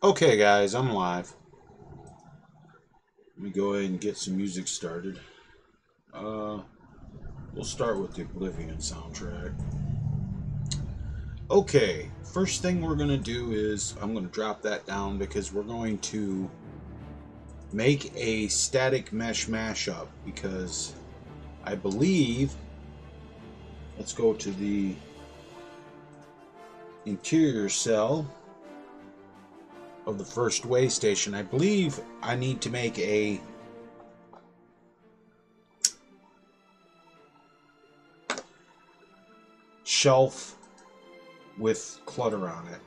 Okay, guys, I'm live. Let me go ahead and get some music started. We'll start with the Oblivion soundtrack. Okay, first thing we're going to do is I'm going to drop that down because we're going to make a static mesh mashup because I believe, let's go to the interior cell of the first Waystation. I believe I need to make a shelf with clutter on it.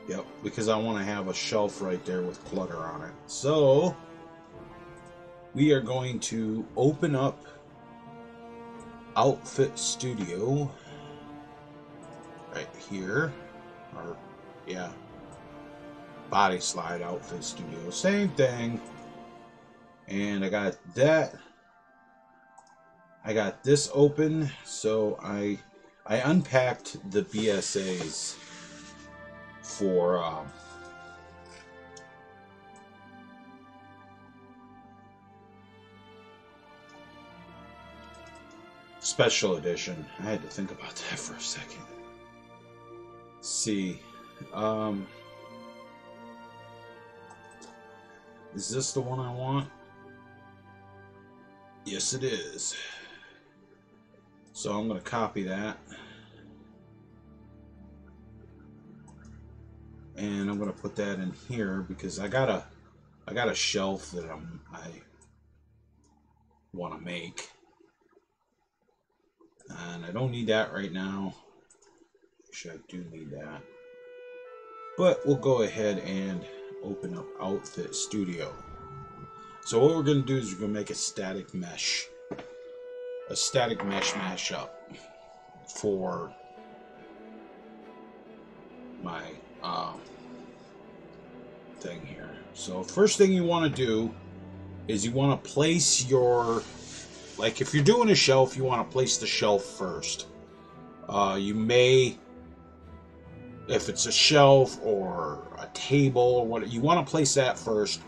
Yep, because I want to have a shelf right there with clutter on it. So we are going to open up Outfit Studio right here, or yeah, body slide Outfit Studio, same thing. And I got that. I got this open, so I unpacked the BSAs for special edition. I had to think about that for a second. Let's see, is this the one I want? Yes, it is. So I'm going to copy that. And I'm going to put that in here because I got a shelf that I want to make. And I don't need that right now. Actually, I do need that. But we'll go ahead and open up Outfit Studio. So what we're going to do is we're going to make a static mesh mashup for my thing here. So first thing you want to do is you want to place your, like if you're doing a shelf, you want to place the shelf first. You may, if it's a shelf or a table or what, you want to place that first,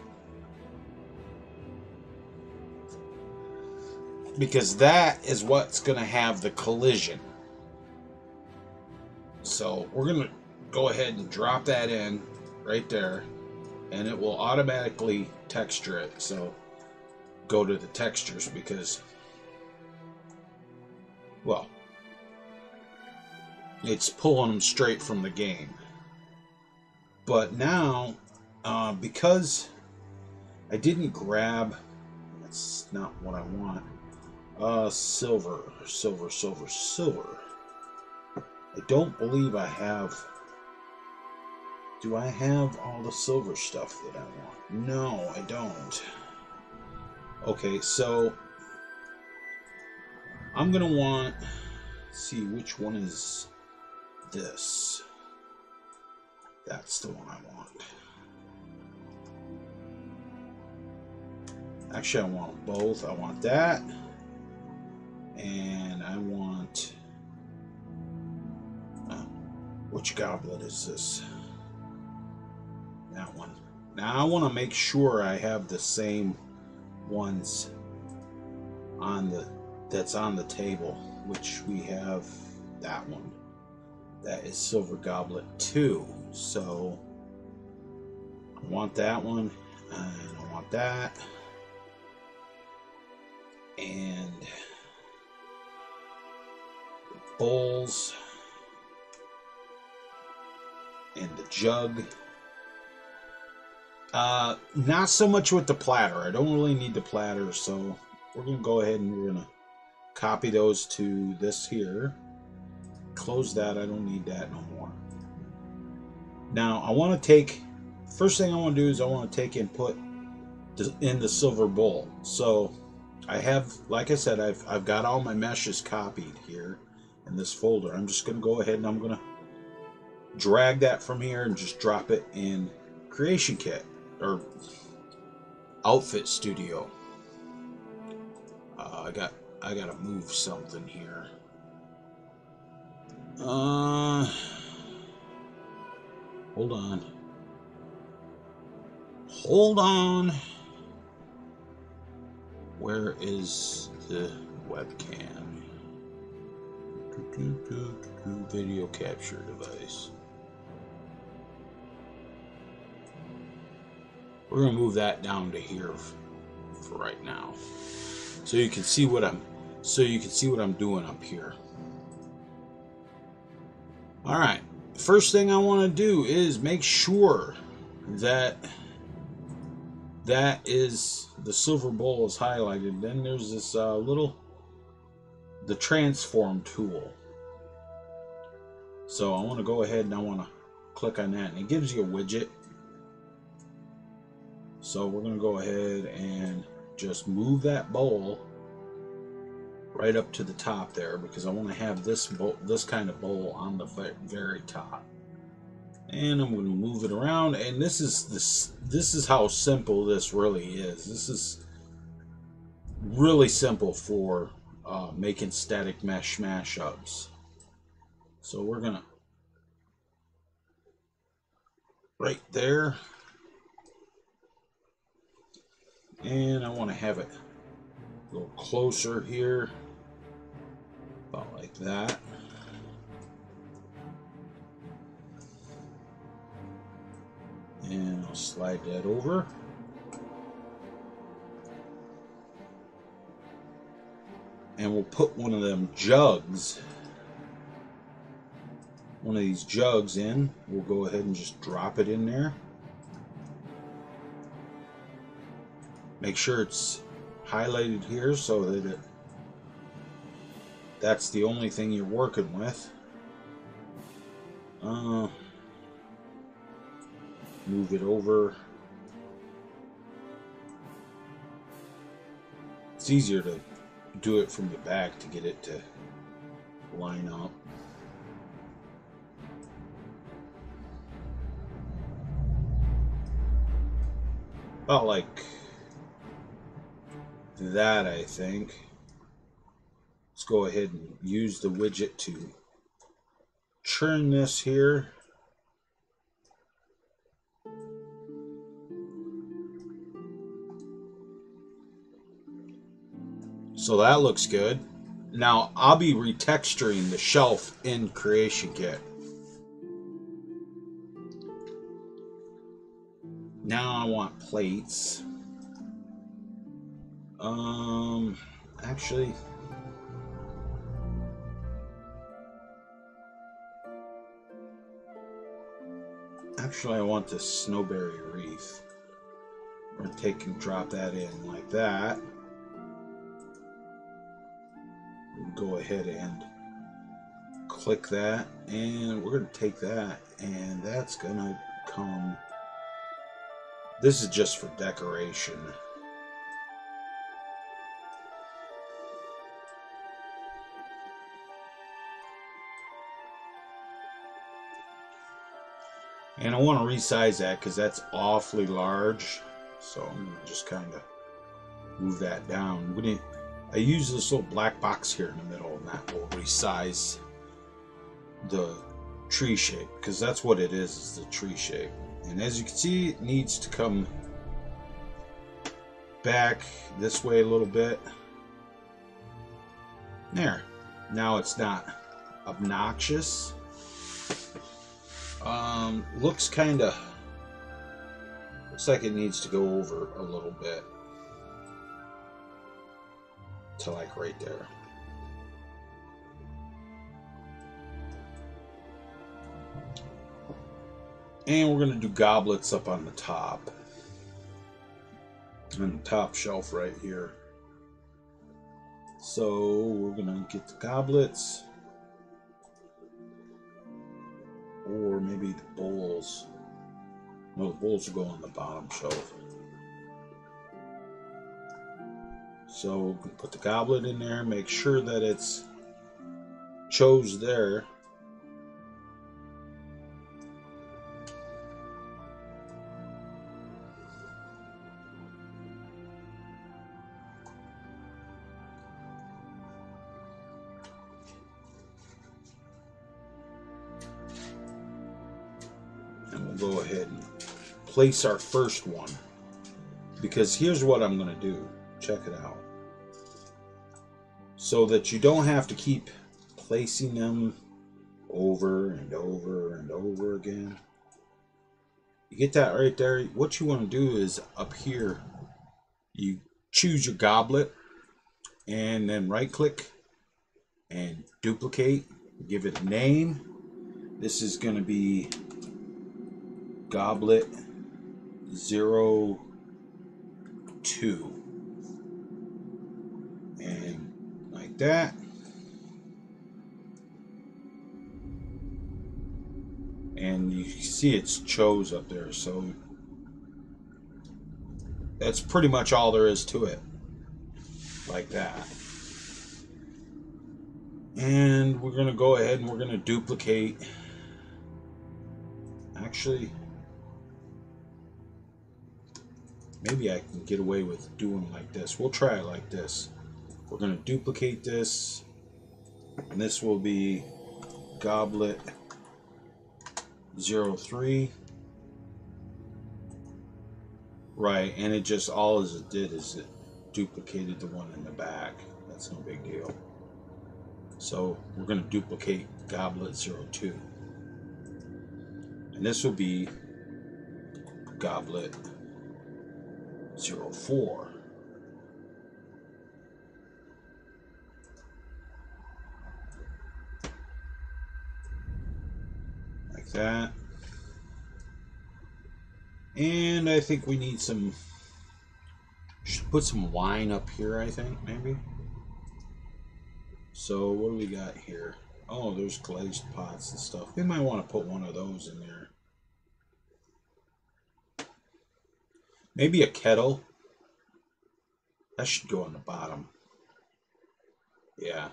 because that is what's going to have the collision. So we're going to go ahead and drop that in right there, and it will automatically texture it. So go to the textures because, well, it's pulling them straight from the game. But now, because I didn't grab, that's not what I want. Silver. I don't believe I have. Do I have all the silver stuff that I want? No, I don't. Okay, so I'm gonna want. Let's see, which one is this? That's the one I want. Actually, I want both. I want that. And I want... which goblet is this? That one. Now I want to make sure I have the same ones on the... that's on the table. Which we have that one. That is Silver Goblet 2. So I want that one. And I want that. And... bowls and the jug. Not so much with the platter. I don't really need the platter, so we're going to go ahead and we're going to copy those to this here. Close that. I don't need that no more. Now, I want to take... first thing I want to do is I want to take and put in the silver bowl. So I have, like I said, I've got all my meshes copied here in this folder. I'm just going to go ahead and I'm going to drag that from here and just drop it in Creation Kit or Outfit Studio. I got to move something here. Hold on. Hold on. Where is the webcam? Video capture device. We're gonna move that down to here for right now, so you can see what I'm doing up here. All right. First thing I want to do is make sure that is the silver bowl is highlighted. Then there's this the transform tool. So I want to go ahead and I want to click on that, and it gives you a widget. So we're going to go ahead and just move that bowl right up to the top there, because I want to have this kind of bowl on the very top. And I'm going to move it around, and this is how simple this really is. This is really simple for making static mesh mashups. So we're gonna right there, and I want to have it a little closer here, about like that. And I'll slide that over. And we'll put one of them jugs, one of these jugs in. We'll go ahead and just drop it in there. Make sure it's highlighted here so that that's the only thing you're working with. Move it over. It's easier to do it from the back to get it to line up. About like that, I think. Let's go ahead and use the widget to turn this here. So that looks good. Now I'll be retexturing the shelf in Creation Kit. Now I want plates. Actually, I want this snowberry wreath. We're gonna take and drop that in like that. Go ahead and click that, and we're going to take that, and that's going to come. This is just for decoration. And I want to resize that because that's awfully large. So I'm going to just kind of move that down. I use this little black box here in the middle, and that will resize the tree shape, because that's what it is the tree shape. And as you can see, it needs to come back this way a little bit. There. Now it's not obnoxious. Looks like it needs to go over a little bit to like right there. And we're going to do goblets up on the top. On the top shelf right here. So we're going to get the goblets. Or maybe the bowls. No, the bowls will go on the bottom shelf. So we'll put the goblet in there, make sure that it's chose there. We'll go ahead and place our first one. Because here's what I'm going to do. Check it out. So that you don't have to keep placing them over and over and over again. You get that right there? What you want to do is up here, you choose your goblet and then right click and duplicate. Give it a name. This is going to be Goblet 02. And like that. And you see it's chose up there, so that's pretty much all there is to it. Like that. And we're going to go ahead and we're going to duplicate. Actually, maybe I can get away with doing like this. We'll try it like this. We're going to duplicate this. And this will be Goblet 03. Right, and it just, all as it did is it duplicated the one in the back. That's no big deal. So we're going to duplicate Goblet 02. And this will be Goblet 04. Like that. And I think we need some, should put some wine up here, I think, maybe. So what do we got here? Oh, there's glazed pots and stuff. We might want to put one of those in there. Maybe a kettle. That should go on the bottom. Yeah.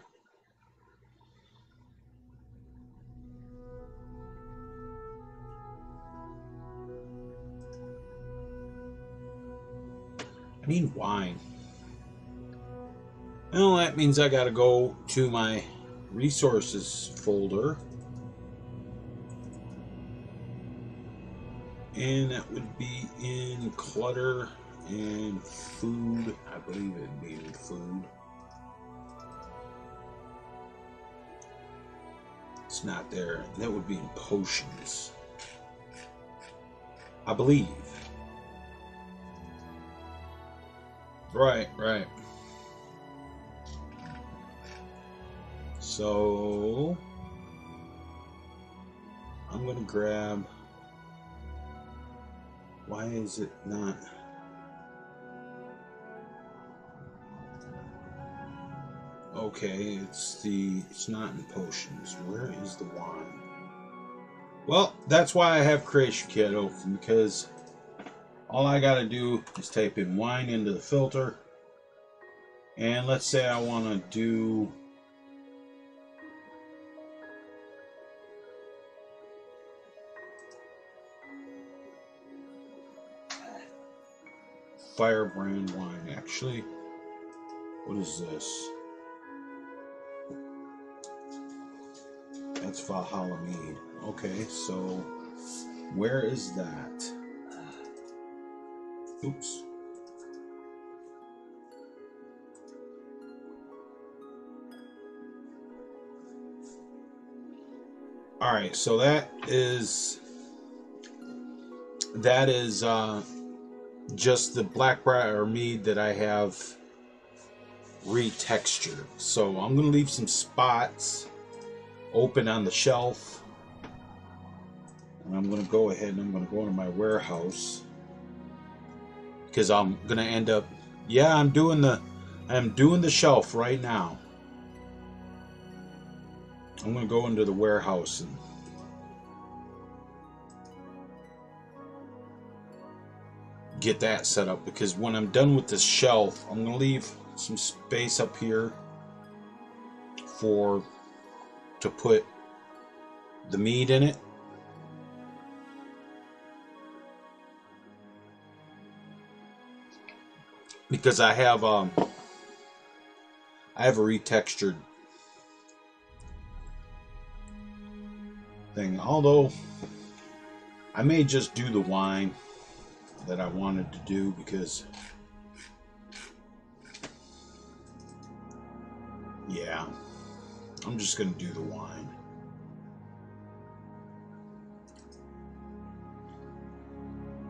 I need wine. Well, that means I gotta go to my resources folder. And that would be in clutter and food. I believe it'd be in food. It's not there. That would be in potions, I believe. Right. So I'm gonna grab. Why is it not? Okay, it's not in potions. Where is the wine? Well, that's why I have creation kit open, because all I gotta do is type in wine into the filter. And let's say I wanna do Firebrand wine. Actually, what is this? That's Valhalla mead. Okay, so where is that? Oops. All right, so that is just the Blackbriar mead that I have retextured. So I'm going to leave some spots open on the shelf. And I'm going to go ahead and I'm going to go into my warehouse. Because I'm going to end up... Yeah, I'm doing the shelf right now. I'm going to go into the warehouse and... get that set up, because when I'm done with this shelf, I'm going to leave some space up here to put the meat in it. Because I have a retextured thing. Although I may just do the wine that I wanted to do because, yeah, I'm just going to do the wine.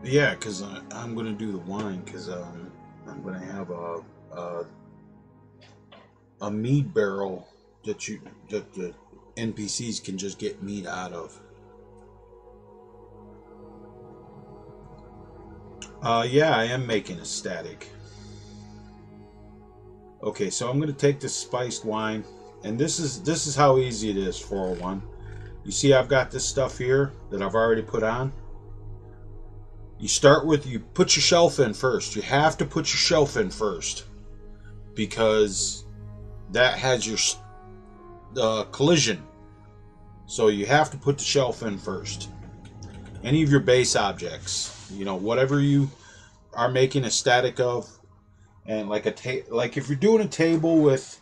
Yeah, because I'm going to do the wine because I'm going to have a mead barrel that the NPCs can just get meat out of. Yeah, I am making a static. Okay, so I'm going to take this spiced wine, and this is how easy it is. 401. You see, I've got this stuff here that I've already put on. You start with, you put your shelf in first. You have to put your shelf in first because that has your collision. So you have to put the shelf in first. Any of your base objects, you know, whatever you are making a static of, and like like if you're doing a table with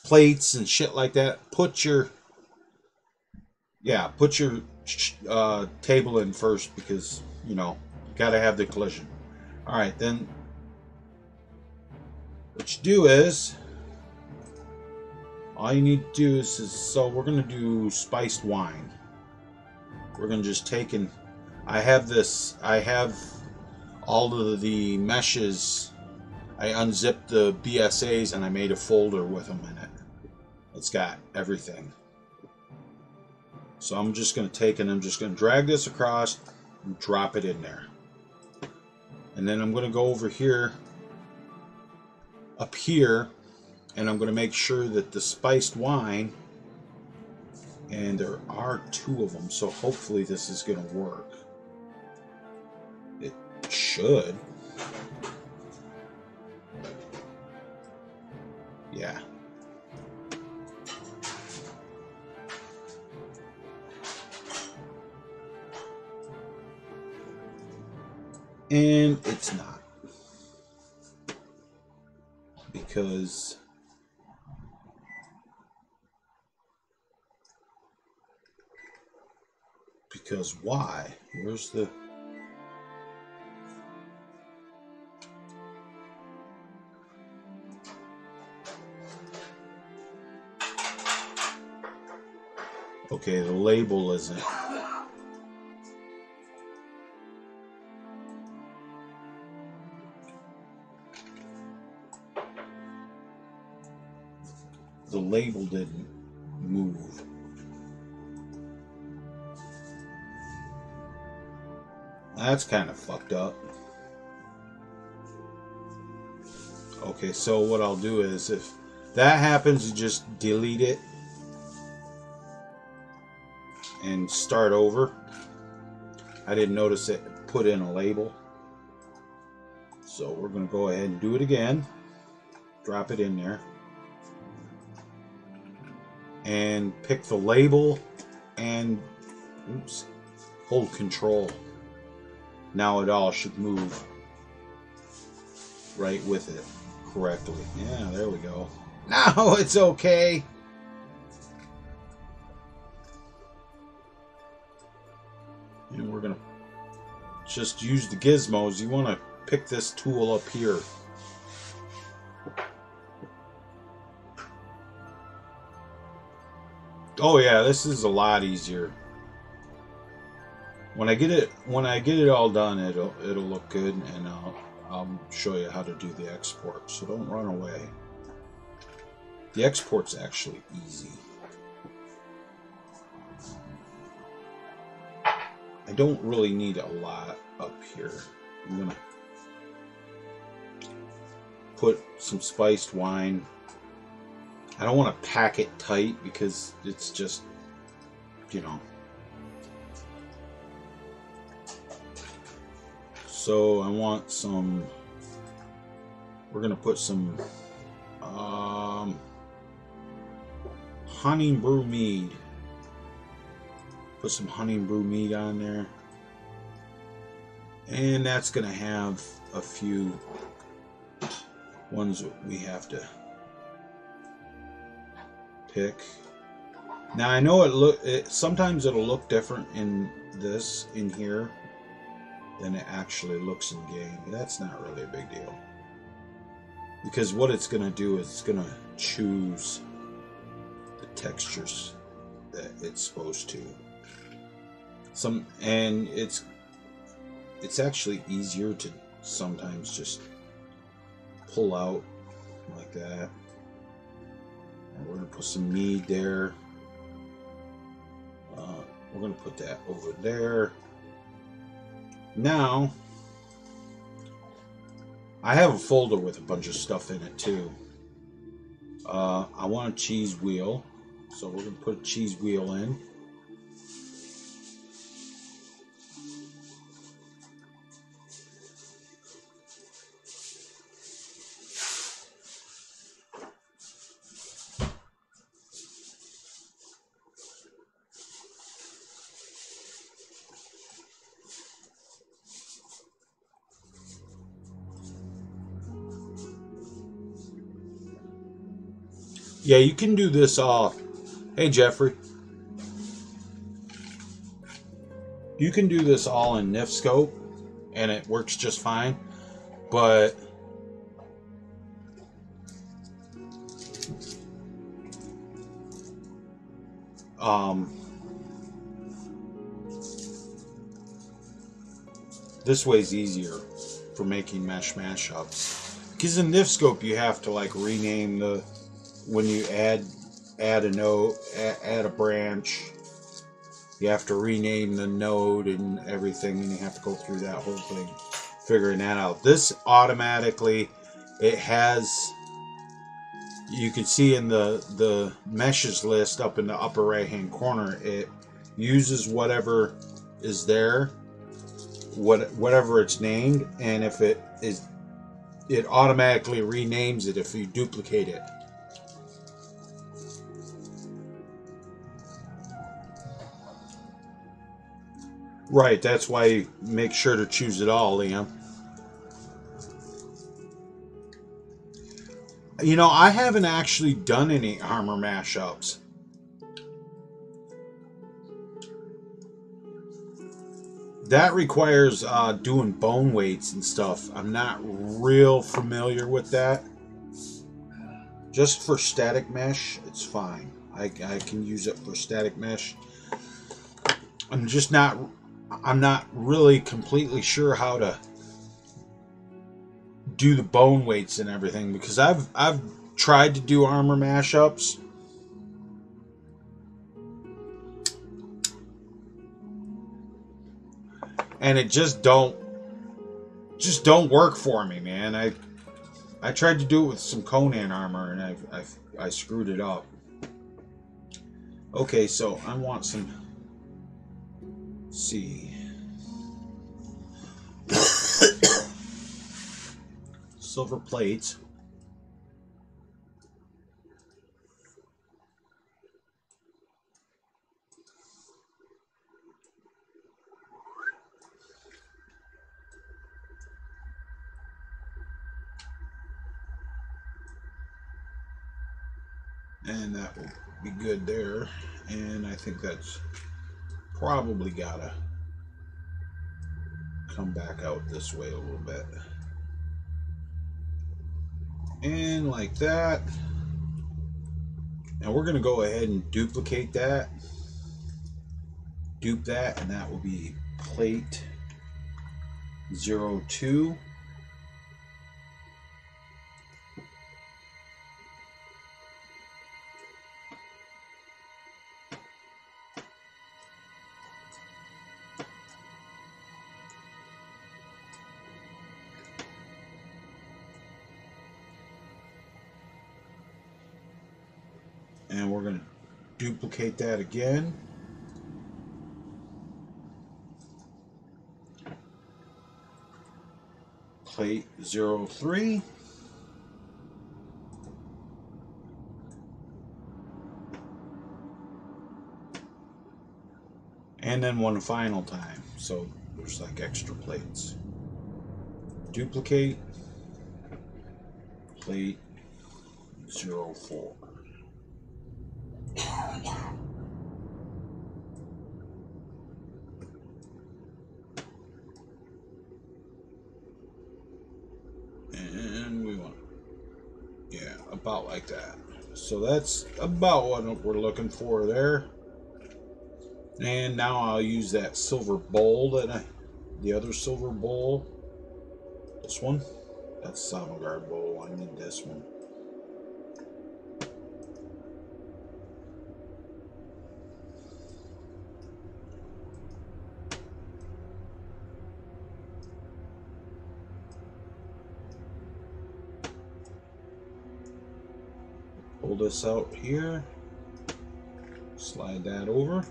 plates and shit like that, put your table in first because, you know, you gotta have the collision. All right, then what you do is, all you need to do is so we're gonna do spiced wine. We're gonna just take and I have all of the meshes. I unzipped the BSAs and I made a folder with them in it. It's got everything. So I'm just going to take and I'm just going to drag this across and drop it in there. And then I'm going to go over here, up here, and I'm going to make sure that the spiced wine, and there are 2 of them, so hopefully this is going to work. It should. Yeah. And it's not. Because why? Where's the... Okay, the label isn't. The label didn't move. That's kind of fucked up. Okay, so what I'll do is, if that happens, you just delete it and start over. I didn't notice it put in a label. So we're going to go ahead and do it again. Drop it in there. And pick the label and hold control. Now it all should move right with it correctly. Yeah, there we go. Now it's okay. And we're going to just use the gizmos. You want to pick this tool up here. Oh yeah, this is a lot easier. When I get it all done, it'll look good, and I'll show you how to do the export. So don't run away. The export's actually easy. I don't really need a lot up here. I'm gonna put some spiced wine. I don't want to pack it tight because it's just, you know. So I want some, we're going to put some honey brew mead. Put some honey brew mead on there. And that's going to have a few ones that we have to pick. Now I know sometimes it'll look different in here than it actually looks in game, but that's not really a big deal. Because what it's going to do is it's going to choose the textures that it's supposed to. And it's actually easier to sometimes just pull out like that. And we're going to put some mead there. We're going to put that over there. Now, I have a folder with a bunch of stuff in it too. I want a cheese wheel, so we're going to put a cheese wheel in. Yeah, you can do this hey Jeffrey. You can do this all in NIF scope and it works just fine. But this way's easier for making mashups. Because in NIF scope you have to like rename the when you add a node, add a branch, you have to rename the node and everything, and you have to go through that whole thing, figuring that out. This automatically, it has, you can see in the meshes list up in the upper right hand corner, it uses whatever is there, whatever it's named, and if it is, it automatically renames it if you duplicate it. Right, that's why you make sure to choose it all, Liam. You know, I haven't actually done any armor mashups. That requires doing bone weights and stuff. I'm not real familiar with that. Just for static mesh, it's fine. I can use it for static mesh. I'm not really completely sure how to do the bone weights and everything, because I've tried to do armor mashups, and it just don't work for me, man. I tried to do it with some Conan armor, and I screwed it up. Okay, so I want some. See. Silver plates. And that will be good there. And I think that's probably gotta come back out this way a little bit. And like that. And we're going to go ahead and duplicate that. Dupe that, and that will be plate 02. And we're going to duplicate that again. Plate 03. And then one final time. So there's like extra plates. Duplicate. Plate 04. about like that. So that's about what we're looking for there. And now I'll use that silver bowl the other silver bowl. This one. That's avant-garde bowl. I need this one. Pull this out here. Slide that over.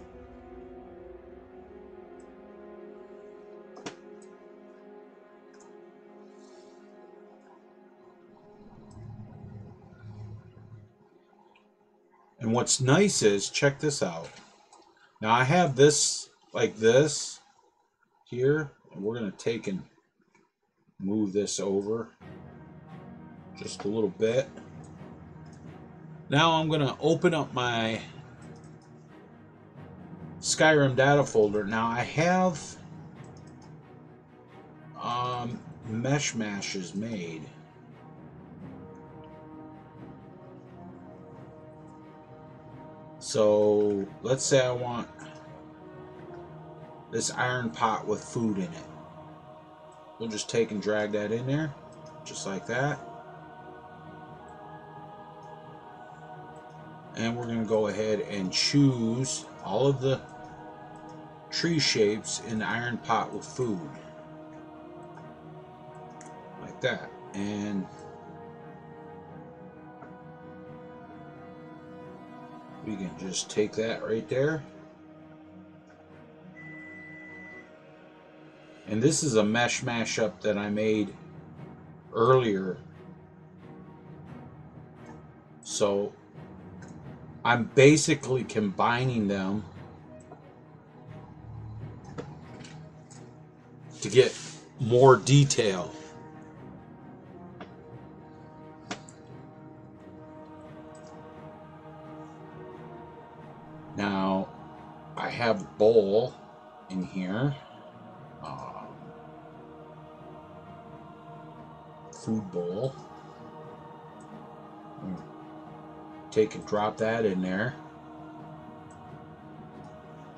And what's nice is, check this out. Now I have this like this here, and we're going to take and move this over just a little bit. Now I'm going to open up my Skyrim data folder. Now I have mesh mashes made. So let's say I want this iron pot with food in it. We'll just take and drag that in there, just like that. And we're going to go ahead and choose all of the tree shapes in the iron pot with food. Like that. And we can just take that right there. And this is a mesh mashup that I made earlier. So I'm basically combining them to get more detail. Now I have a bowl in here. Food bowl. Take and drop that in there.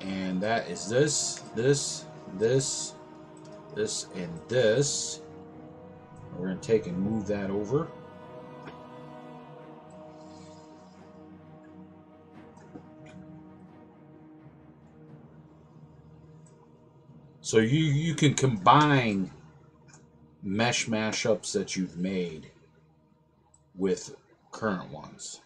And that is this, and this. We're going to take and move that over. So you can combine mesh mashups that you've made with current ones.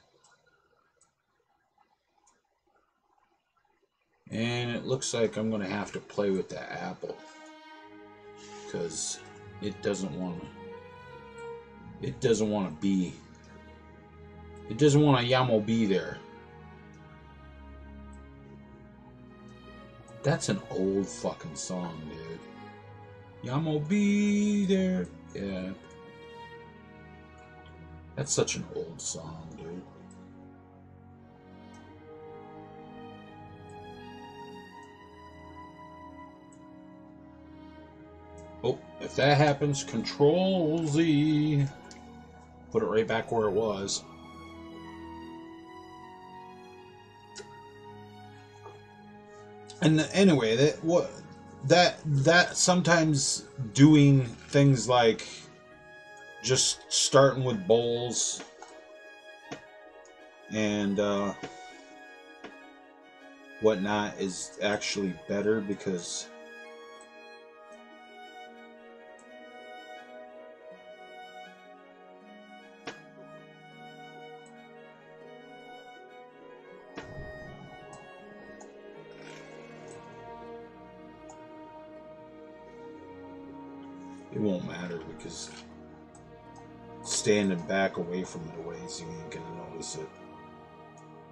And it looks like I'm going to have to play with that apple because it doesn't want to Yamo be there. That's an old fucking song, dude. Yamo be there. Yeah. That's such an old song, dude. Oh, if that happens, Control Z. Put it right back where it was. And anyway, that sometimes doing things like just starting with bowls and whatnot is actually better because it won't matter because standing back away from it a ways, you ain't gonna notice it.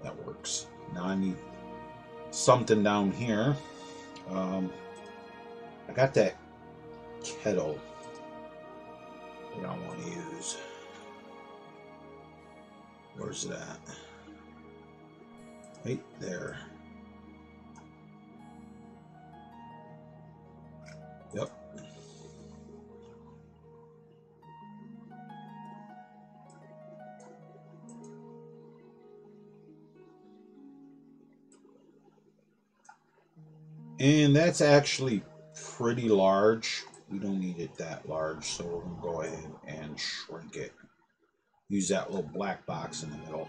That works. Now I need something down here. I got that kettle that I want to use. Where's it at? Right there. Yep. And that's actually pretty large. We don't need it that large, so we're going to go ahead and shrink it. Use that little black box in the middle.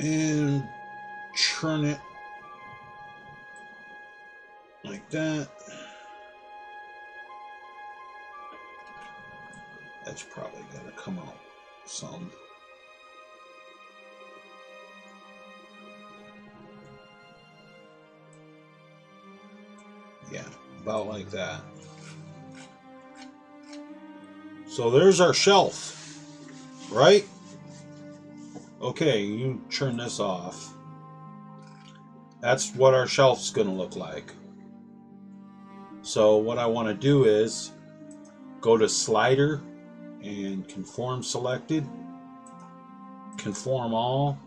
And churn it like that. That's probably going to come out some. Yeah, about like that. So there's our shelf, right? Okay, you turn this off. That's what our shelf's going to look like. So what I want to do is go to slider and conform selected, conform all,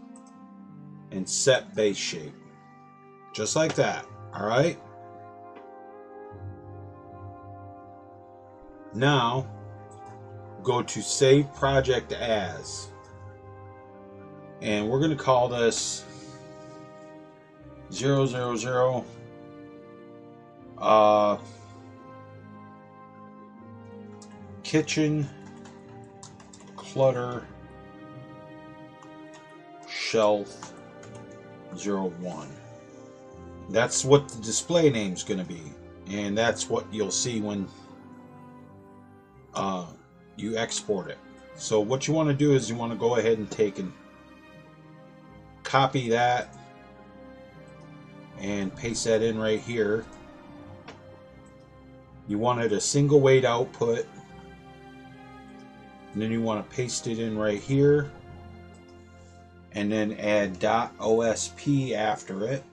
and set base shape. Just like that, all right? Now, go to save project as. And we're going to call this 000 kitchen clutter shelf 01. That's what the display name is going to be, and that's what you'll see when you export it. So what you want to do is you want to go ahead and take and copy that and paste that in right here. You wanted a single weight output, and then you want to paste it in right here, and then add .osp after it,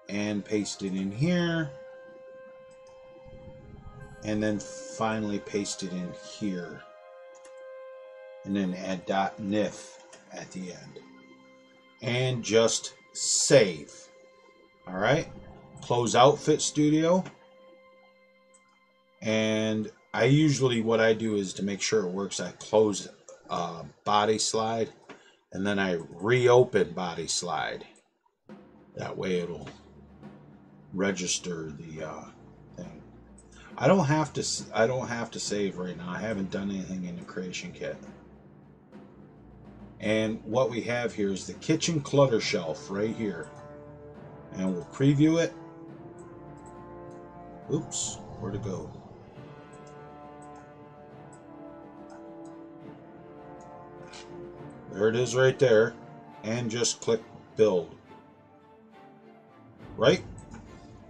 and paste it in here, and then finally paste it in here, and then add .nif at the end, and just save. All right, close Outfit Studio, and I usually, what I do is to make sure it works, I close body slide, and then I reopen body slide. That way it'll register the thing. I don't have to save right now. I haven't done anything in the creation kit. And what we have here is the kitchen clutter shelf right here. And we'll preview it. Oops, where'd it go? There it is right there. And just click build. Right?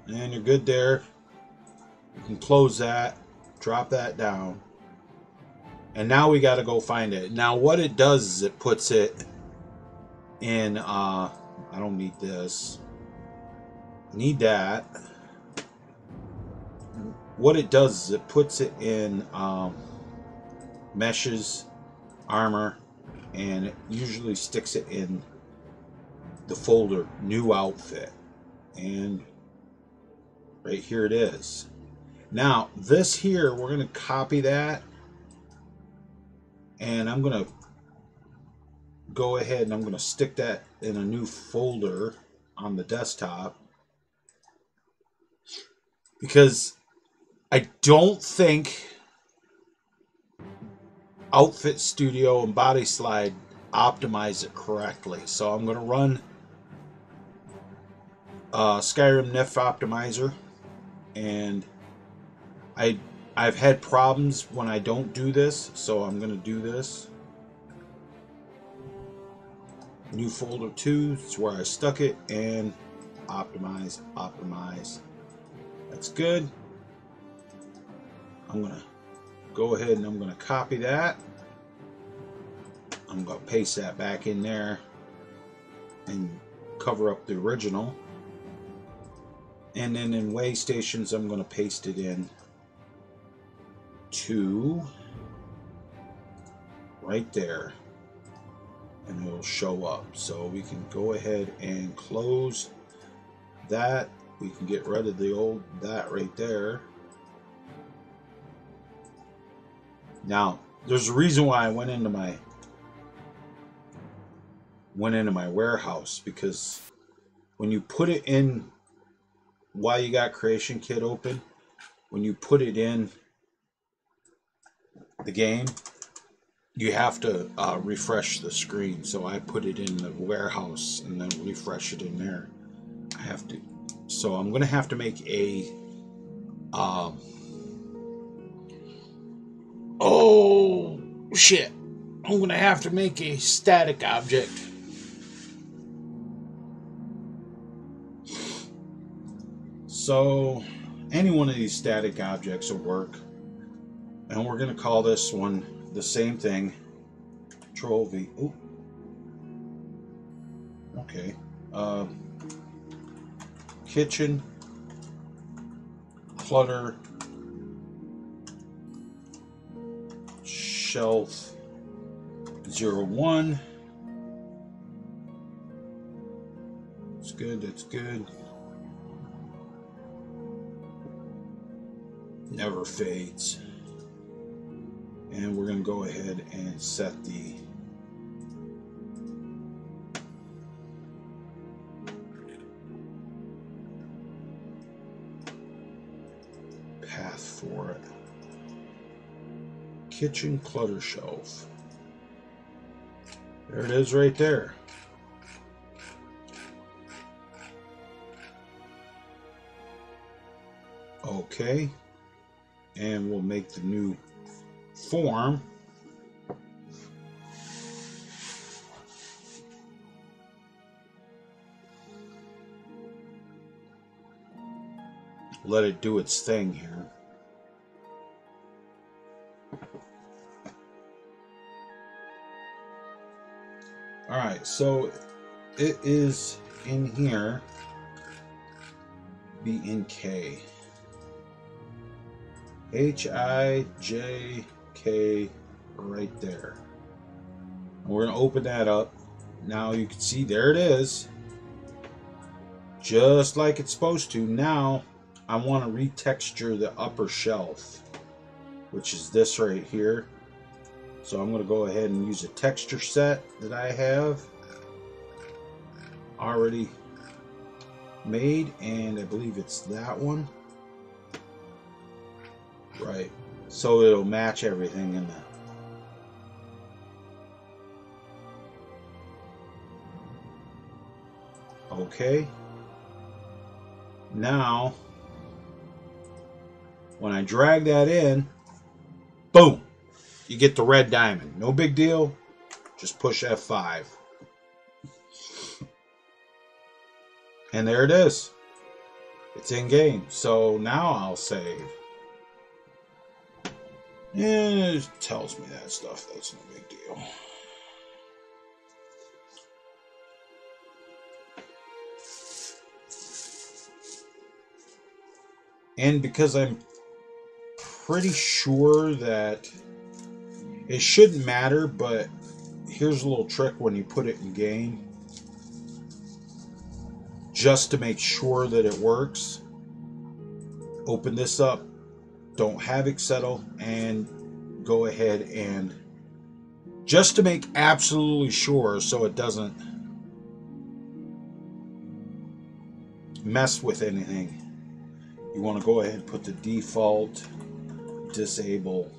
And you're good there. You can close that, drop that down. And now we got to go find it. Now what it does is it puts it in, I don't need this. Need that. What it does is it puts it in meshes, armor, and it usually sticks it in the folder new outfit. And right here it is. Now this here, we're going to copy that, and I'm going to go ahead and I'm going to stick that in a new folder on the desktop, because I don't think Outfit Studio and Body Slide optimize it correctly. So I'm going to run Skyrim NIF Optimizer, and I've had problems when I don't do this, so I'm going to do this. New folder 2, it's where I stuck it, and optimize. That's good. I'm going to go ahead and I'm going to copy that. I'm going to paste that back in there and cover up the original. And then in Waystations, I'm going to paste it in to right there, and it'll show up. So we can go ahead and close that. We can get rid of the old that right there. Now, there's a reason why I went into my warehouse, because when you put it in while you got Creation Kit open, when you put it in the game, you have to refresh the screen. So I put it in the warehouse and then refresh it in there. I have to. So I'm going to have to make a... oh, shit. I'm going to have to make a static object. So any one of these static objects will work. And we're going to call this one the same thing. Control V. Ooh. Okay. Kitchen clutter shelf 01. It's good. That's good. Never fades. And we're going to go ahead and set the path for it. Kitchen clutter shelf. There it is right there. Okay. And we'll make the new form. Let it do its thing here. Alright, so it is in here. BNK. HIJK right there. We're going to open that up. Now you can see there it is. Just like it's supposed to. Now I want to retexture the upper shelf, which is this right here. So I'm going to go ahead and use a texture set that I have already made, and I believe it's that one. Right. So it'll match everything in the... Okay. Now, when I drag that in, boom, you get the red diamond. No big deal. Just push F5. And there it is. It's in game. So now I'll save. And it tells me that stuff. That's no big deal. And because I'm pretty sure that it shouldn't matter, but here's a little trick when you put it in game. Just to make sure that it works, open this up, don't have it settle, and go ahead and just to make absolutely sure so it doesn't mess with anything, you want to go ahead and put the default disable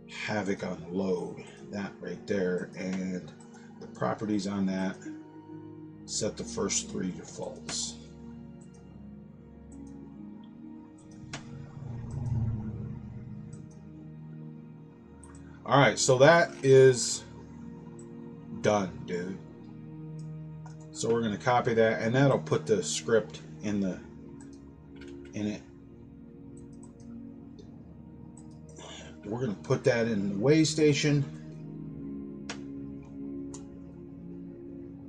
havoc on load, that right there, and the properties on that, set the first 3 to false. Alright, so that is done, dude. So we're going to copy that, and that'll put the script in it. We're going to put that in the Waystation.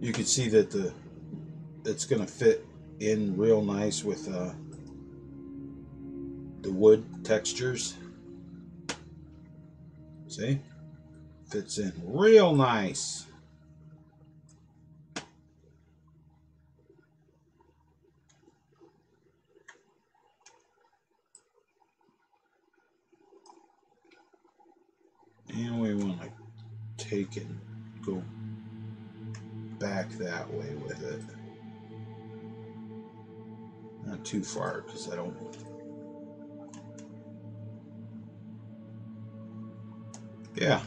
You can see that it's going to fit in real nice with the wood textures. See? Fits in real nice. And we want to take it, go back that way with it. Not too far, because I don't... Yeah.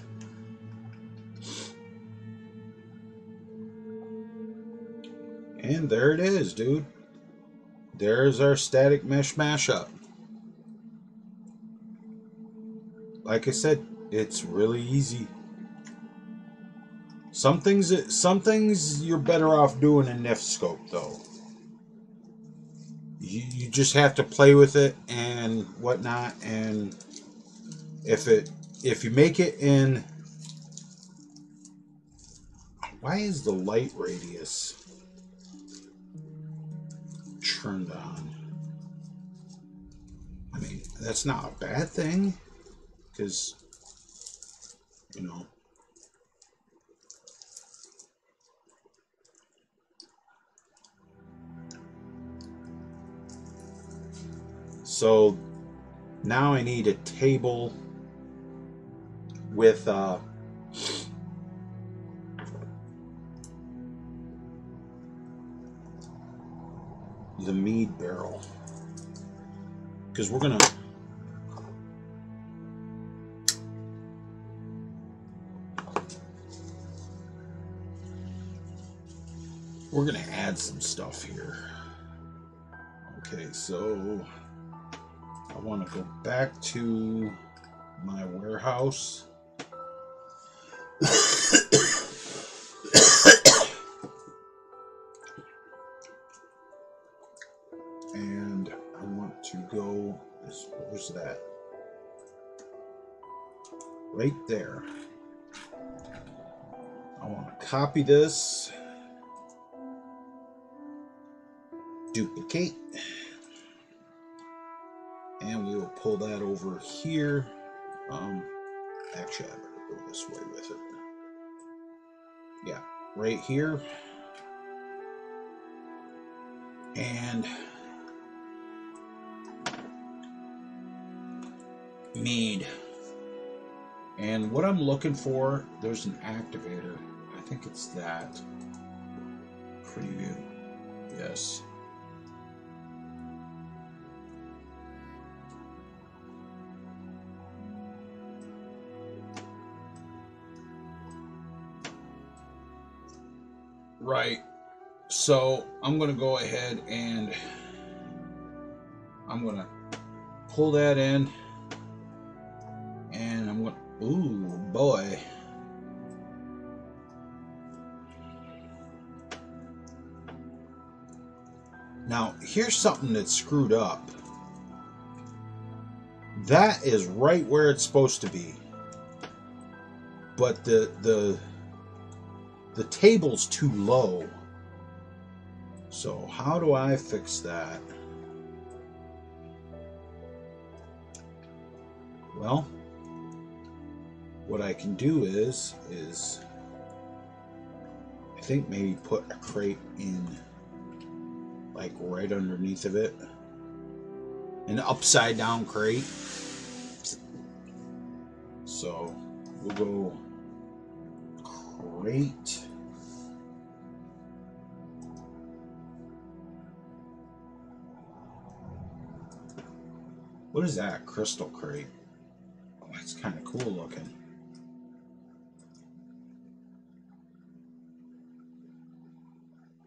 And there it is, dude. There's our static mesh mashup. Like I said, it's really easy. Some things you're better off doing in NifScope, though. You just have to play with it and whatnot, and if you make it in... Why is the light radius turned on? I mean, that's not a bad thing, because, you know... So now I need a table with the mead barrel, because we're gonna add some stuff here. Okay, so I want to go back to my warehouse. And I want to go, where's that? Right there. I want to copy this, duplicate, and we will pull that over here. Actually, I better go this way with it. Yeah, right here. And mead. And what I'm looking for, there's an activator. I think it's that. Preview. Yes. Right. So I'm going to go ahead and I'm going to pull that in. And I'm going to, ooh, boy. Now, here's something that's screwed up. That is right where it's supposed to be. But the table's too low. So how do I fix that? Well, what I can do is I think maybe put a crate in, like right underneath of it, an upside down crate. So we'll go crate. What is that? Crystal crate. Oh, that's kind of cool looking.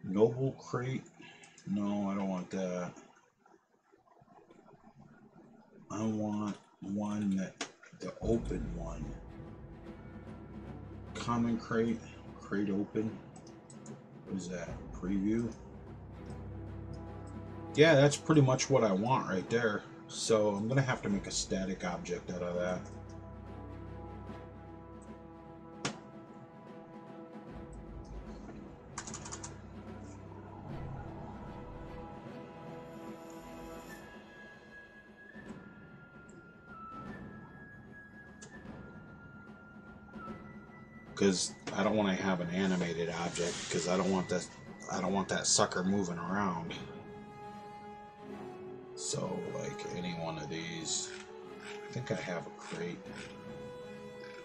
Noble crate. No, I don't want that. I want one that, the open one. Common crate. Crate open. What is that? Preview. Yeah, that's pretty much what I want right there. So I'm going to have to make a static object out of that. Because I don't want to have an animated object, because I don't want that sucker moving around. So like any one of these, I think I have a crate.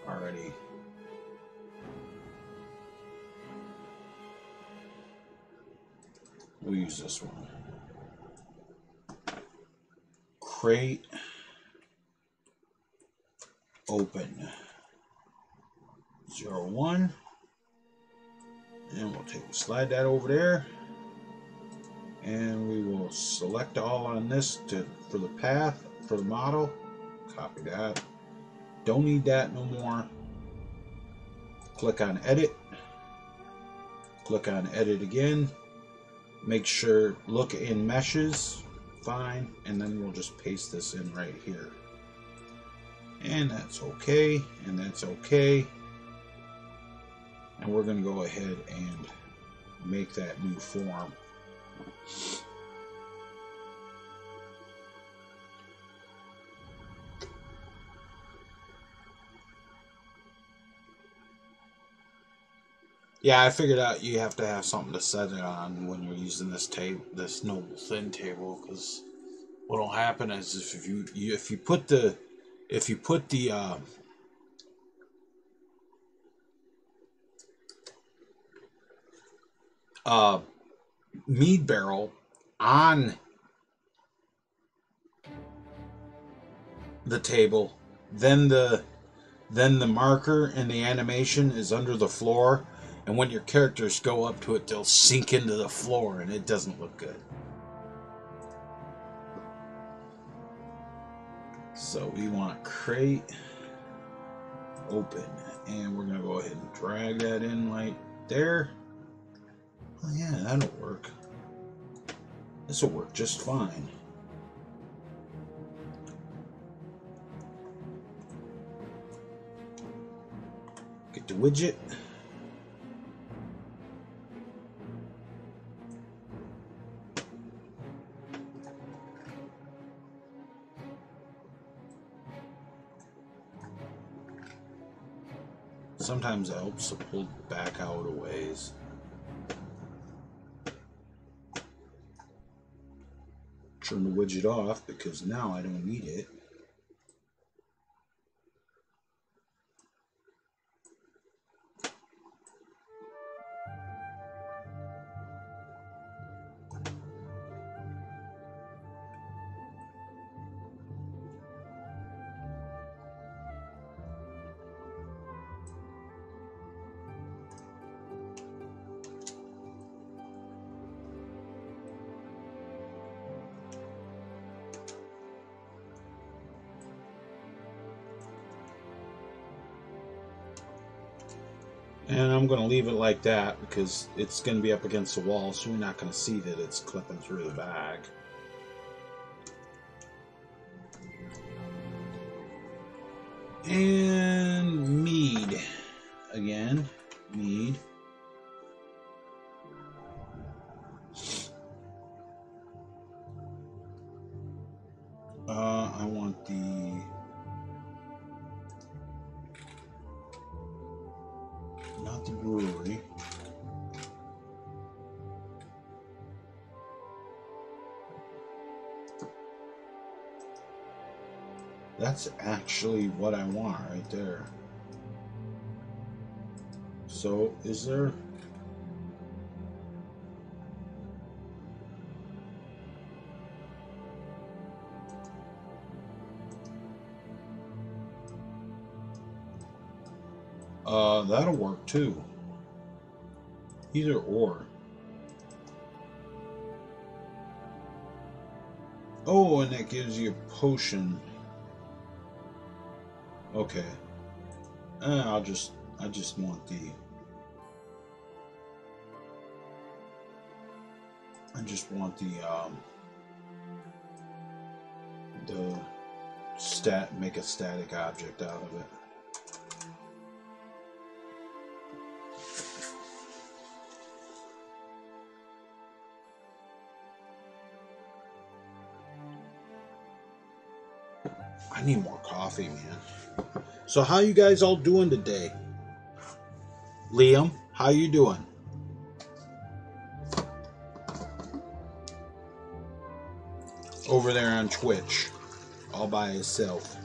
already. We'll use this one. Crate. Open. 01. And we'll slide that over there. And we will select all on this for the path, for the model. Copy that. Don't need that no more. Click on edit. Click on edit again. Make sure, look in meshes. Fine. And then we'll just paste this in right here. And that's okay. And that's okay. And we're going to go ahead and make that new form. Yeah, I figured out you have to have something to set it on when you're using this table, this noble thin table, because what'll happen is if you put the mead barrel on the table, then the marker and the animation is under the floor, and when your characters go up to it, they'll sink into the floor, and it doesn't look good. So we want crate open, and we're gonna go ahead and drag that in right there. Oh yeah, that'll work. This will work just fine. Get the widget. Sometimes it helps to pull back out a ways. Turn the widget off because now I don't need it. And I'm going to leave it like that because it's going to be up against the wall, so you're not going to see that it's clipping through the back. And mead. Again, mead. I want the... not the brewery. That's actually what I want right there. So, is there... that'll work too. Either or. Oh, and that gives you a potion. Okay. I just want the... make a static object out of it. I need more coffee, man. So how you guys all doing today? Liam, how you doing? Over there on Twitch, all by himself.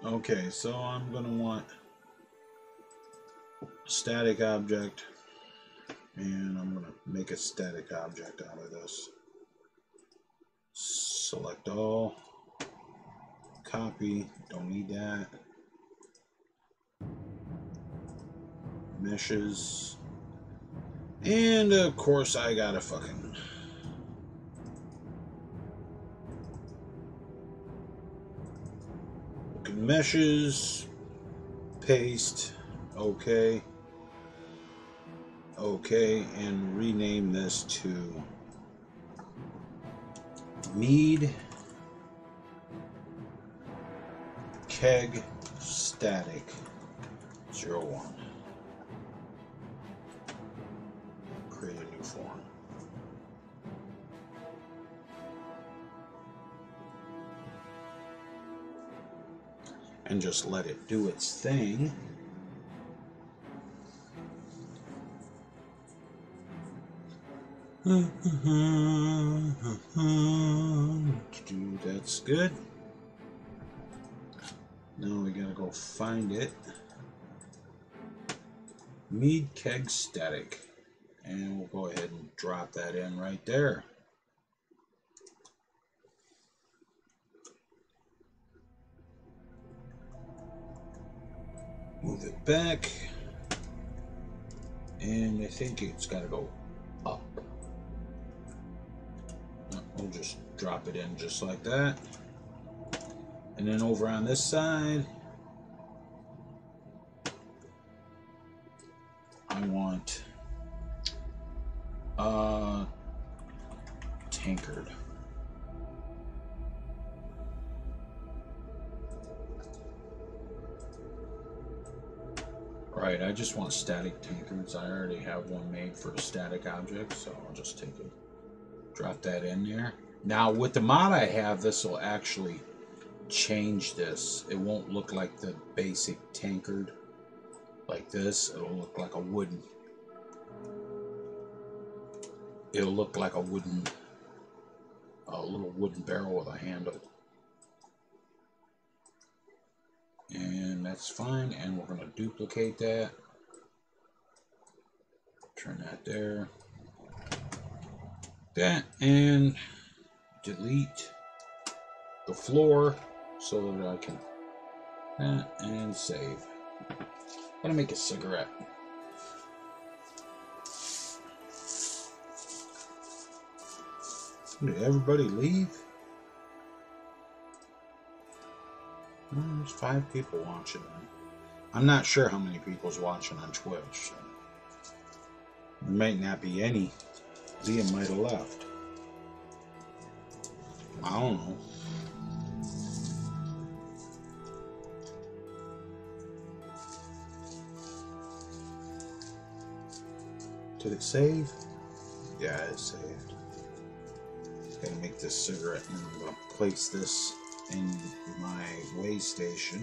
Okay, so I'm going to want a static object, and I'm going to make a static object out of this. Select all, copy, don't need that. Meshes, and of course I got a fucking meshes, paste, okay, and rename this to Mead Keg Static 01. Create a new form. And just let it do its thing. That's good. Now we gotta go find it. Mead Keg Static. And we'll go ahead and drop that in right there. Move it back. And I think it's gotta go up. We'll just drop it in just like that. And then over on this side, I want tankard. Right, I just want static tankards. I already have one made for a static object, so I'll just take it. Drop that in there. Now with the mod I have, this will actually change this. It won't look like the basic tankard like this. It'll look like a wooden. It'll look like a little wooden barrel with a handle. And that's fine. And we're going to duplicate that. Turn that there. That, and delete the floor so that I can that and save. I'm gonna make a cigarette. Did everybody leave? Oh, there's 5 people watching. I'm not sure how many people's watching on Twitch. So. There might not be any. Liam might have left. I don't know. Did it save? Yeah, it saved. Gotta make this cigarette, and I'm gonna place this in my Waystation.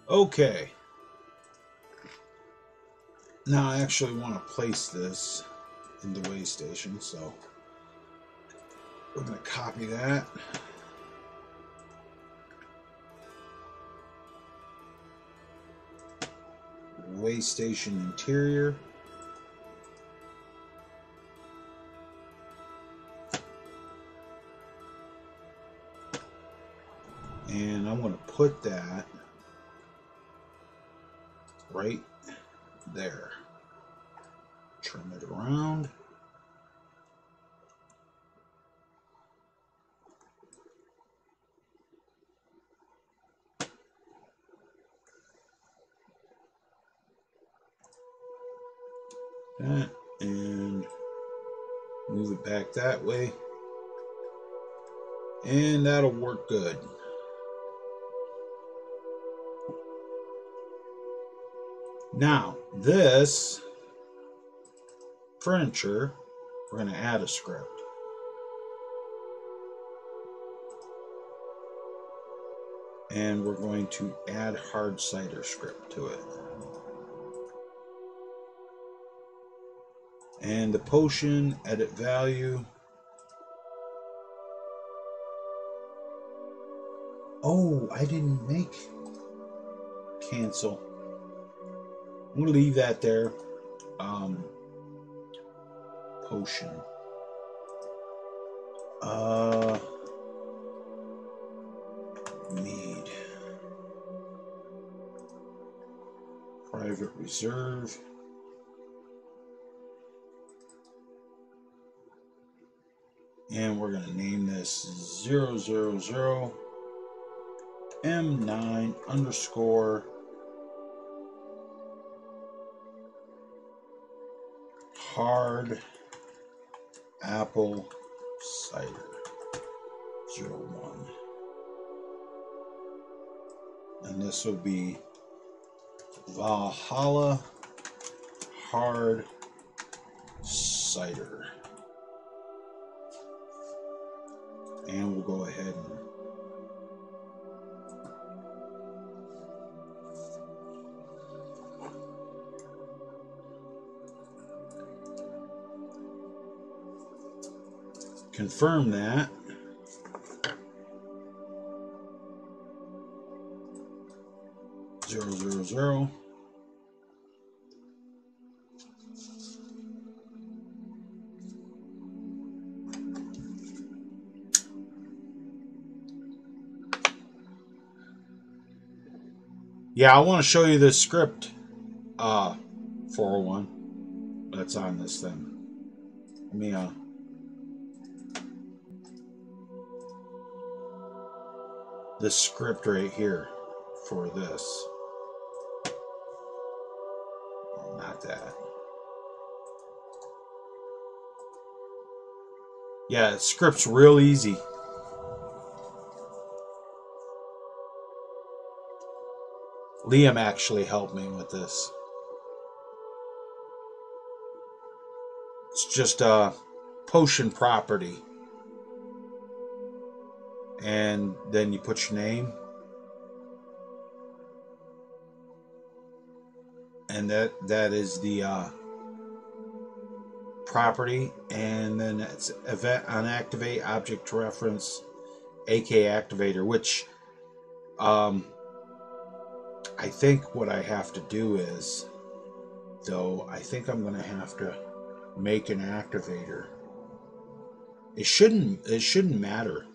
Okay. Now I actually want to place this in the Waystation, so we're going to copy that. Waystation Interior. And I'm going to put that right there. Turn it around. That, and move it back that way. And that'll work good. Now, this furniture, we're going to add a script. And we're going to add hard cider script to it. And the potion, edit value. Oh, I didn't make cancel. I'm going to leave that there. Potion. Mead. Private reserve. And we're going to name this 000 M9 underscore hard apple cider 01. And this will be Valhalla hard cider. And we'll go ahead and confirm that. Zero. Yeah, I want to show you this script. 401. That's on this thing. Let me this script right here for this. Not that. Yeah, the script's real easy. Liam actually helped me with this. It's just a potion property. And then you put your name. And that is the property. And then it's event on activate object reference AK activator, which I think what I have to do is, though, I think I'm going to have to make an activator. It shouldn't matter.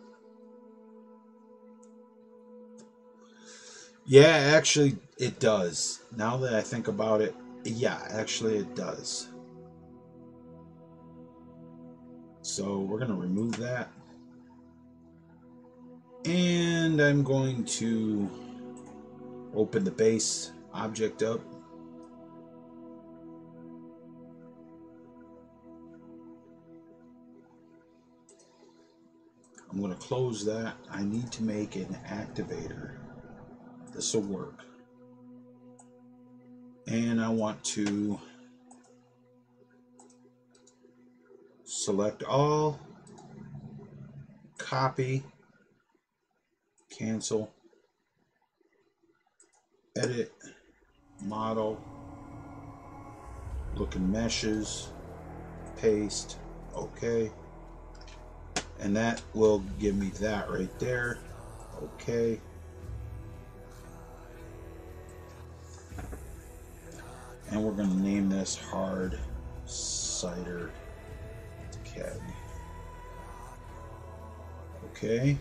Yeah, actually it does. Now that I think about it, yeah, actually it does. So we're going to remove that. And I'm going to open the base object up. I'm going to close that. I need to make an activator. This will work. And I want to select all, copy, cancel, edit, model, look in meshes, paste, OK. And that will give me that right there. OK. And we're going to name this hard cider keg. Okay.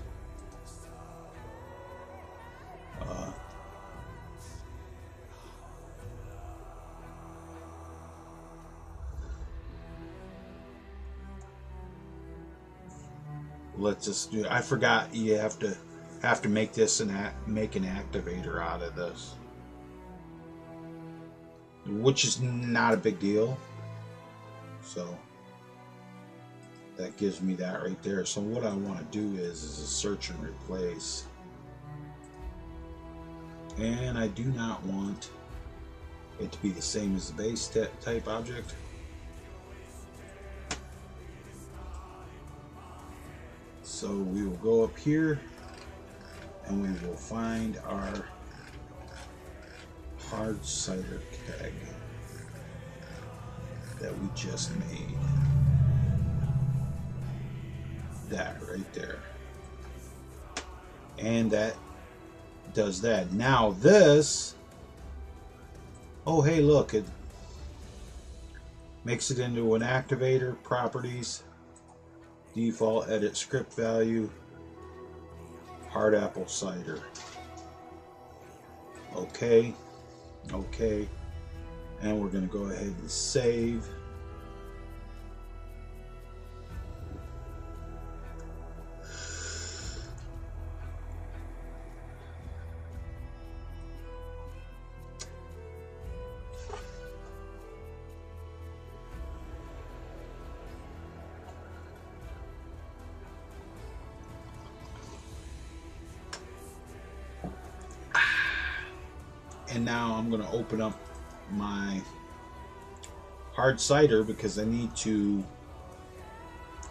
Let's just do. I forgot you have to make this make an activator out of this, which is not a big deal. So that gives me that right there. So what I want to do is a search and replace. And I do not want it to be the same as the base type object. So we will go up here and we will find our hard cider keg that we just made. That right there. And that does that. Now this, oh hey look, it makes it into an activator, properties, default, edit script value, hard apple cider. Okay, okay, and we're going to go ahead and save. And now I'm going to open up my hard cider because I need to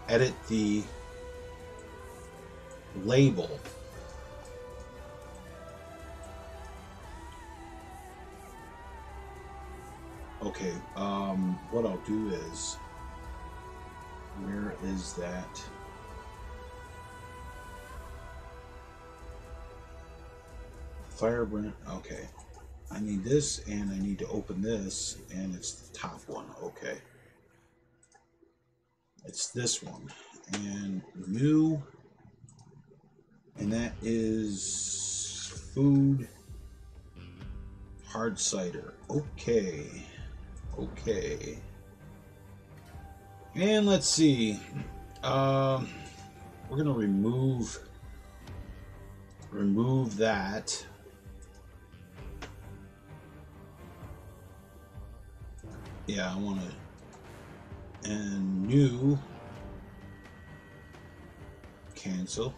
edit the label. Okay, what I'll do is, where is that? Firebrand, okay. I need this, and I need to open this, and it's the top one. Okay. It's this one. And new, and that is food, hard cider. Okay. Okay. And let's see. We're going to remove that. Yeah, I want to, and new, cancel.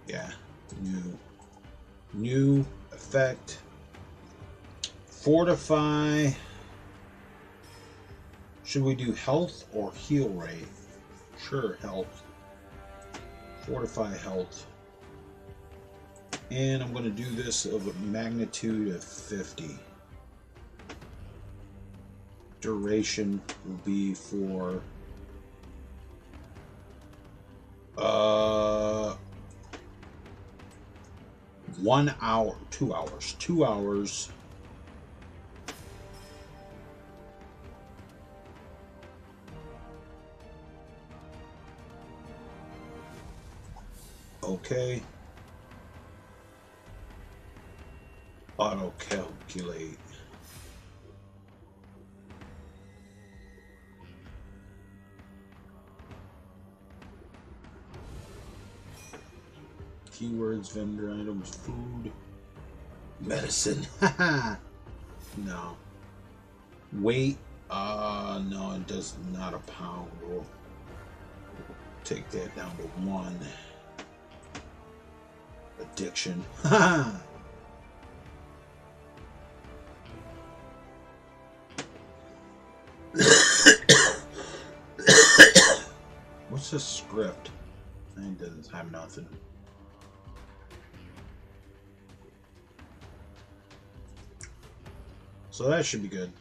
Yeah, new effect, fortify. Should we do health or heal rate? Sure, health. Fortify health. And I'm going to do this of a magnitude of 50. Duration will be for 1 hour, 2 hours, 2 hours. Okay. Auto calculate. Keywords, vendor items, food, medicine. No. Weight. No, it does not a pound. We'll take that down to 1. Addiction. What's this script? It doesn't have nothing. So that should be good.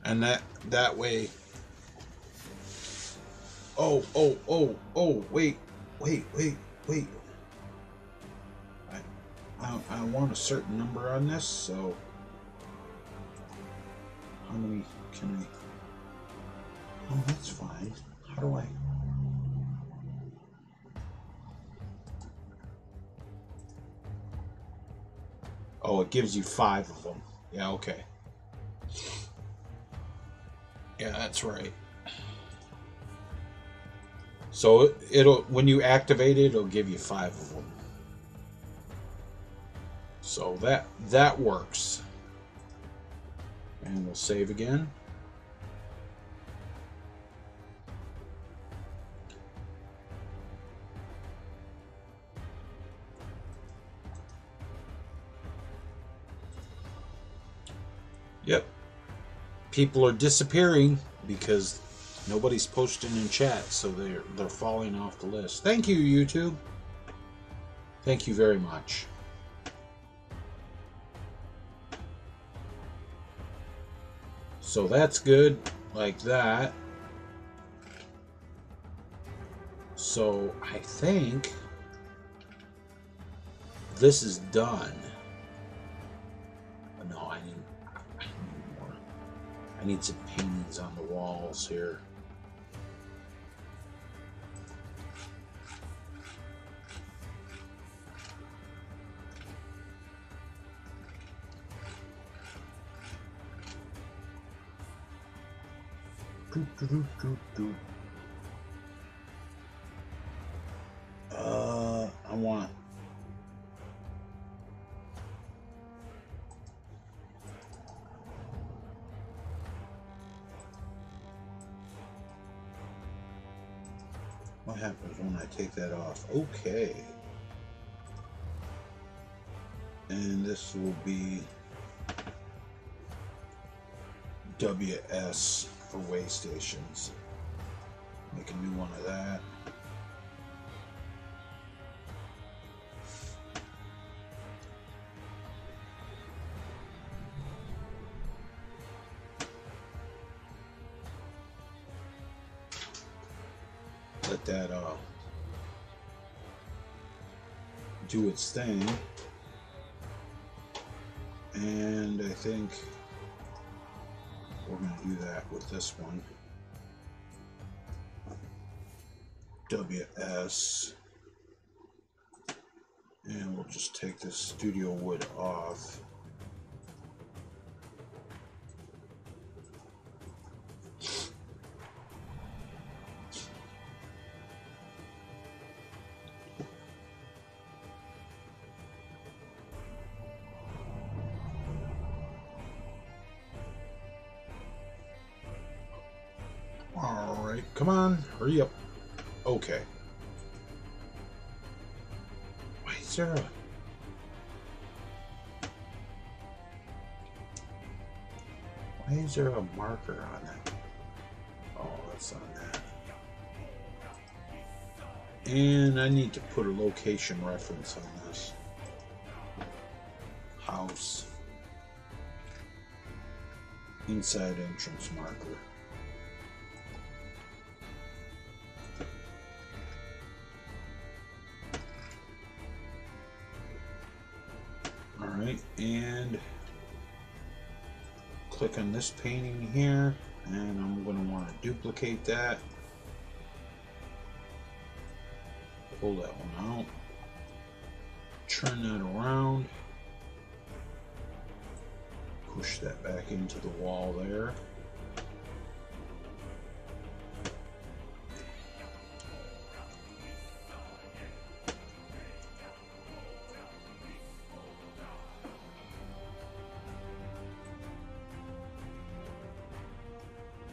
And that way. Oh, wait. I want a certain number on this, so how many can I? Oh, that's fine. How do I? Oh, it gives you 5 of them. Yeah, okay. Yeah, that's right. So it'll, when you activate it, it'll give you 5 of them. So that works. And we'll save again. Yep. People are disappearing because nobody's posting in chat, so they're falling off the list. Thank you, YouTube. Thank you very much. So that's good, like that. So I think this is done. No, I need more. I need some paintings on the walls here. I want. What happens when I take that off? Okay. And this will be WS for Waystations. Make a new one of that. Let that do its thing. And I think we're going to do that with this one. WS. And we'll just take this studio wood off. Alright, come on, hurry up. Okay. Why is there a... Why is there a marker on it? Oh, that's on that. And I need to put a location reference on this. House. Inside entrance marker. Alright, and click on this painting here, and I'm going to want to duplicate that. Pull that one out. Turn that around. Push that back into the wall there.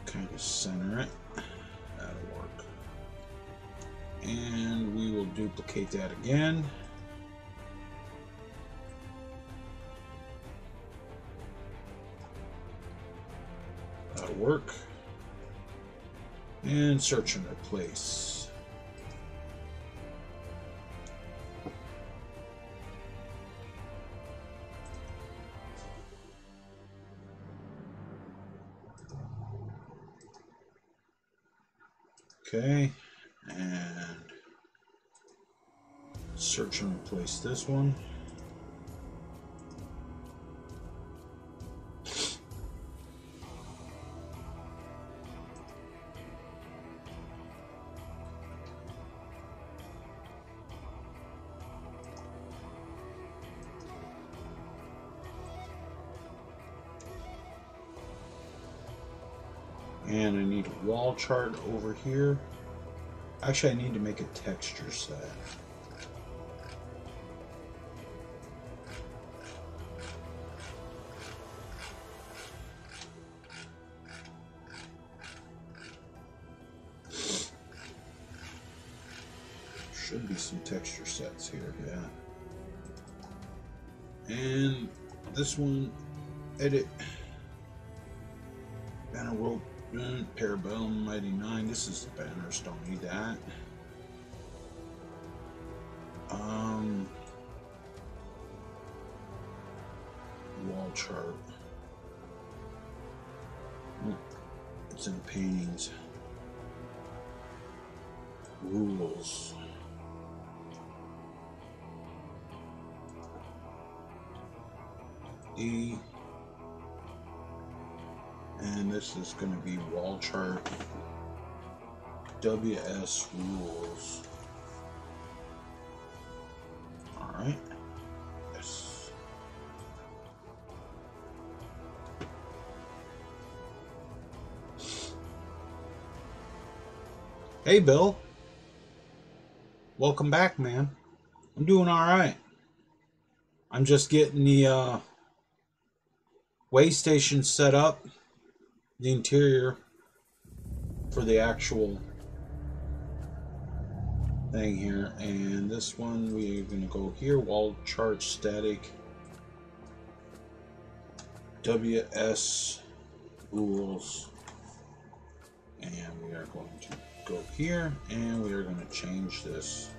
Kind of center it. That'll work. And we will duplicate that again. That'll work. And search and replace. Okay, and search and replace this one. And I need a wall chart over here. Actually, I need to make a texture set. Should be some texture sets here, yeah. And this one, edit, Banner rope, Parabellum, Mighty 9. This is the banners, don't need that. Wall chart. It's in paintings. Rules. E. And this is going to be wall chart. WS rules. Alright. Yes. Hey, Bill. Welcome back, man. I'm doing alright. I'm just getting the Waystation set up. The interior for the actual thing here, and this one we're going to go here, wall chart static WS rules, and we are going to go here and we are going to change this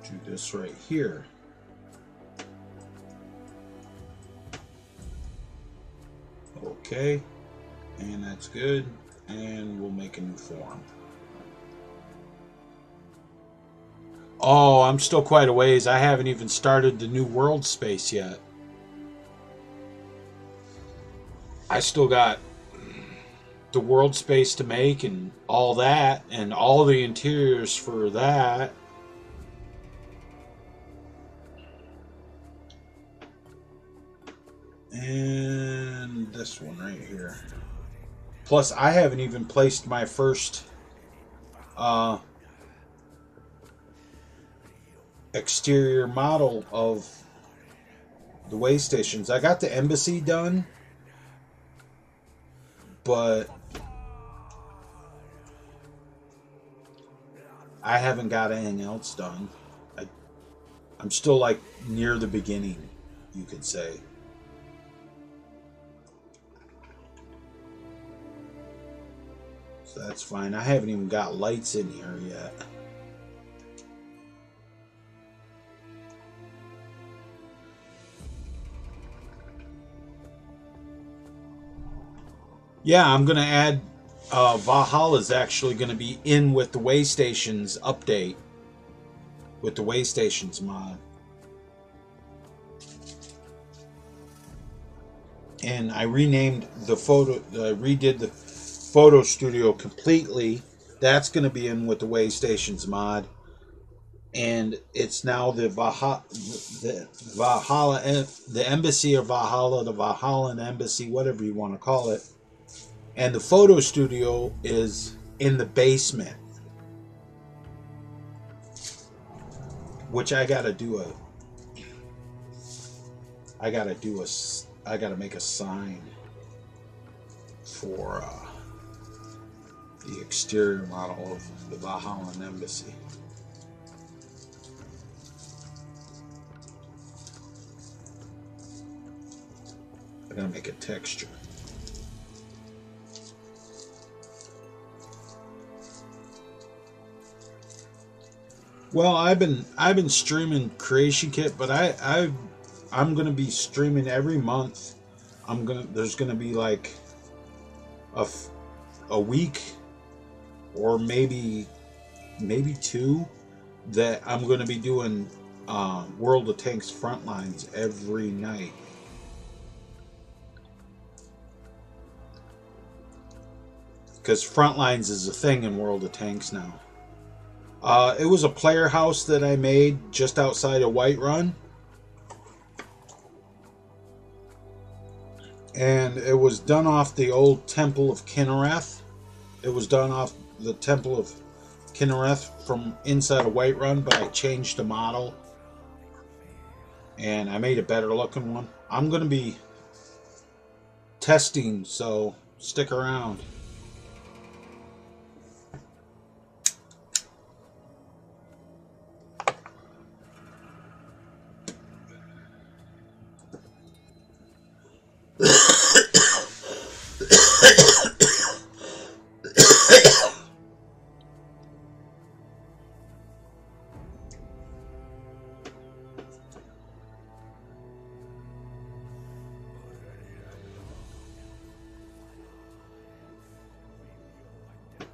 to this right here. Okay, and that's good, and we'll make a new form. Oh, I'm still quite a ways. I haven't even started the new world space yet. I still got the world space to make and all that, and all the interiors for that. And this one right here. Plus, I haven't even placed my first exterior model of the Waystations. I got the embassy done, but I haven't got anything else done. I'm still like near the beginning, you could say. So that's fine. I haven't even got lights in here yet. Yeah, I'm going to add Valhalla is actually going to be in with the Waystations update. With the Waystations mod. And I renamed the redid the photo studio completely. That's going to be in with the Waystations mod, and it's now the Valhalla, the Embassy of Valhalla, the Valhallan Embassy, whatever you want to call it. And the photo studio is in the basement, which I gotta make a sign for the exterior model of the Valhallan Embassy. I gotta make a texture. Well, I've been streaming Creation Kit, but I'm gonna be streaming every month. There's gonna be like a week or maybe two that I'm gonna be doing World of Tanks Frontlines every night. Because Frontlines is a thing in World of Tanks now. It was a player house that I made just outside of Whiterun. And it was done off the old Temple of Kinnereth. It was done off the Temple of Kinnereth from inside of Whiterun, but I changed the model. And I made a better looking one. I'm going to be testing, so stick around.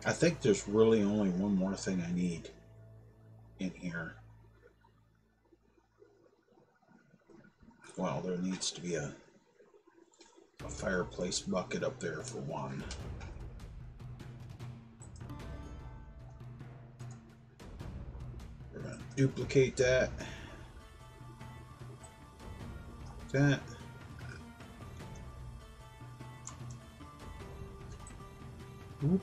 I think there's really only one more thing I need in here. Well, there needs to be a fireplace bucket up there for one. We're going to duplicate that. That. Oop.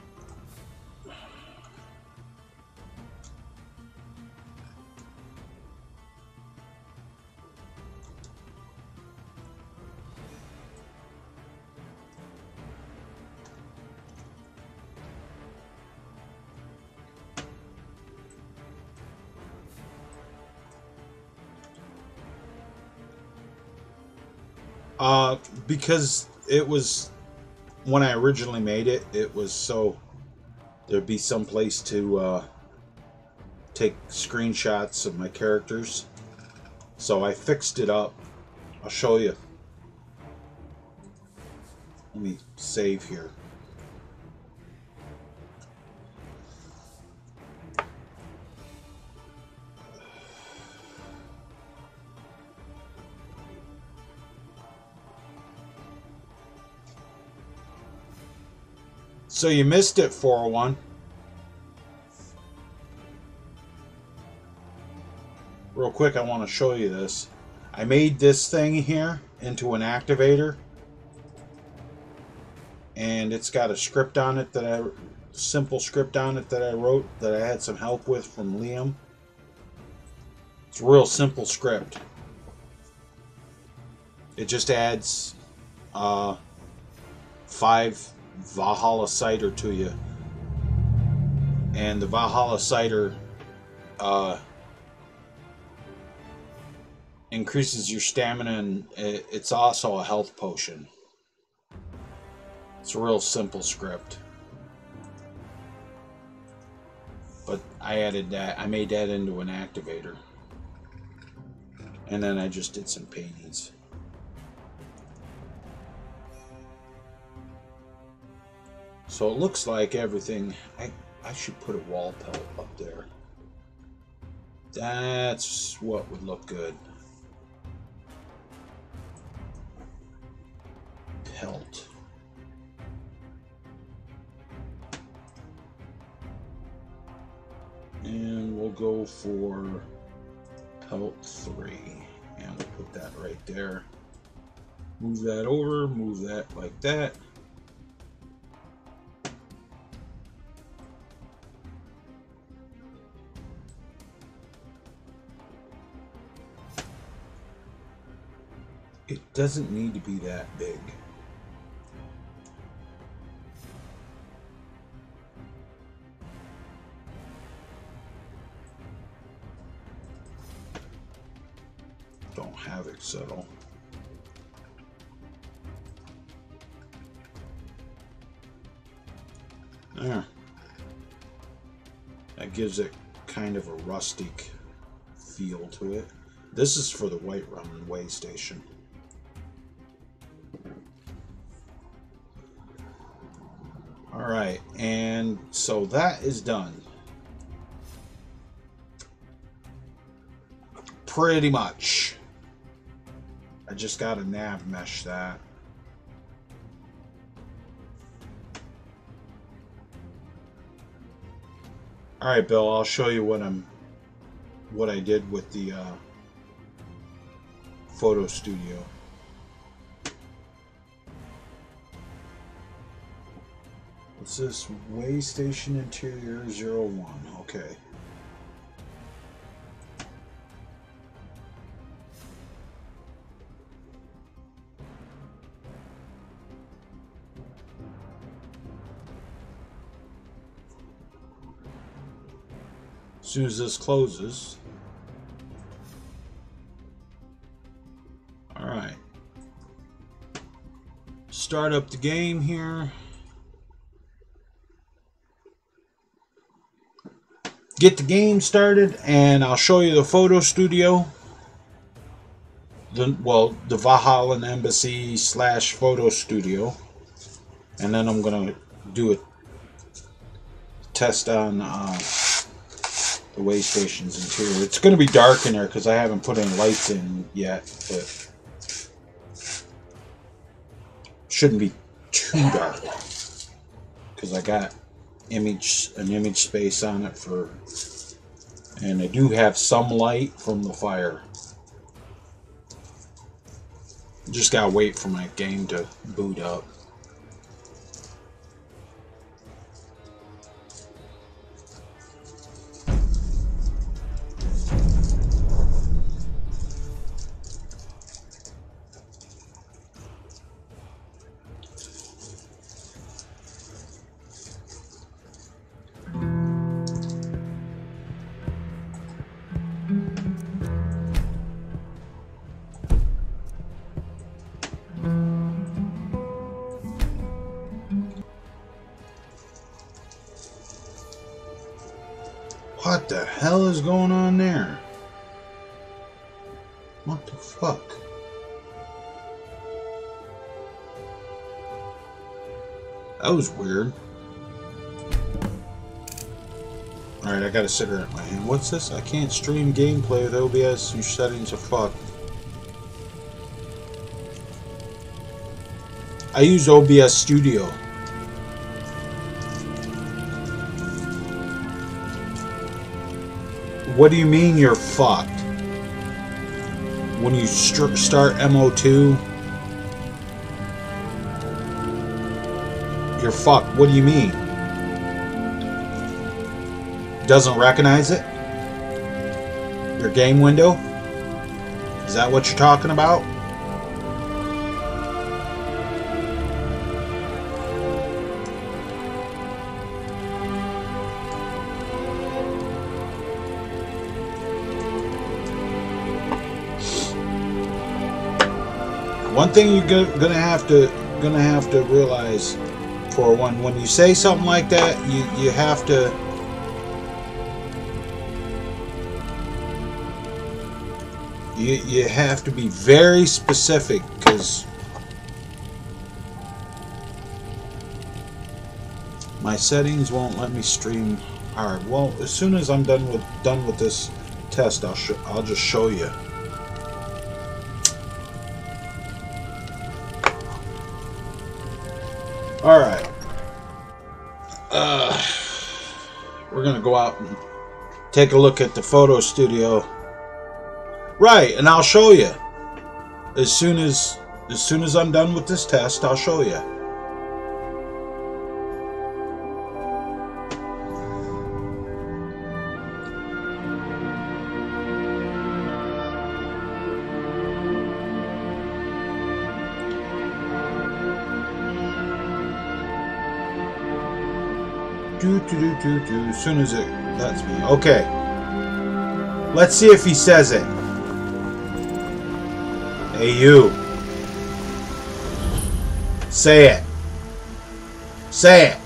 Because it was, when I originally made it, it was so there'd be some place to take screenshots of my characters. So I fixed it up. I'll show you. Let me save here. So you missed it, 401. Real quick, I want to show you this. I made this thing here into an activator. And it's got a script on it that simple script on it that I wrote that I had some help with from Liam. It's a real simple script. It just adds 5 Valhalla cider to you, and the Valhalla cider increases your stamina, and it's also a health potion. It's a real simple script, but I added that. I made that into an activator, and then I just did some paintings. So it looks like everything. I should put a wall pelt up there. That's what would look good. Pelt. And we'll go for pelt 3. And we'll put that right there. Move that over, move that like that. It doesn't need to be that big. Don't have it settle. There. That gives it kind of a rustic feel to it. This is for the Whiterun Waystation. Alright, and so that is done. Pretty much. I just got to nav mesh that. Alright, Bill, I'll show you what I did with the photo studio. What's this? Waystation Interiors 01. Okay. As soon as this closes. Alright. Start up the game here. Get the game started, and I'll show you the photo studio. The Valhalla Embassy / photo studio. And then I'm going to do it. test on the Waystation's interior. It's going to be dark in there because I haven't put any lights in yet, but shouldn't be too dark because I got an image space on it for, and I do have some light from the fire. Just gotta wait for my game to boot up. What the hell is going on there? What the fuck? That was weird. Alright, I gotta sit here at my hand. What's this? I can't stream gameplay with OBS. Your settings are fucked. I use OBS Studio. What do you mean you're fucked? When you start MO2, you're fucked. What do you mean? Doesn't recognize it? Your game window? Is that what you're talking about? One thing you're gonna have to realize, for one, when you say something like that, you have to you have to be very specific, because my settings won't let me stream hard. Well, as soon as I'm done with this test, I'll just show you. Alright. We're gonna go out and take a look at the photo studio. Right, and I'll show you. As soon as I'm done with this test, I'll show you. As soon as it lets me. Okay. Let's see if he says it. Hey, you. Say it. Say it.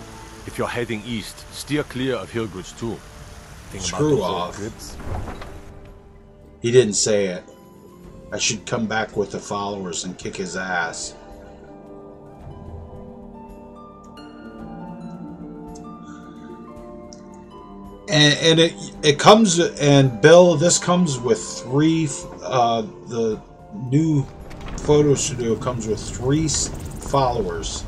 If you're heading east, steer clear of Hillgood's tomb. Screw off. He didn't say it. I should come back with the followers and kick his ass. And it comes, and Bill, this comes with 3, the new photo studio comes with 3 followers.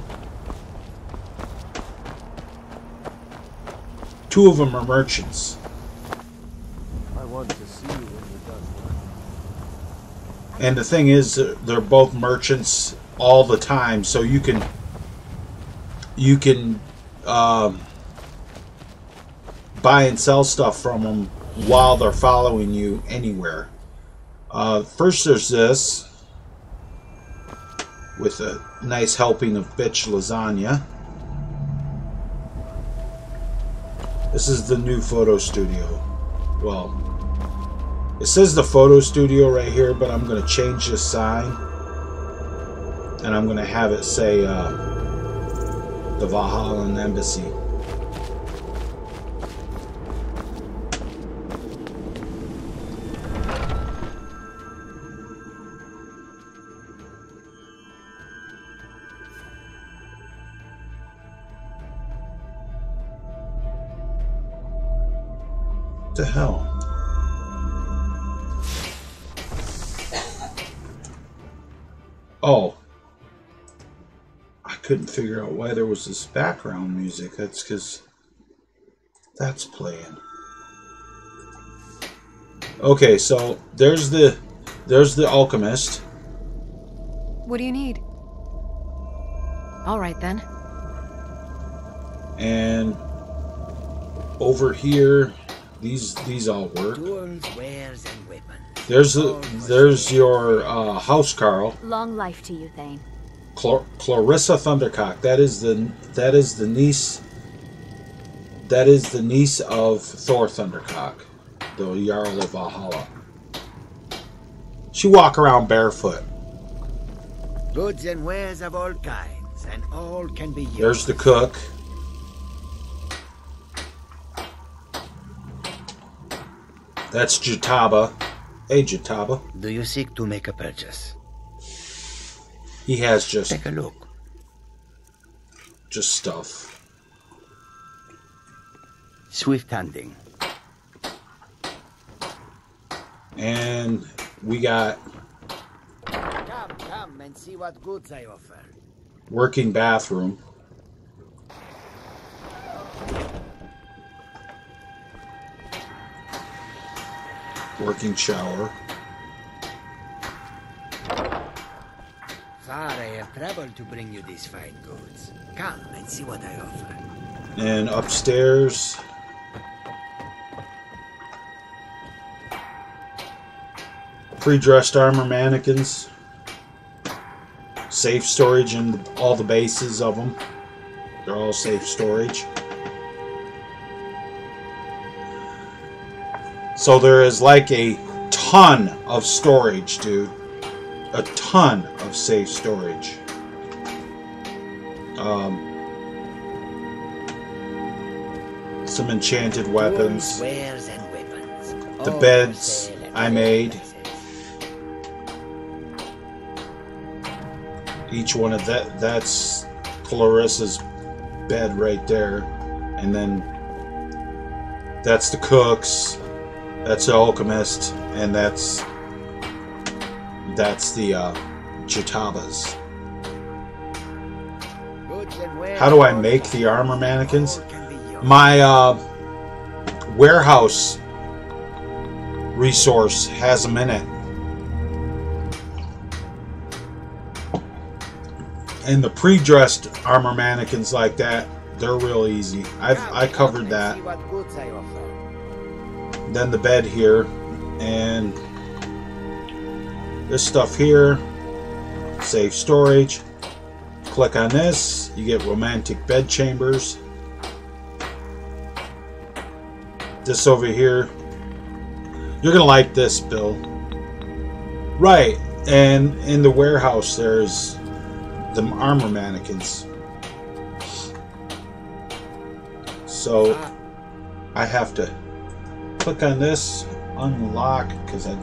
2 of them are merchants. I want to see you when you're done. And the thing is, they're both merchants all the time, so you can buy and sell stuff from them while they're following you anywhere. First there's this with a nice helping of bitch lasagna. This is the new photo studio. Well, it says the photo studio right here, but I'm going to change this sign and I'm going to have it say the Valhalla Embassy. the hell? Oh. I couldn't figure out why there was this background music. That's because that's playing. Okay, so there's the alchemist. What do you need? All right then. And over here, these all work. Tools, wares, and weapons. There's your house, Carl. Long life to you, Thane. Clarissa Thundercock. That is the niece. That is the niece of Thor Thundercock, the Jarl of Valhalla. She walk around barefoot. Goods and wares of all kinds, and all can be used. There's the cook. That's Jataba. Hey, Jataba. Do you seek to make a purchase? He has just Take a look. Just stuff. Swift handing. And we got Come and see what goods I offer. working bathroom. Working shower. Far I have traveled to bring you these fine goods. Come and see what I offer. And upstairs, pre-dressed armor mannequins, safe storage in all the bases of them. They're all safe storage. So there is like a ton of storage, dude. A ton of safe storage. Some enchanted weapons. Tools, wares, and weapons. The All beds for sale at I low made. prices. Each one of that's Clarissa's bed right there. And then that's the cook's. That's the alchemist. And that's the Jataba's. Goods and wares How do I of all make kinds, the armor mannequins? all can be yours. My warehouse resource has them in it. And the pre-dressed armor mannequins like that, they're real easy. I covered Come that. and see what goods I offer. Then the bed here, and this stuff here, safe storage. Click on this, you get romantic bed chambers. This over here, you're gonna like this, Bill. Right, and in the warehouse there's the armor mannequins. So I have to click on this, unlock, because I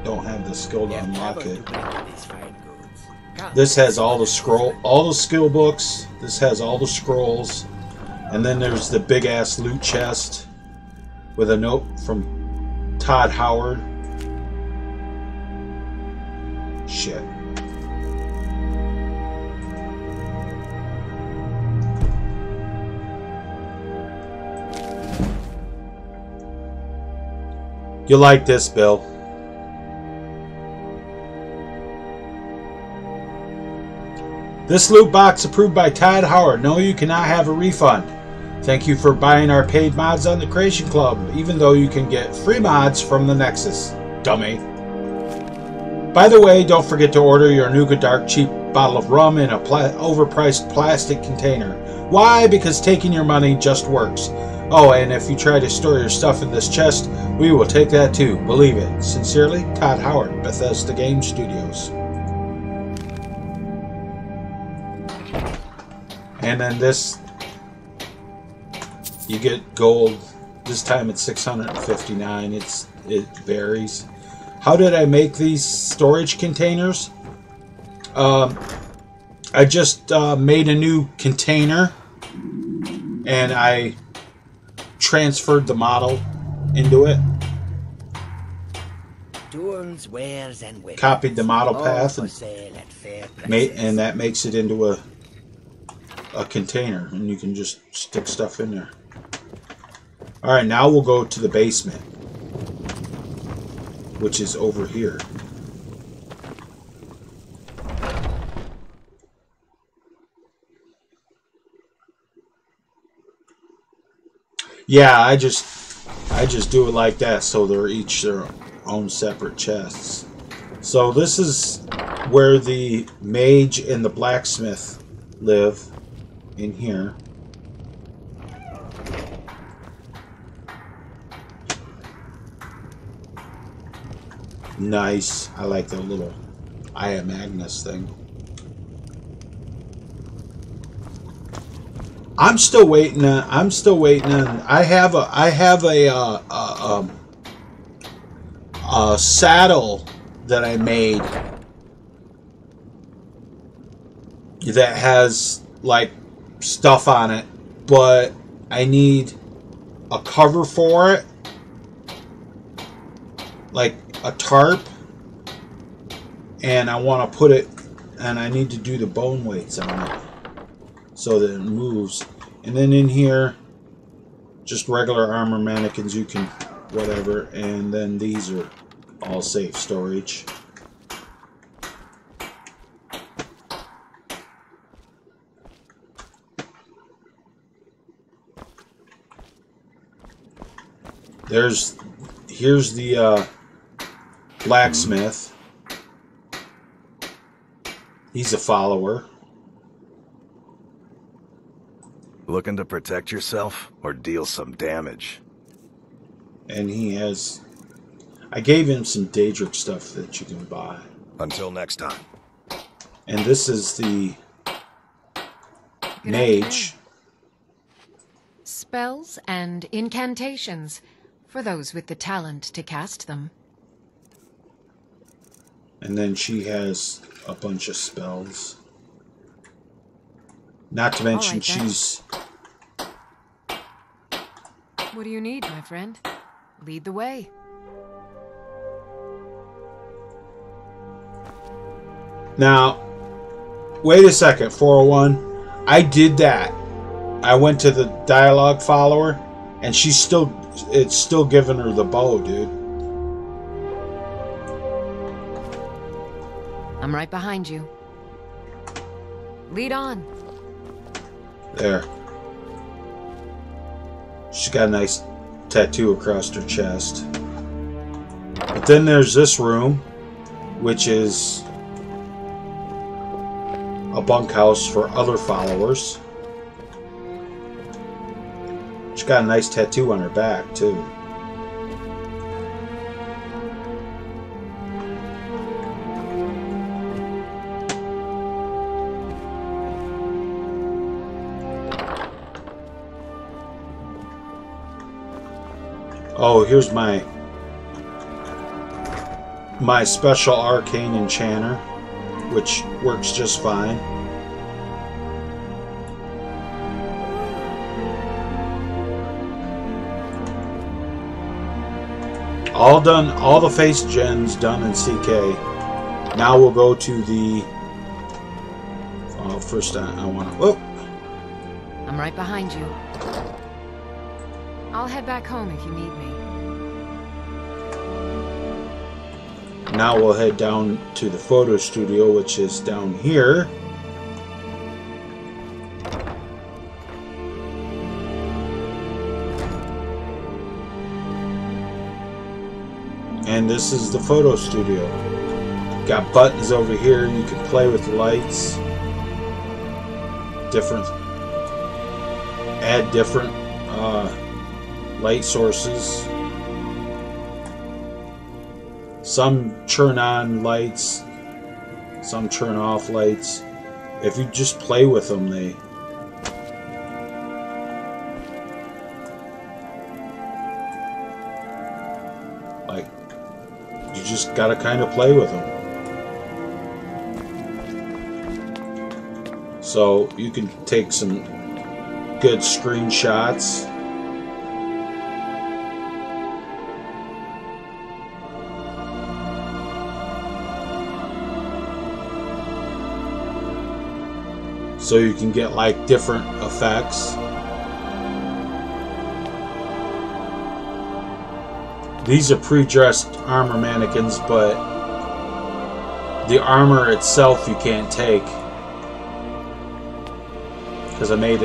don't have the skill to We have unlock traveled it. to bring you these fine goods. Come This and has see all what the I all the skill books. This has all the scrolls. And then there's the big ass loot chest with a note from Todd Howard. Shit. You like this, Bill? This loot box approved by Todd Howard. No, you cannot have a refund. Thank you for buying our paid mods on the Creation Club, even though you can get free mods from the Nexus. Dummy. By the way, don't forget to order your Nuka Dark cheap bottle of rum in a overpriced plastic container. Why? Because taking your money just works. Oh, and if you try to store your stuff in this chest, we will take that too. Believe it. Sincerely, Todd Howard, Bethesda Game Studios. And then this, you get gold. This time it's 659. It varies. How did I make these storage containers? I just made a new container, and I transferred the model into it. Tools, wares, and weapons. Copied the model All path for and sale at fair prices. and that makes it into a container, and you can just stick stuff in there. All right, now we'll go to the basement, which is over here. Yeah, I just do it like that, so they're each their own separate chests. So this is where the mage and the blacksmith live, in here. Nice. I like the little Eye of Magnus thing. I'm still waiting on. I have a saddle that I made that has like stuff on it, but I need a cover for it, like a tarp, and I want to put it, and I need to do the bone weights on it so that it moves. And then in here, just regular armor mannequins, you can whatever, and then these are all safe storage. Here's the blacksmith. He's a follower. Looking to protect yourself or deal some damage? And he has... I gave him some Daedric stuff that you can buy. Until next time. And this is the Good mage. afternoon. Spells and incantations, for those with the talent to cast them. And then she has a bunch of spells. Not to mention All right, then. she's... What do you need, my friend? Lead the way. Now, wait a second, 401. I did that. I went to the dialogue follower, and it's still giving her the bow, dude. I'm right behind you. Lead on. There. She's got a nice tattoo across her chest. But then there's this room, which is a bunkhouse for other followers. She's got a nice tattoo on her back, too. Oh, here's my special arcane enchanter, which works just fine. All done, all the face gens done in CK. Now we'll go to the... first I want to... Oh! I'm right behind you. I'll head back home if you need me. Now we'll head down to the photo studio, which is down here. And this is the photo studio. Got buttons over here. You can play with the lights. Add different light sources. Some turn on lights, some turn off lights. If you just play with them, they... like, you just gotta kind of play with them. So you can take some good screenshots. so you can get like different effects. These are pre-dressed armor mannequins, but the armor itself you can't take because I made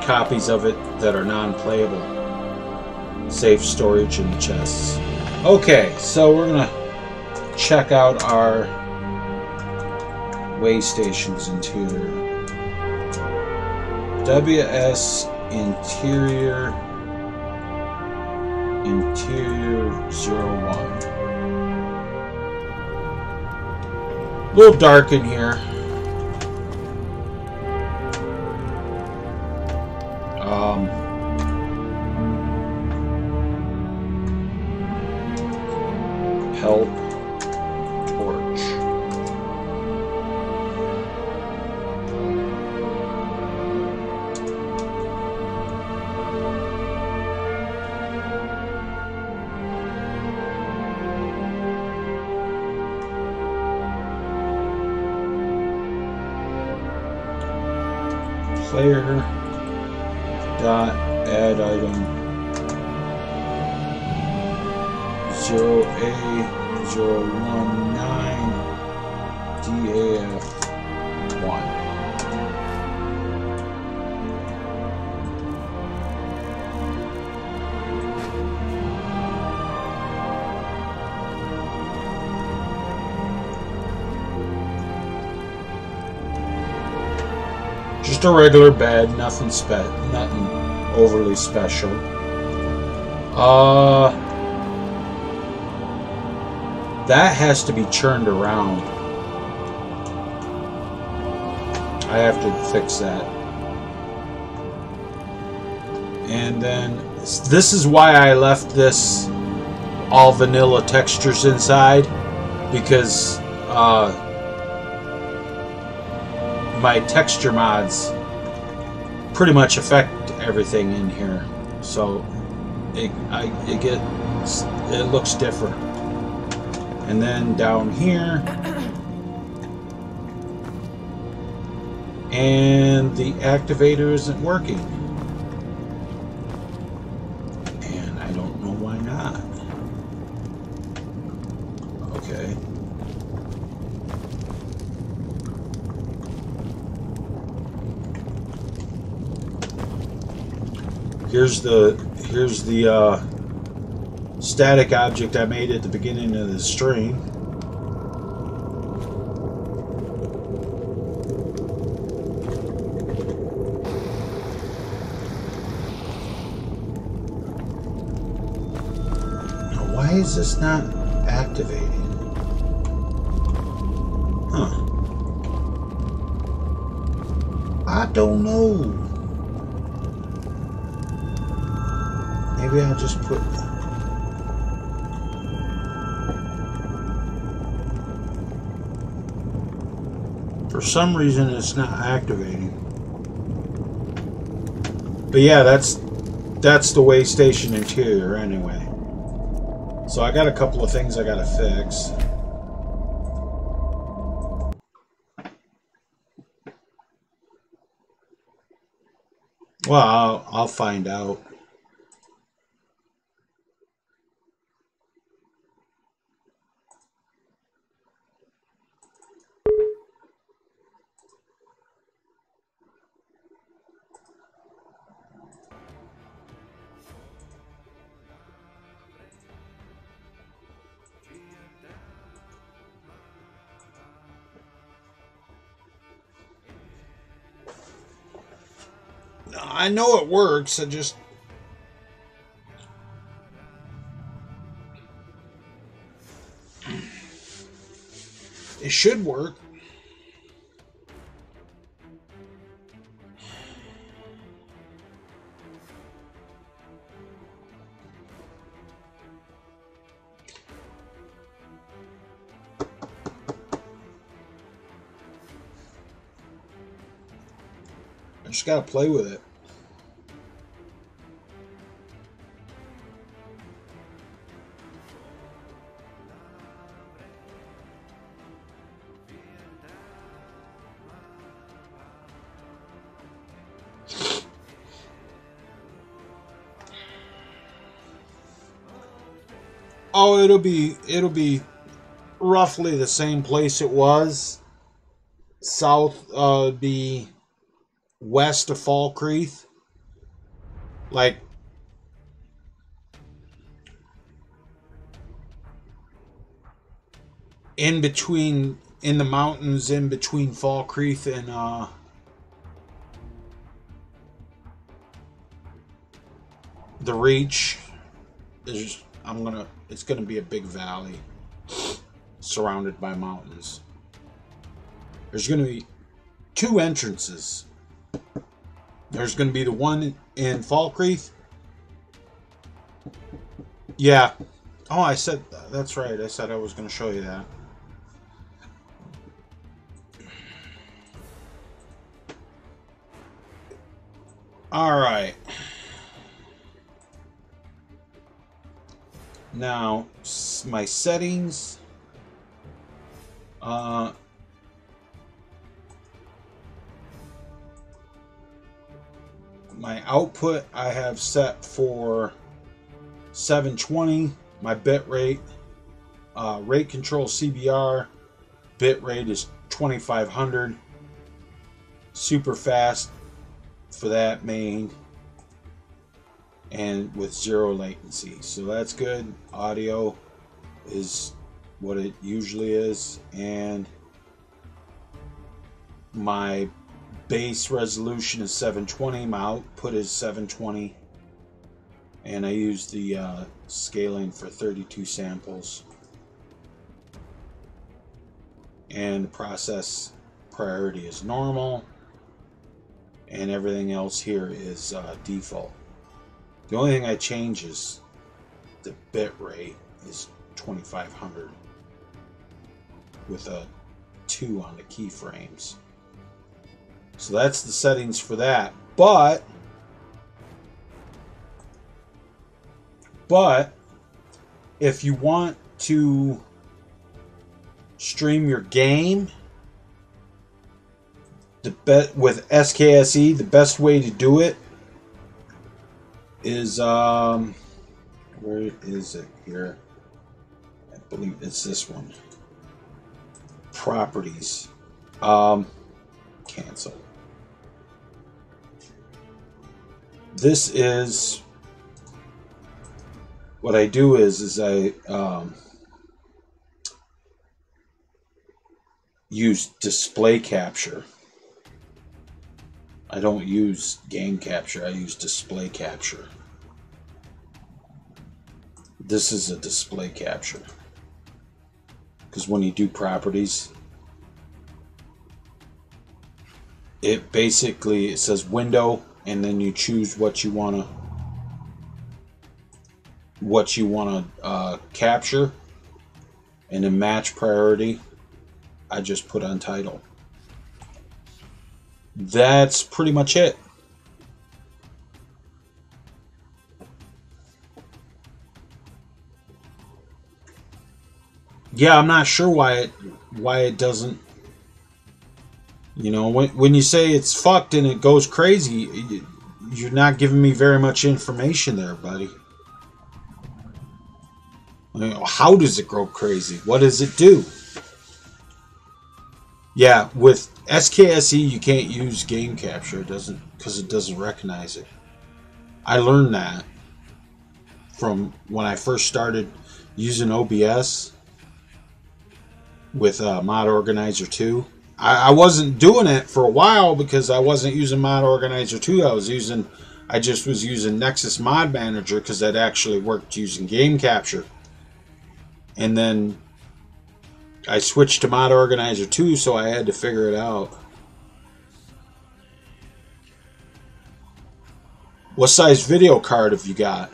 copies of it that are non-playable. Safe storage in the chests. Okay, so we're gonna check out our Waystations interior. WS Interior 01. A little dark in here. Help torch. Player dot add item 0A019 DAF1. Just a regular bed, nothing overly special. That has to be churned around. I have to fix that. And then this is why I left this all vanilla textures inside, because my texture mods pretty much affect everything in here, so it looks different. And then down here, and the activator isn't working, and I don't know why not. Okay. Here's the static object I made at the beginning of the stream. Now, why is this not activating? Huh. I don't know. Maybe I'll just put... For some reason it's not activating. But yeah, that's the Waystation interior anyway. So I got a couple of things I gotta fix. Well, I'll find out. I know it works, I just... It should work. I just gotta play with it. Oh, it'll be roughly the same place it was. South, be west of Falkreath. Like, in between, in the mountains in between Falkreath and the Reach. It's gonna be a big valley surrounded by mountains. There's gonna be two entrances. There's gonna be the one in Falkreath. Yeah. Oh, I said that's right. I said I was gonna show you that. All right. Now, my settings. My output I have set for 720. My bit rate, rate control CBR, bit rate is 2500. Super fast for that main, and with 0 latency, so that's good. Audio is what it usually is, and my base resolution is 720. My output is 720, and I use the scaling for 32 samples, and the process priority is normal, and everything else here is default. The only thing I change is the bit rate is 2500 with a 2 on the keyframes. So that's the settings for that. But if you want to stream your game with SKSE, the best way to do it is where is it here? I believe it's this one. Properties. Cancel. This is what I do is I use display capture. I don't use game capture, I use display capture. This is a display capture. Because when you do properties, it says window, and then you choose what you wanna capture, and then match priority. I just put on title. That's pretty much it. Yeah, I'm not sure why it doesn't. You know, when you say it's fucked and it goes crazy, you're not giving me very much information there, buddy. You know, how does it go crazy? What does it do? Yeah, with SKSE you can't use game capture. It doesn't, because it doesn't recognize it. I learned that from when I first started using OBS with Mod Organizer 2. I wasn't doing it for a while because I wasn't using Mod Organizer 2. I just was using Nexus Mod Manager because that actually worked using game capture. And then I switched to Mod Organizer 2, so I had to figure it out. What size video card have you got?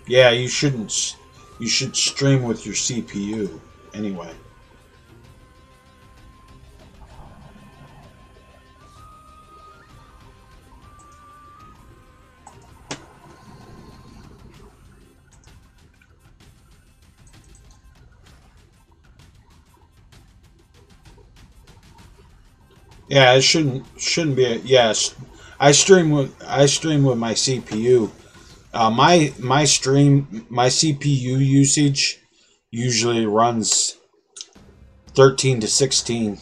Yeah, you shouldn't. You should stream with your CPU anyway. Yeah, it shouldn't be. Yes, I stream with my CPU. My CPU usage usually runs 13 to 16.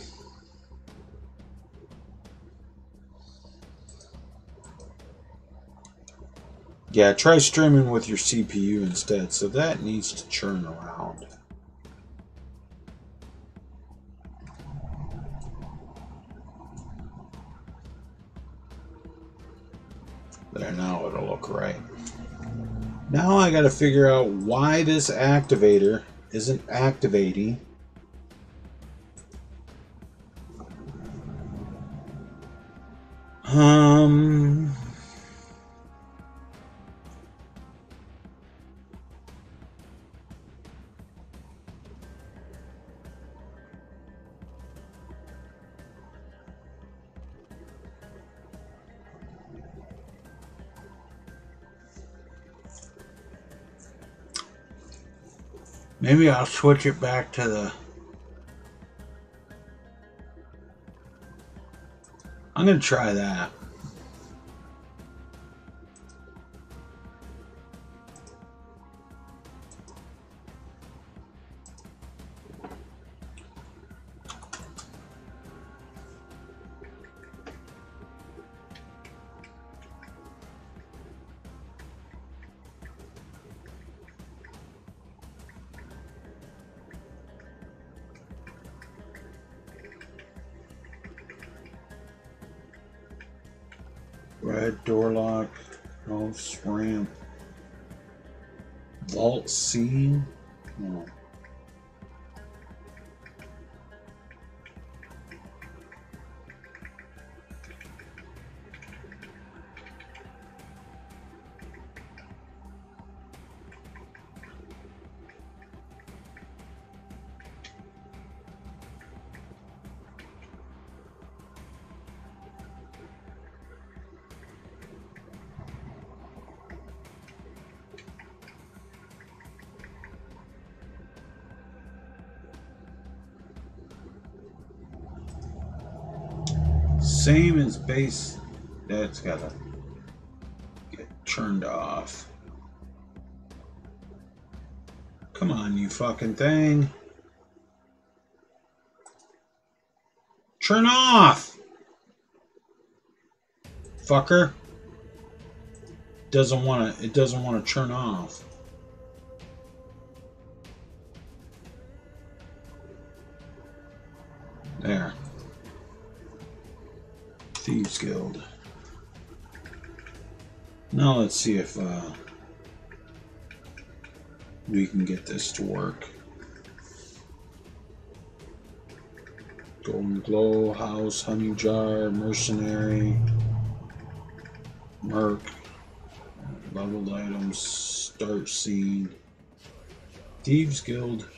Yeah, try streaming with your CPU instead. So that needs to churn around. There, now it'll look right. Now I gotta figure out why this activator isn't activating. Maybe I'll switch it back to the... I'm gonna try that. Red door lock, house ramp, vault scene. No. Same as base. That's gotta get turned off. Come on, you fucking thing. Turn off! Fucker. It doesn't want to turn off. There. Thieves Guild. Now let's see if we can get this to work. Golden Glow, House, Honey Jar, Mercenary, Merc, Leveled Items, Start Scene, Thieves Guild,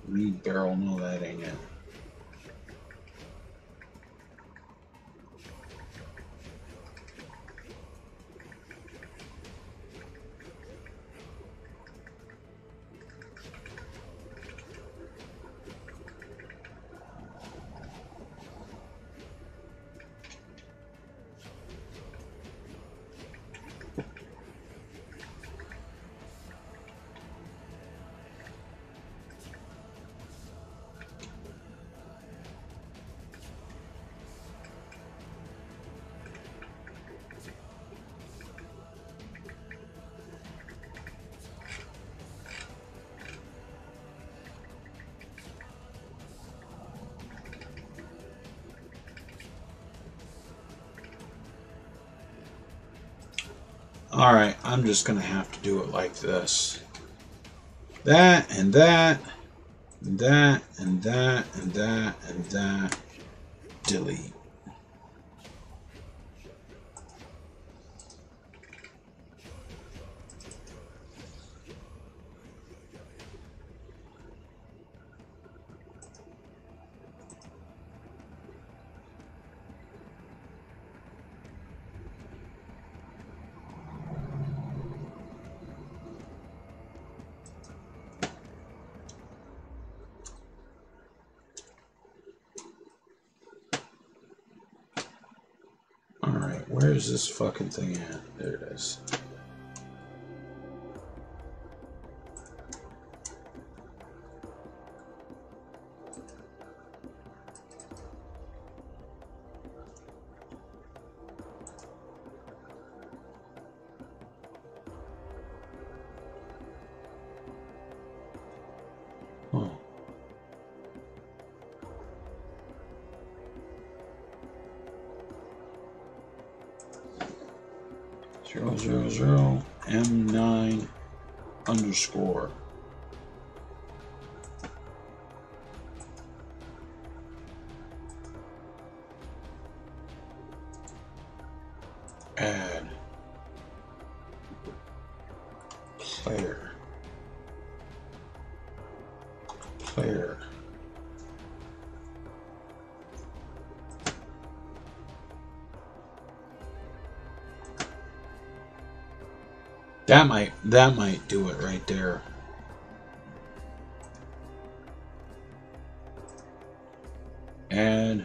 Reed Barrel. No, that ain't it. Alright, I'm just going to have to do it like this. That, and that, and that, and that, and that, and that. Delete. Where's this fucking thing at? There it is. Huh. 000 M9 underscore. Add player that might do it right there. Add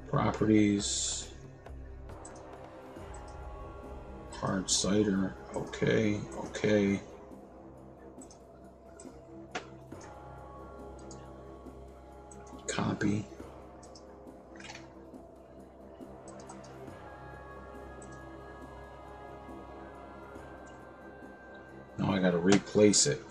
properties, hard cider, okay, okay. Copy. Now I gotta replace it.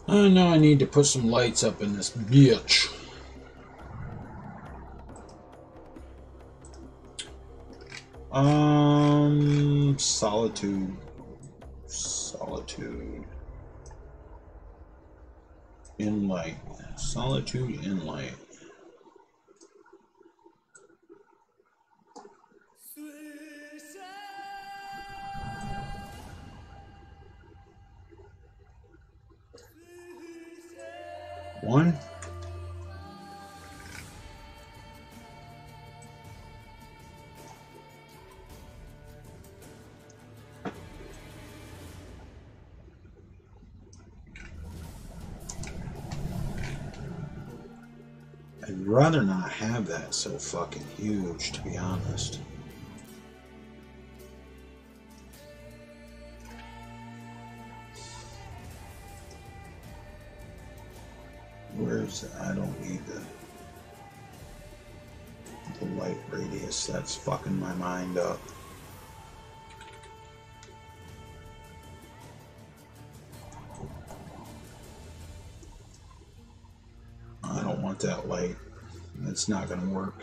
Now I need to put some lights up in this bitch. Solitude in light. Solitude in light. One. I'd rather not have that so fucking huge, to be honest. Where's I don't need the light radius. That's fucking my mind up. I don't want that light. It's not gonna work.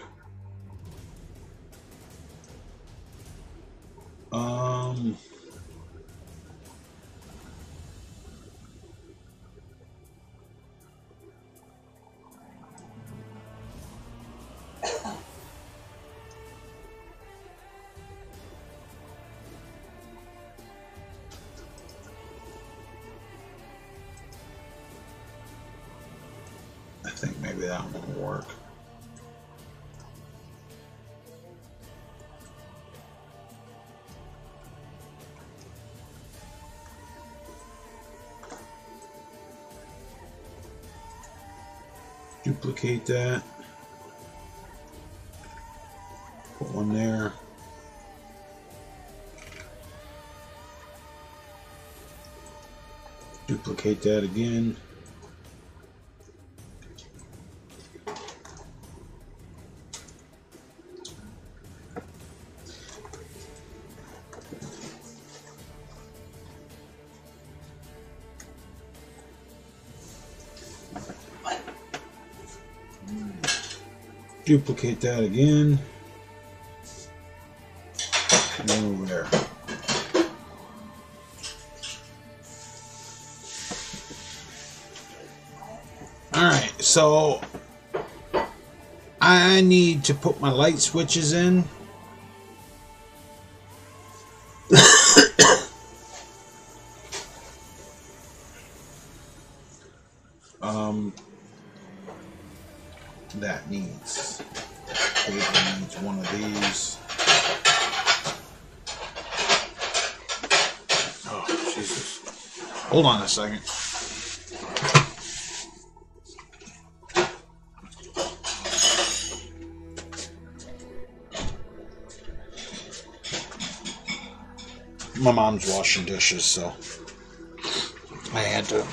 I think maybe that one will work. Duplicate that. Put one there. Duplicate that again. Duplicate that again. And then over there. Alright, so I need to put my light switches in. That needs one of these. Oh, Jesus. Hold on a second. My mom's washing dishes, so I had to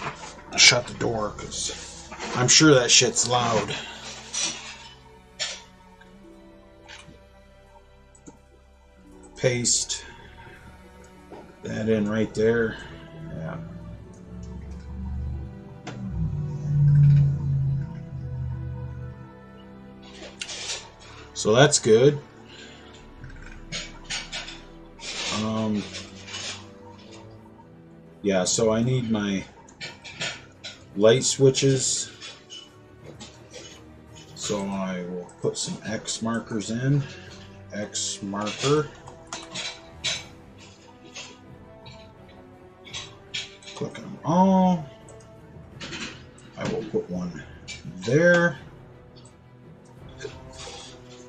shut the door because I'm sure that shit's loud. Paste that in right there. Yeah. So that's good. Yeah, so I need my light switches. So I will put some X markers in. X marker. Click on them all. I will put one there.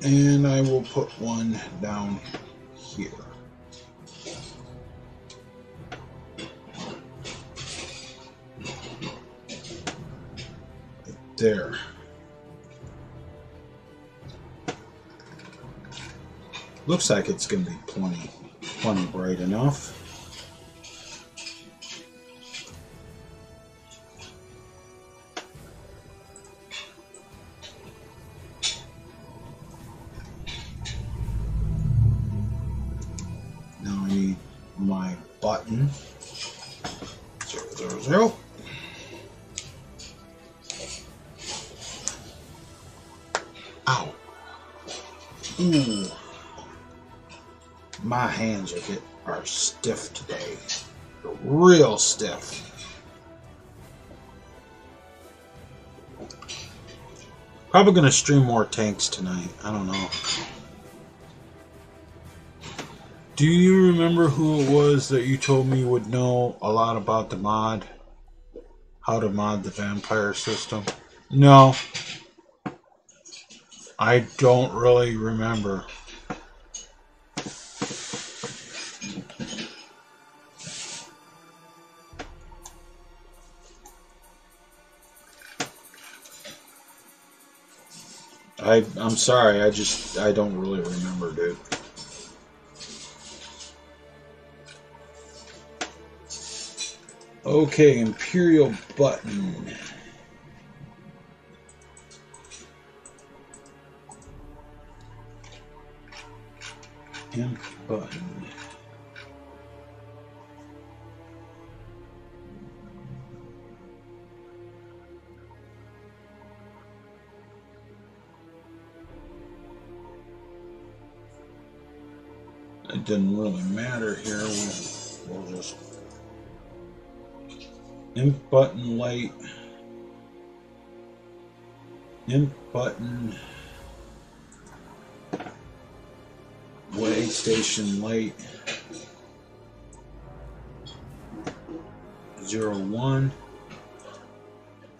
And I will put one down here. There. Looks like it's going to be plenty bright enough. Now I need my button. 000. Ow. Ooh. My hands are stiff today. They're real stiff. Probably going to stream more tanks tonight. I don't know. Do you remember who it was that you told me would know a lot about the mod? How to mod the vampire system? No. I don't really remember. I'm sorry, I don't really remember, dude. Okay, Imperial button. Imp button. It doesn't really matter here. We'll just imp button light. Imp button. Waystation light. 01.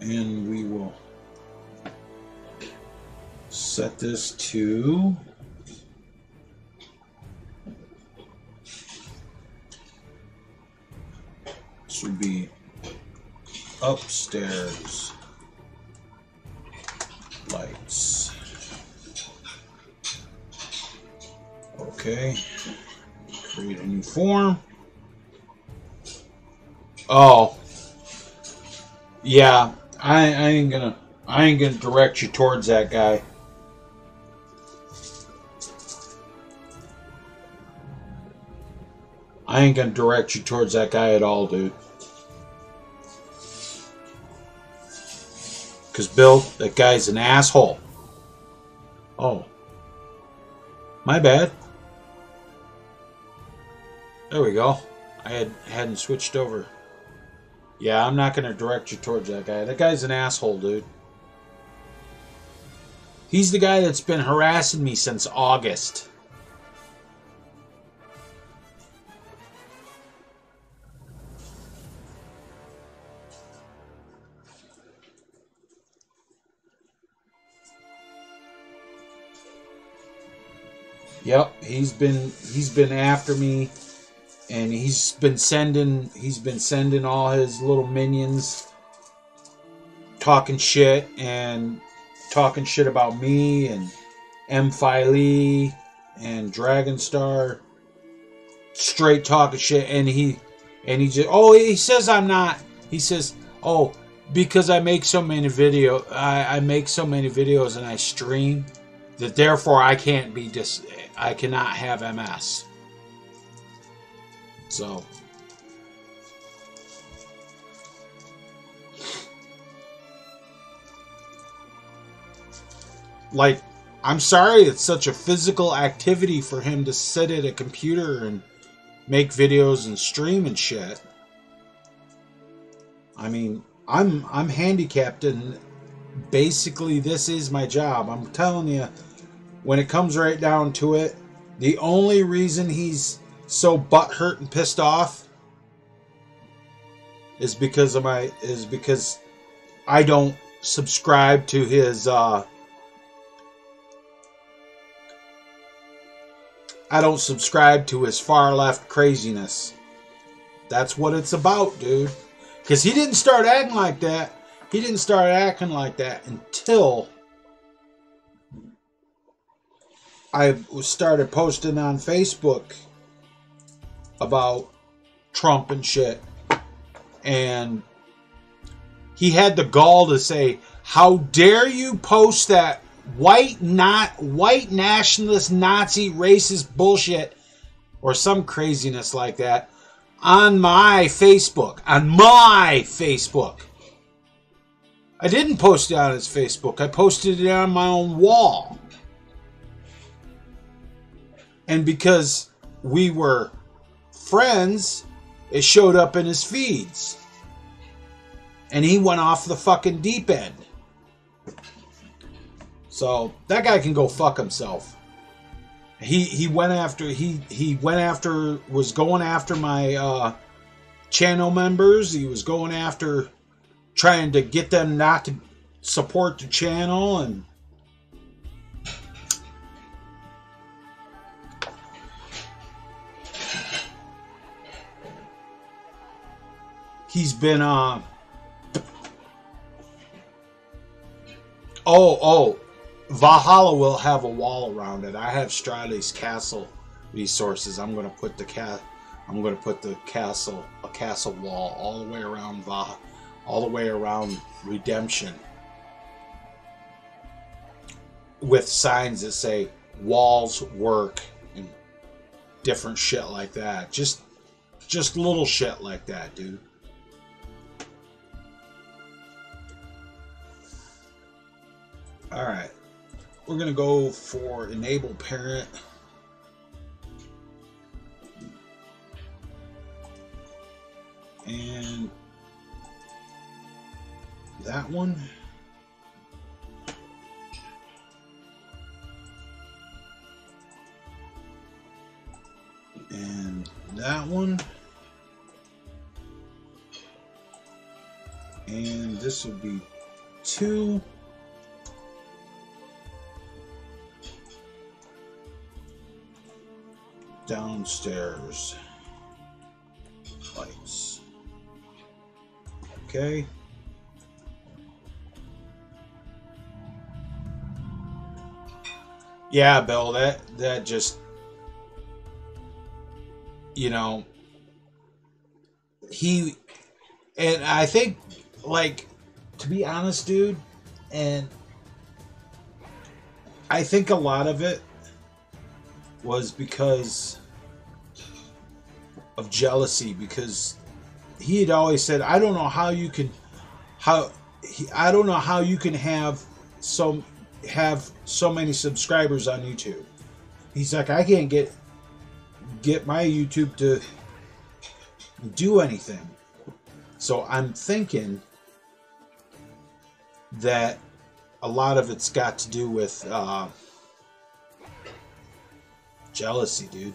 And we will set this to this would be upstairs lights. Okay, create a new form. Oh, yeah, I ain't gonna direct you towards that guy. I ain't gonna direct you towards that guy at all, dude. Because Bill, that guy's an asshole. Oh. My bad. There we go. I hadn't switched over. Yeah, I'm not going to direct you towards that guy. That guy's an asshole, dude. He's the guy that's been harassing me since August. Yep, he's been after me, and he's been sending all his little minions talking shit about me and M. and Dragonstar, straight talking shit, and he says I'm not. He says, oh, because I make so many videos, I make so many videos and I stream that therefore I cannot have MS. So like, I'm sorry it's such a physical activity for him to sit at a computer and make videos and stream and shit. I mean, I'm handicapped, and basically this is my job. I'm telling you, when it comes right down to it, the only reason he's so butthurt and pissed off is because I don't subscribe to his far left craziness. That's what it's about, dude. Because he didn't start acting like that. He didn't start acting like that until I started posting on Facebook about Trump and shit. And he had the gall to say, how dare you post that white nationalist Nazi racist bullshit or some craziness like that on my Facebook. I didn't post it on his Facebook. I posted it on my own wall. And because we were friends, it showed up in his feeds. And he went off the fucking deep end. So that guy can go fuck himself. He was going after my channel members. He was going after trying to get them not to support the channel, and he's been Valhalla will have a wall around it. I have Strahle's castle resources. I'm going to put a castle wall all the way around all the way around Redemption, with signs that say walls work and different shit like that. Just little shit like that, dude. All right. We're going to go for enable parent. And that one. And that one. And this will be 2. Downstairs lights. Okay. Yeah, Bill, that just, you know, and I think, like, to be honest, dude, and I think a lot of it was because of jealousy, because he had always said, I don't know how you can have have so many subscribers on YouTube. He's like, I can't get my YouTube to do anything. So I'm thinking that a lot of it's got to do with jealousy, dude.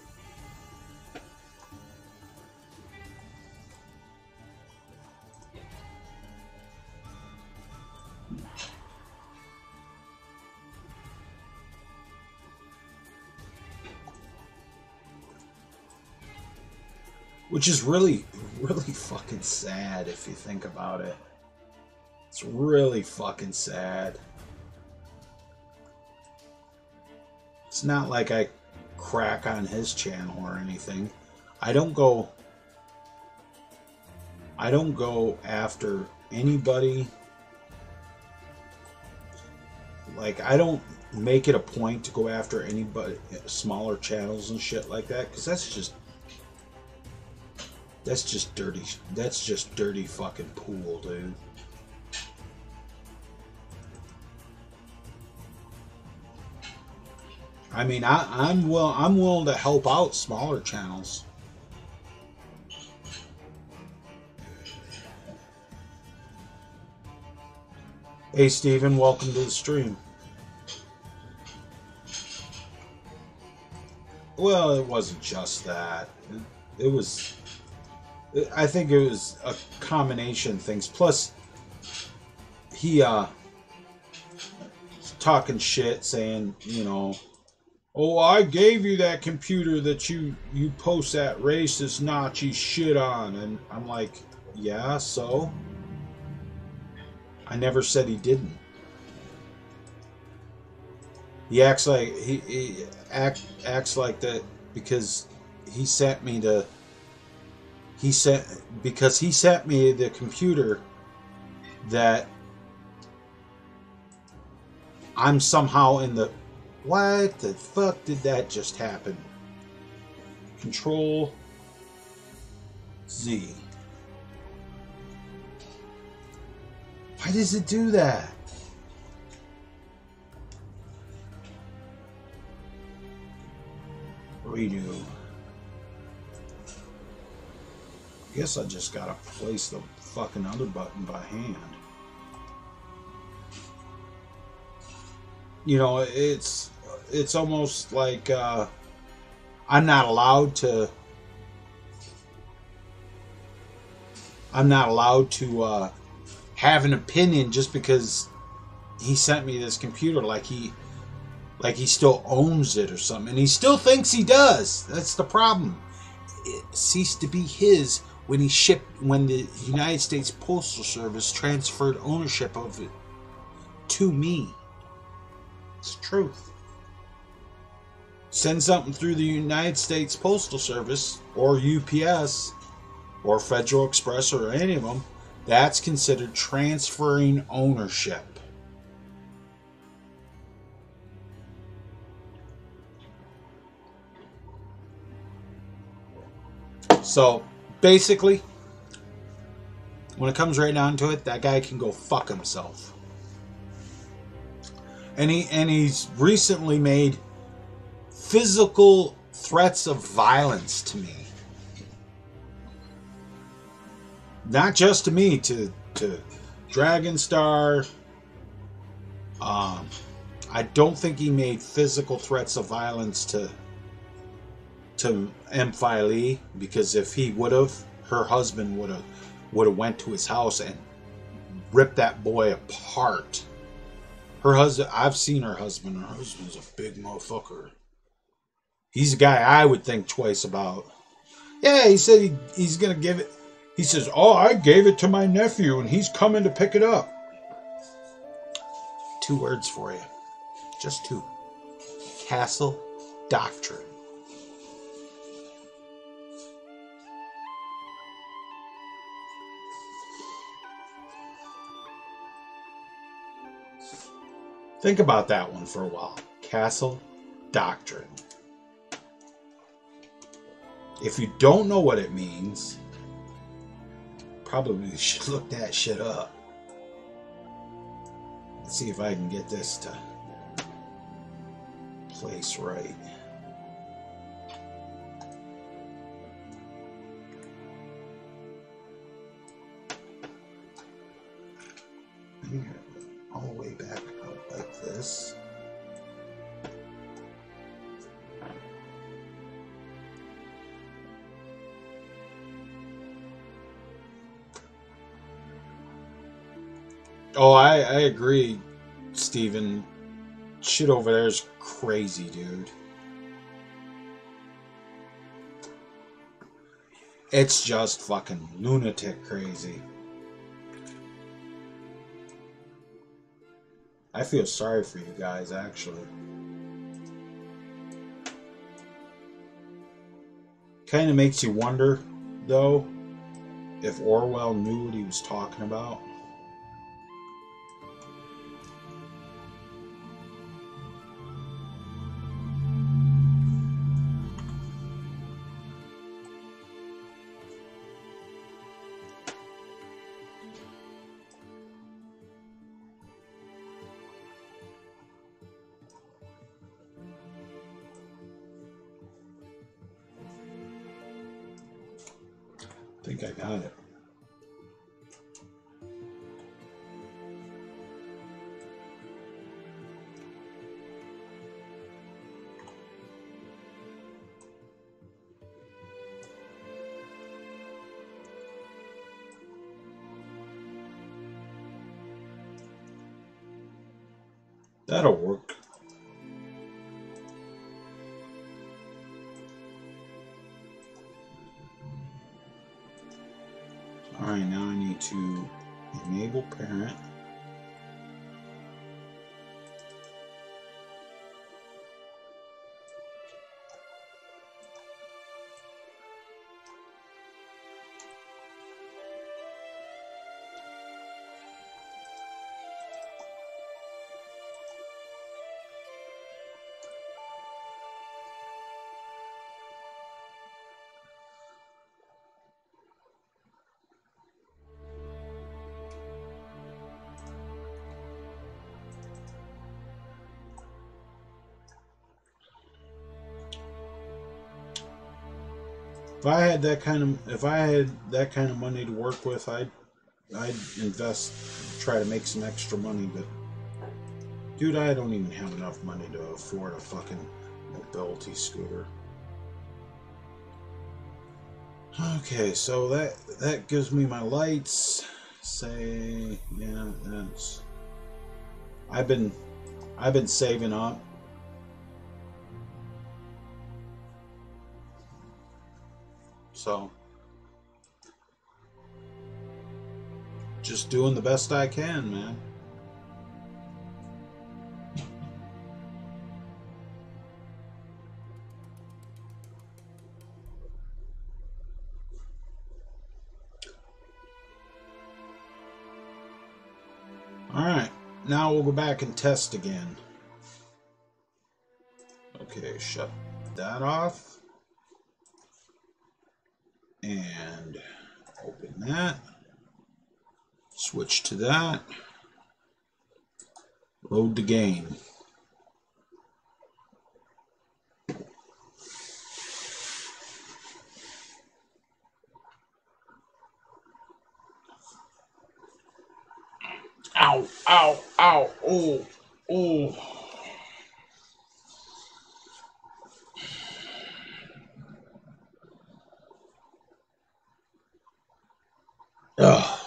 Which is really, really fucking sad if you think about it. It's really fucking sad. It's not like I crack on his channel or anything. I don't go after anybody. Like, I don't make it a point to go after anybody, smaller channels and shit like that, because that's just dirty. That's just dirty fucking pool, dude. I mean, I'm willing to help out smaller channels. Hey, Steven, welcome to the stream. Well, it wasn't just that. It was... I think it was a combination of things. Plus, he talking shit, saying, you know, oh, I gave you that computer that you post that racist Nazi shit on. And I'm like, yeah, so? I never said he didn't. He acts like he acts like that because he sent me the he sent me the computer that I'm somehow in the... What the fuck did that just happen? Control Z. Why does it do that? Redo. I guess I just gotta place the fucking other button by hand. You know, it's almost like I'm not allowed to have an opinion just because he sent me this computer, like he still owns it or something, and he still thinks he does. That's the problem. It ceased to be his when the United States Postal Service transferred ownership of it to me. It's the truth. Send something through the United States Postal Service or UPS or Federal Express or any of them, that's considered transferring ownership. So basically, when it comes right down to it, that guy can go fuck himself. And he's recently made physical threats of violence to me. Not just to me, to Dragonstar. I don't think he made physical threats of violence to M. because if he would have, her husband would have went to his house and ripped that boy apart. Her husband, I've seen her husband. Her husband's a big motherfucker. He's a guy I would think twice about. Yeah, he said he's gonna give it. He says, "Oh, I gave it to my nephew, and he's coming to pick it up." 2 words for you, just 2: castle doctrine. Think about that one for a while. Castle doctrine. If you don't know what it means, probably should look that shit up. Let's see if I can get this to place right. All the way back out like this. Oh, I agree, Steven. Shit over there is crazy, dude. It's just fucking lunatic crazy. I feel sorry for you guys, actually. Kind of makes you wonder, though, if Orwell knew what he was talking about. I think I got it. That'll work. Alright, now I need to enable parent. If I had that kind of money to work with, I'd invest, try to make some extra money. But dude, I don't even have enough money to afford a fucking mobility scooter. Okay, so that gives me my lights. Say, yeah, that's. I've been saving up. So, just doing the best I can, man. Alright, now we'll go back and test again. Okay, shut that off. And open that. Switch to that. Load the game. Ow, ow, ow, oh, oh. Ugh.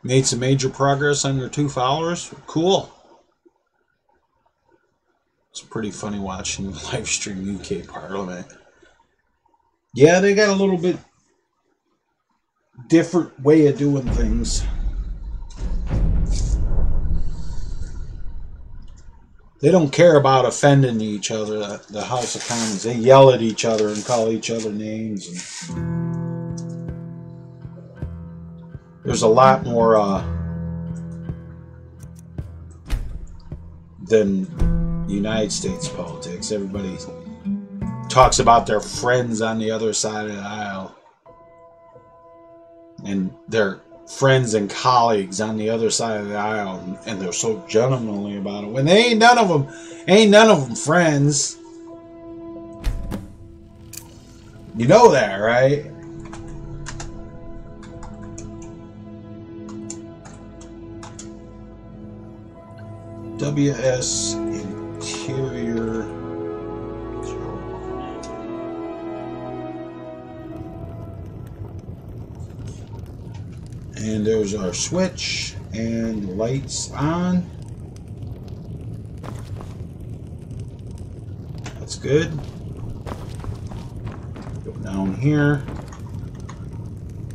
Made some major progress on your 2 followers. Cool. It's pretty funny watching the live stream UK Parliament. Yeah, they got a little bit different way of doing things. They don't care about offending each other, the House of Commons. They yell at each other and call each other names. And there's a lot more than United States politics. Everybody talks about their friends on the other side of the aisle. and they're friends and colleagues on the other side of the aisle, and they're so gentlemanly about it. When they ain't none of them friends. You know that, right? WS Interior. And there's our switch and lights on. That's good. Go down here.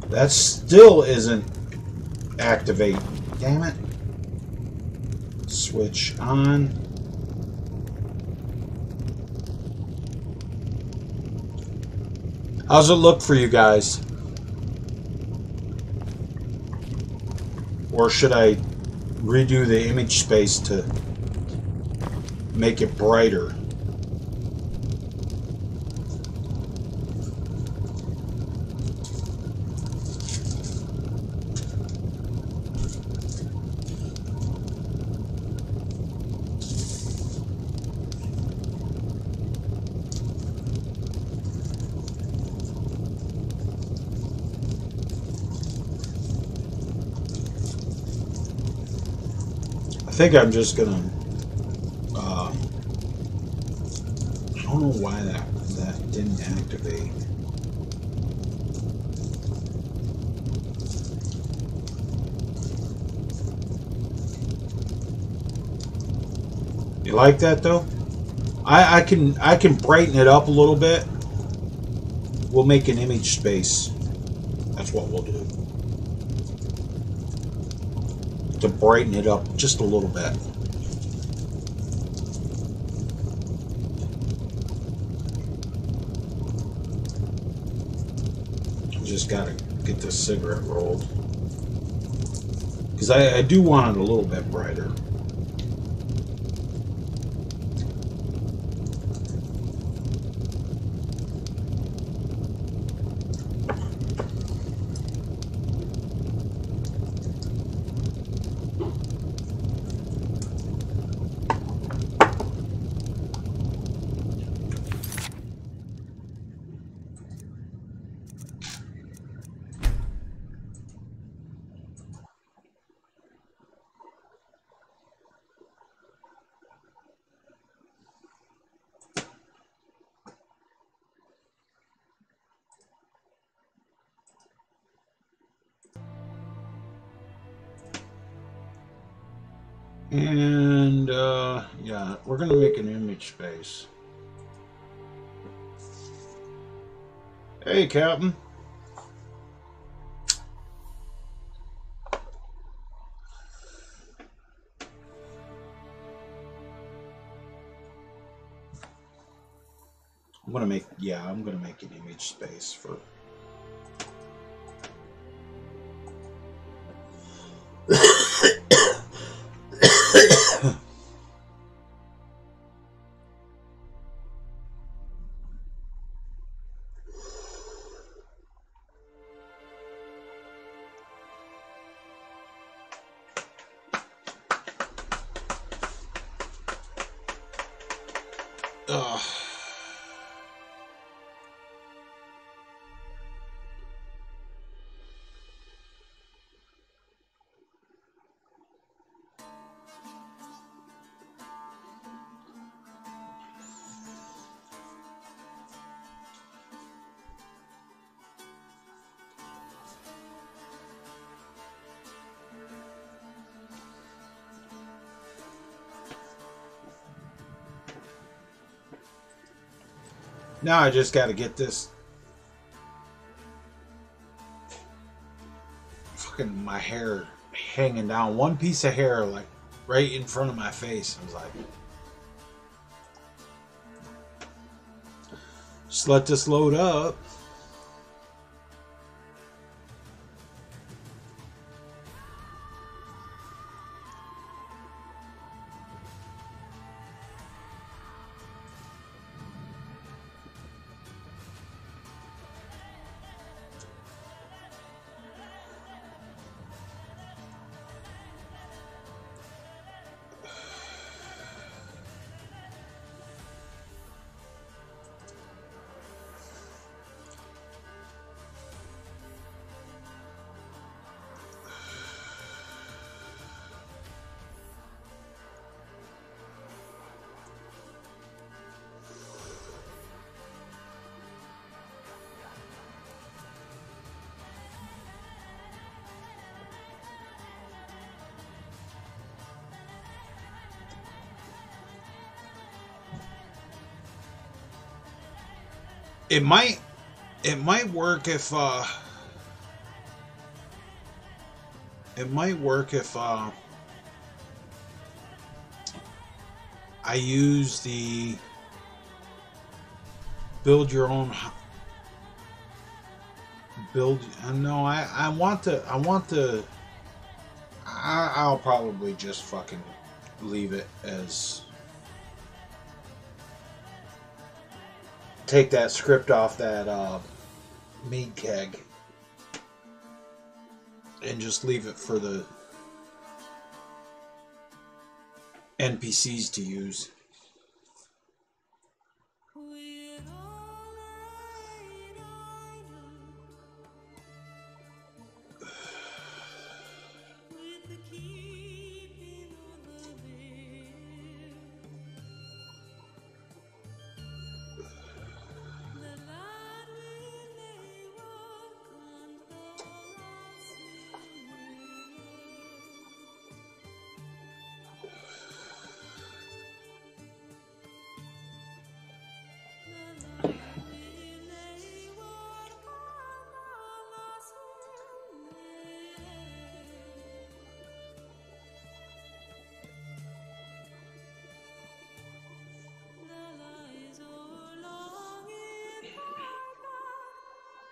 That still isn't activating. Damn it. Switch on. How's it look for you guys? Or should I redo the image space to make it brighter? I think I'm just gonna. I don't know why that didn't activate. You like that though? I can brighten it up a little bit. We'll make an image space. That's what we'll do. To brighten it up just a little bit. Just gotta get this cigarette rolled. Because I do want it a little bit brighter. And yeah, we're gonna make an image space. Hey, Captain. I'm gonna make an image space for. Now I just got to get this fucking my hair hanging down. One piece of hair like right in front of my face. I was like, just let this load up. It might work if I use the build your own build. No, I'll probably just fucking leave it as take that script off that mead keg and just leave it for the NPCs to use.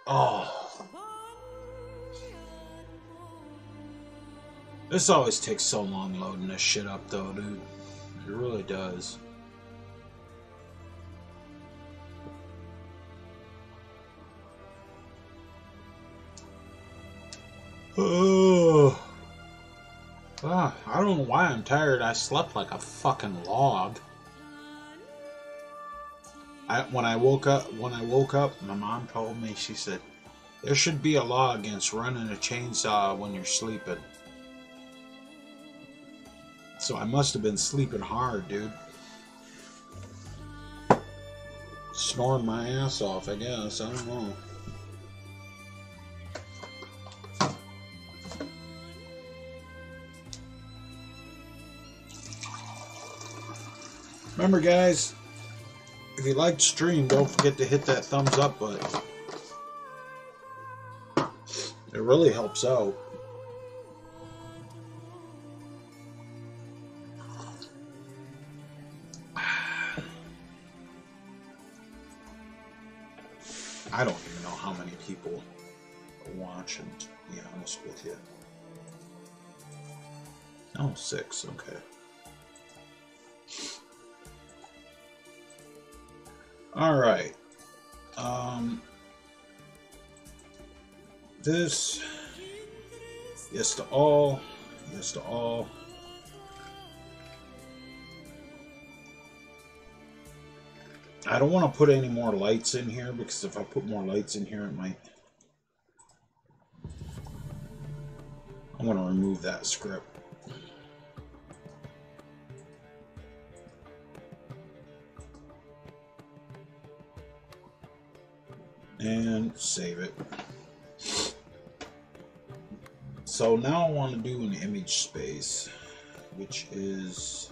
Oh. This always takes so long loading this shit up though, dude. It really does. Oh. Ah, I don't know why I'm tired. I slept like a fucking log. When I woke up, my mom told me, she said, there should be a law against running a chainsaw when you're sleeping. So I must have been sleeping hard, dude. Snoring my ass off, I guess. I don't know. Remember, guys, if you liked the stream, don't forget to hit that thumbs up button. It really helps out. I don't even know how many people are watching, to be honest with you. Oh, 6, okay. Alright. This, yes to all, yes to all. I don't want to put any more lights in here because if I put more lights in here, it might... I'm going to remove that script. And save it. So now I want to do an image space, which is...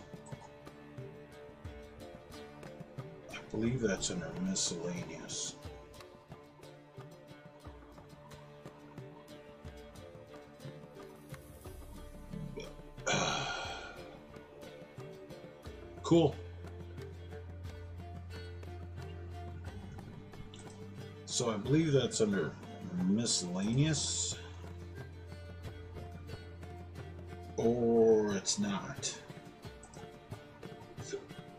I believe that's under miscellaneous. Cool. So I believe that's under miscellaneous. Or it's not.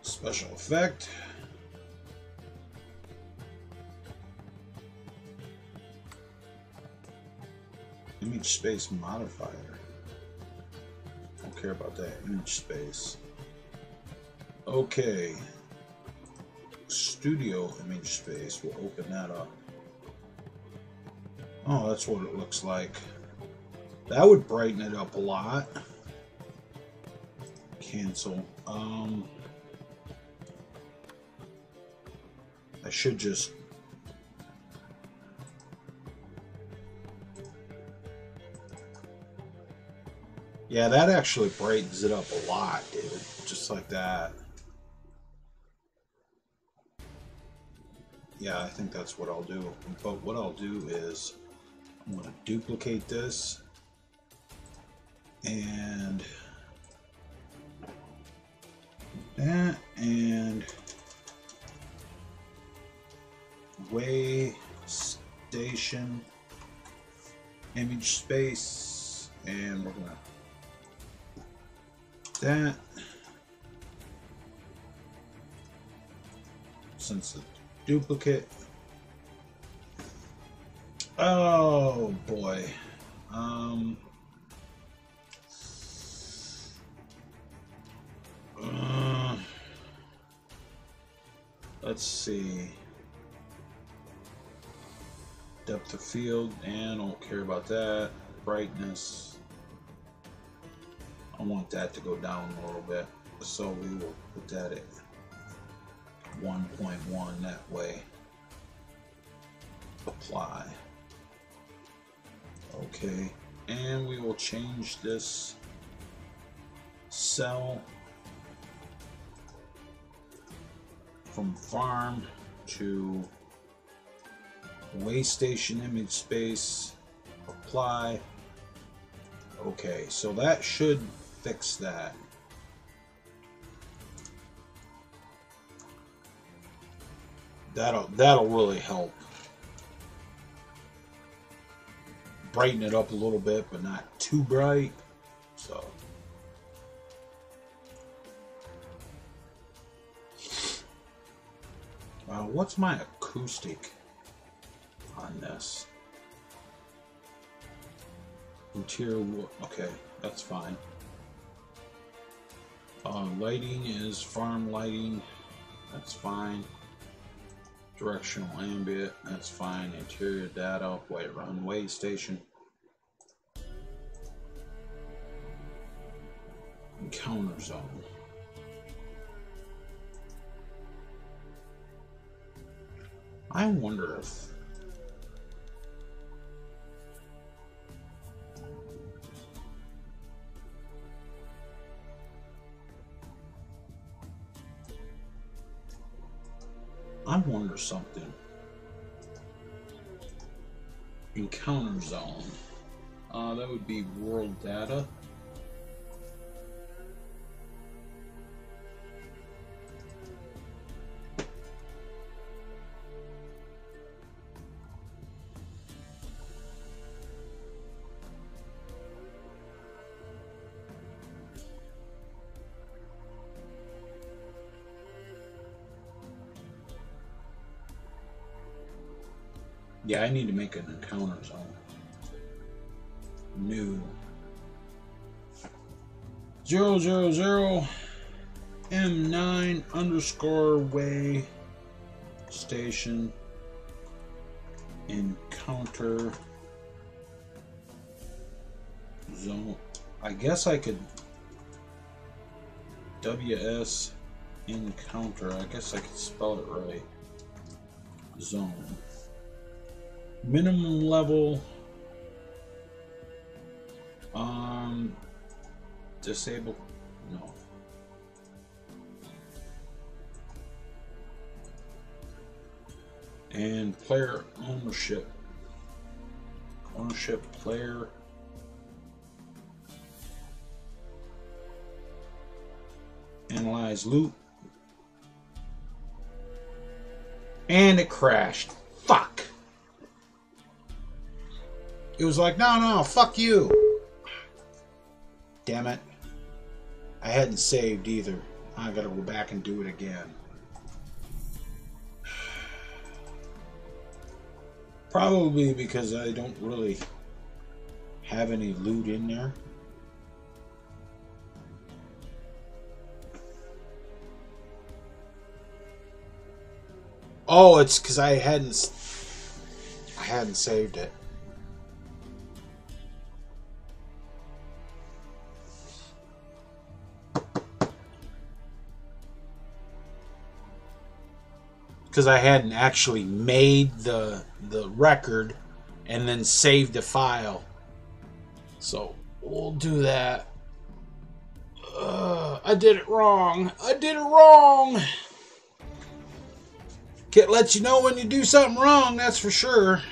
Special effect. Image space modifier. Don't care about that. Image space. Okay. Studio image space. We'll open that up. Oh, that's what it looks like. That would brighten it up a lot. Cancel. I should just... Yeah, that actually brightens it up a lot, dude. Just like that. Yeah, I think that's what I'll do. But what I'll do is I'm going to duplicate this and that and Waystation image space, and we're going to that since it's duplicate. Oh boy. Let's see. Depth of field, and I don't care about that. Brightness. I want that to go down a little bit, so we will put that at 1.1 that way. Apply. Okay, and we will change this cell from farm to Waystation image space. Apply. Okay, so that should fix that. That'll really help. Brighten it up a little bit, but not too bright. So what's my acoustic on this? Interior, okay, that's fine. Lighting is farm lighting, that's fine. Directional ambient, that's fine. Interior data, white run Waystation. Encounter zone. I wonder if something. Encounter zone. That would be world data. Yeah, I need to make an encounter zone. New. 000 M9 underscore way station encounter zone. I guess I could WS encounter. I guess I could spell it right. Zone. Minimum level. Disable. No. And player ownership. Ownership player. Analyze loot. And it crashed. Fuck. It was like, no, fuck you. Damn it. I hadn't saved either. I gotta go back and do it again. Probably because I don't really have any loot in there. Oh, it's because I hadn't saved it. Because I hadn't actually made the record and then saved the file. So we'll do that. I did it wrong. I did it wrong. Kit lets you know when you do something wrong, that's for sure.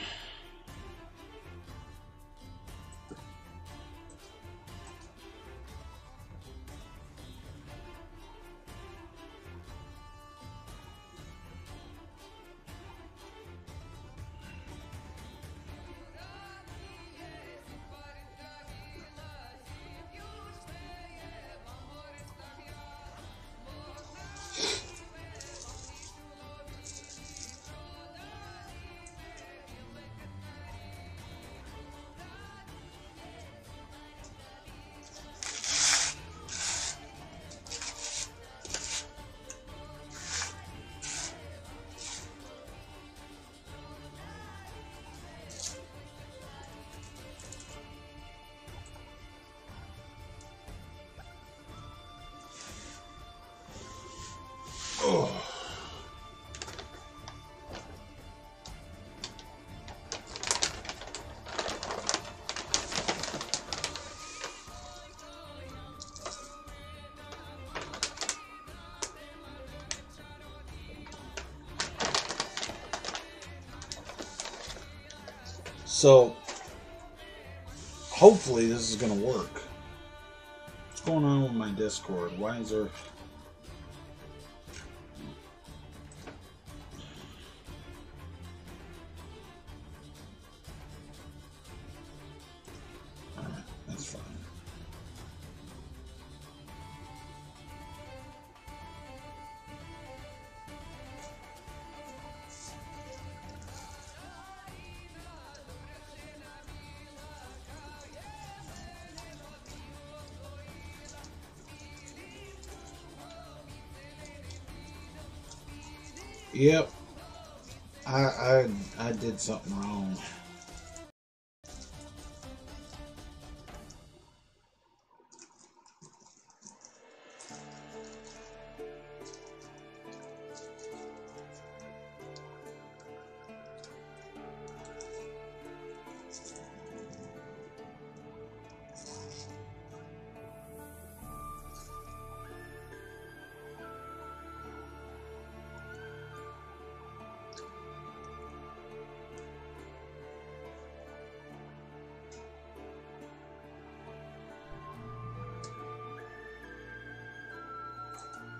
So, hopefully this is going to work. What's going on with my Discord? Why is there... Alright, that's fine. Yep, I did something wrong.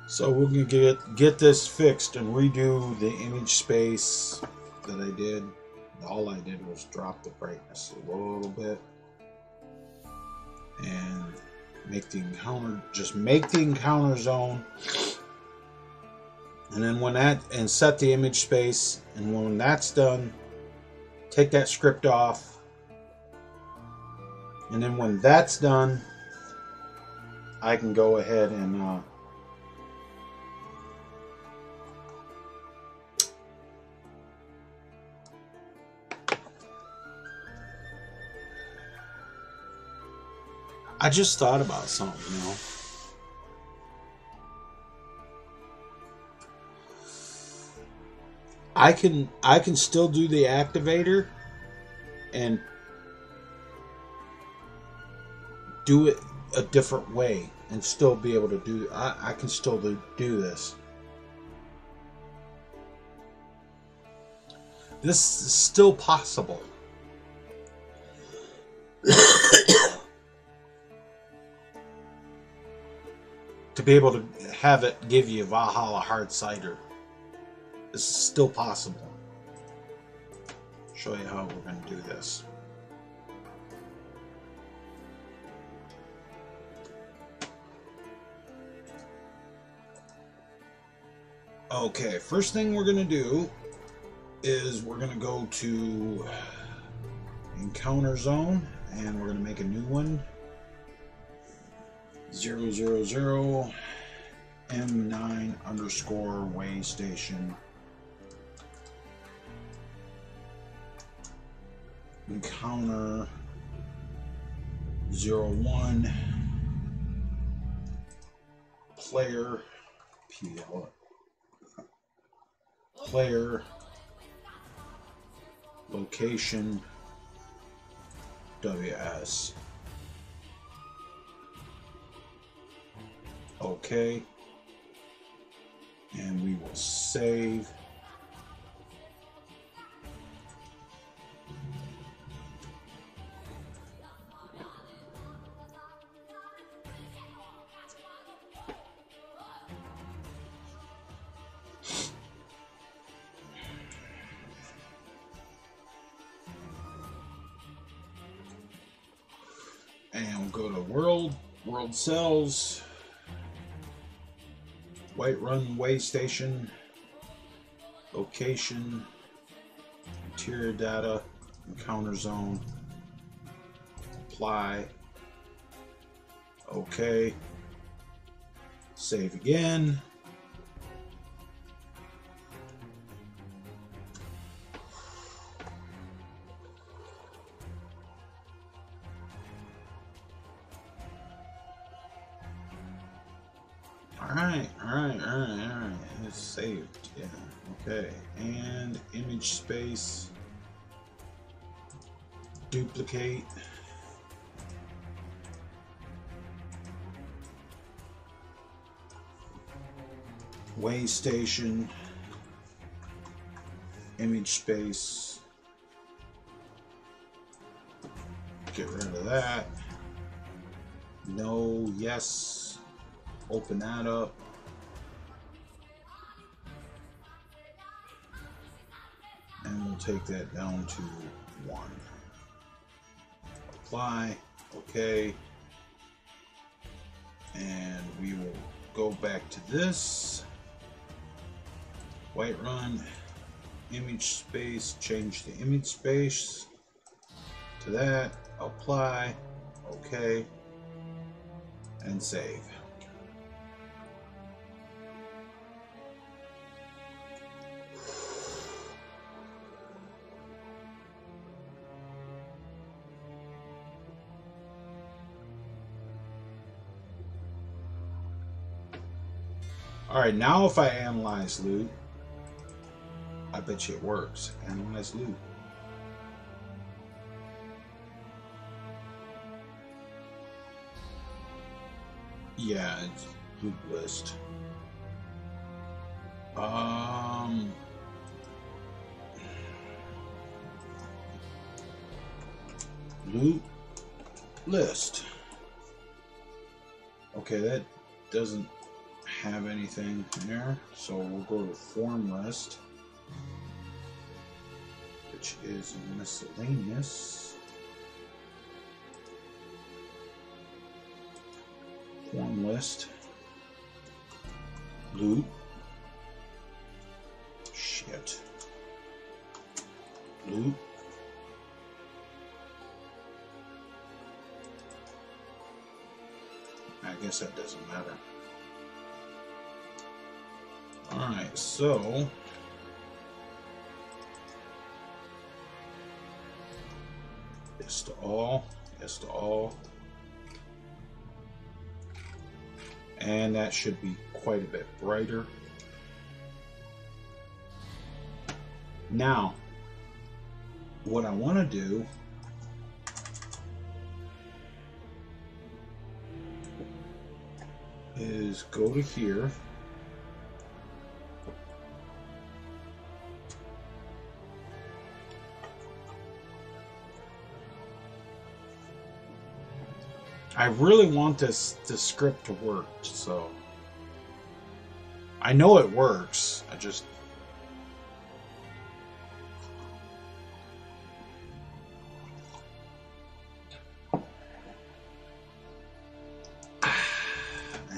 So we're going to get this fixed and redo the image space that I did. All I did was drop the brightness a little bit and make the encounter zone. And then set the image space, and when that's done, take that script off. And then when that's done, I can go ahead and I just thought about something, you know. I can still do the activator and do it a different way and still be able to do. I can still do this. This is still possible. To be able to have it give you Valhalla hard cider. This is still possible. Show you how we're going to do this. Okay, first thing we're going to do is we're going to go to encounter zone and we're going to make a new one. 000 M9 underscore Waystation encounter 01 player PL player location WS. Okay, and we will save And we'll go to world cells, Whiterun Waystation, location, interior data, encounter zone, apply, okay, save again. Alright. It's saved. Yeah. Okay. And image space. Duplicate. Waystation. Image space. Get rid of that. No, yes. Open that up. And we'll take that down to 1. Apply. Okay. And we will go back to this. Whiterun. Image space. Change the image space to that. Apply. Okay. And save. Alright, now if I analyze loot, I bet you it works. Analyze loot. Yeah, it's loot list. Loot list. Okay, that doesn't have anything there, so we'll go to form list, which is miscellaneous. Form list. Loot. Shit. Loot. I guess that doesn't matter. Alright, so yes to all, yes to all. And that should be quite a bit brighter. Now, what I want to do is go to here. I really want this script to work, so I know it works. I just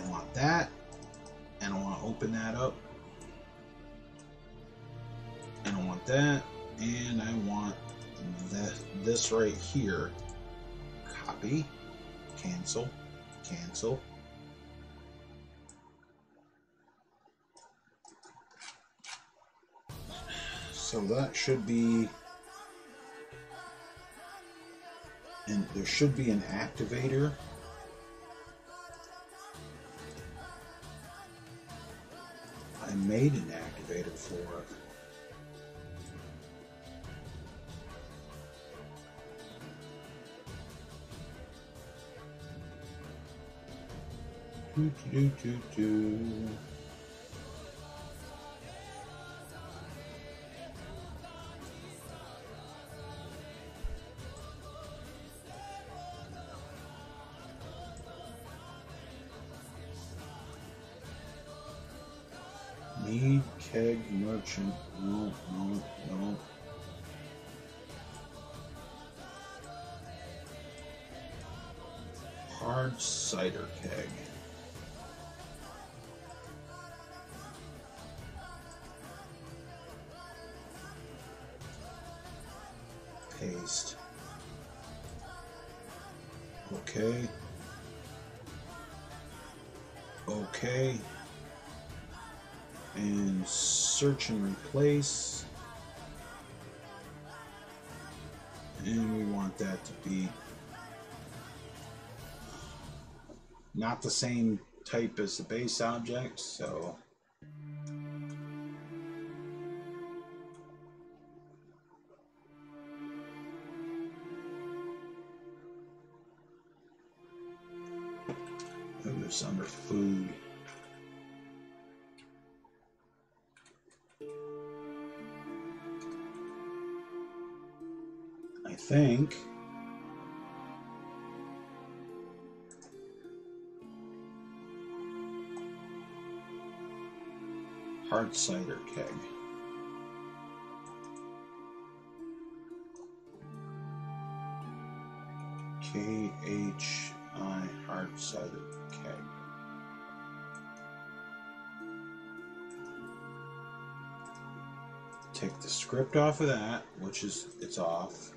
want that, and I want to open that up, and I want that, and I want this right here. Copy. Cancel, cancel. So that should be, and there should be an activator. I made an activator for it. Do. Need keg merchant. No. Hard cider keg. Paste. Okay. Okay. And search and replace. And we want that to be not the same type as the base object, so move this under food. I think hard cider keg. KHI hard cider keg. Take the script off of that, which is it's off,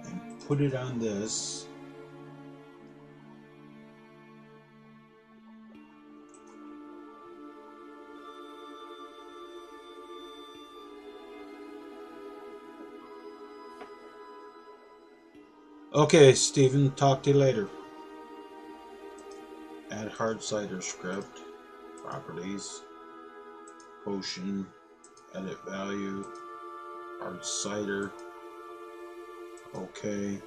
and put it on this. Okay, Steven, talk to you later. Add hard cider script, properties, potion, edit value, hard cider, okay,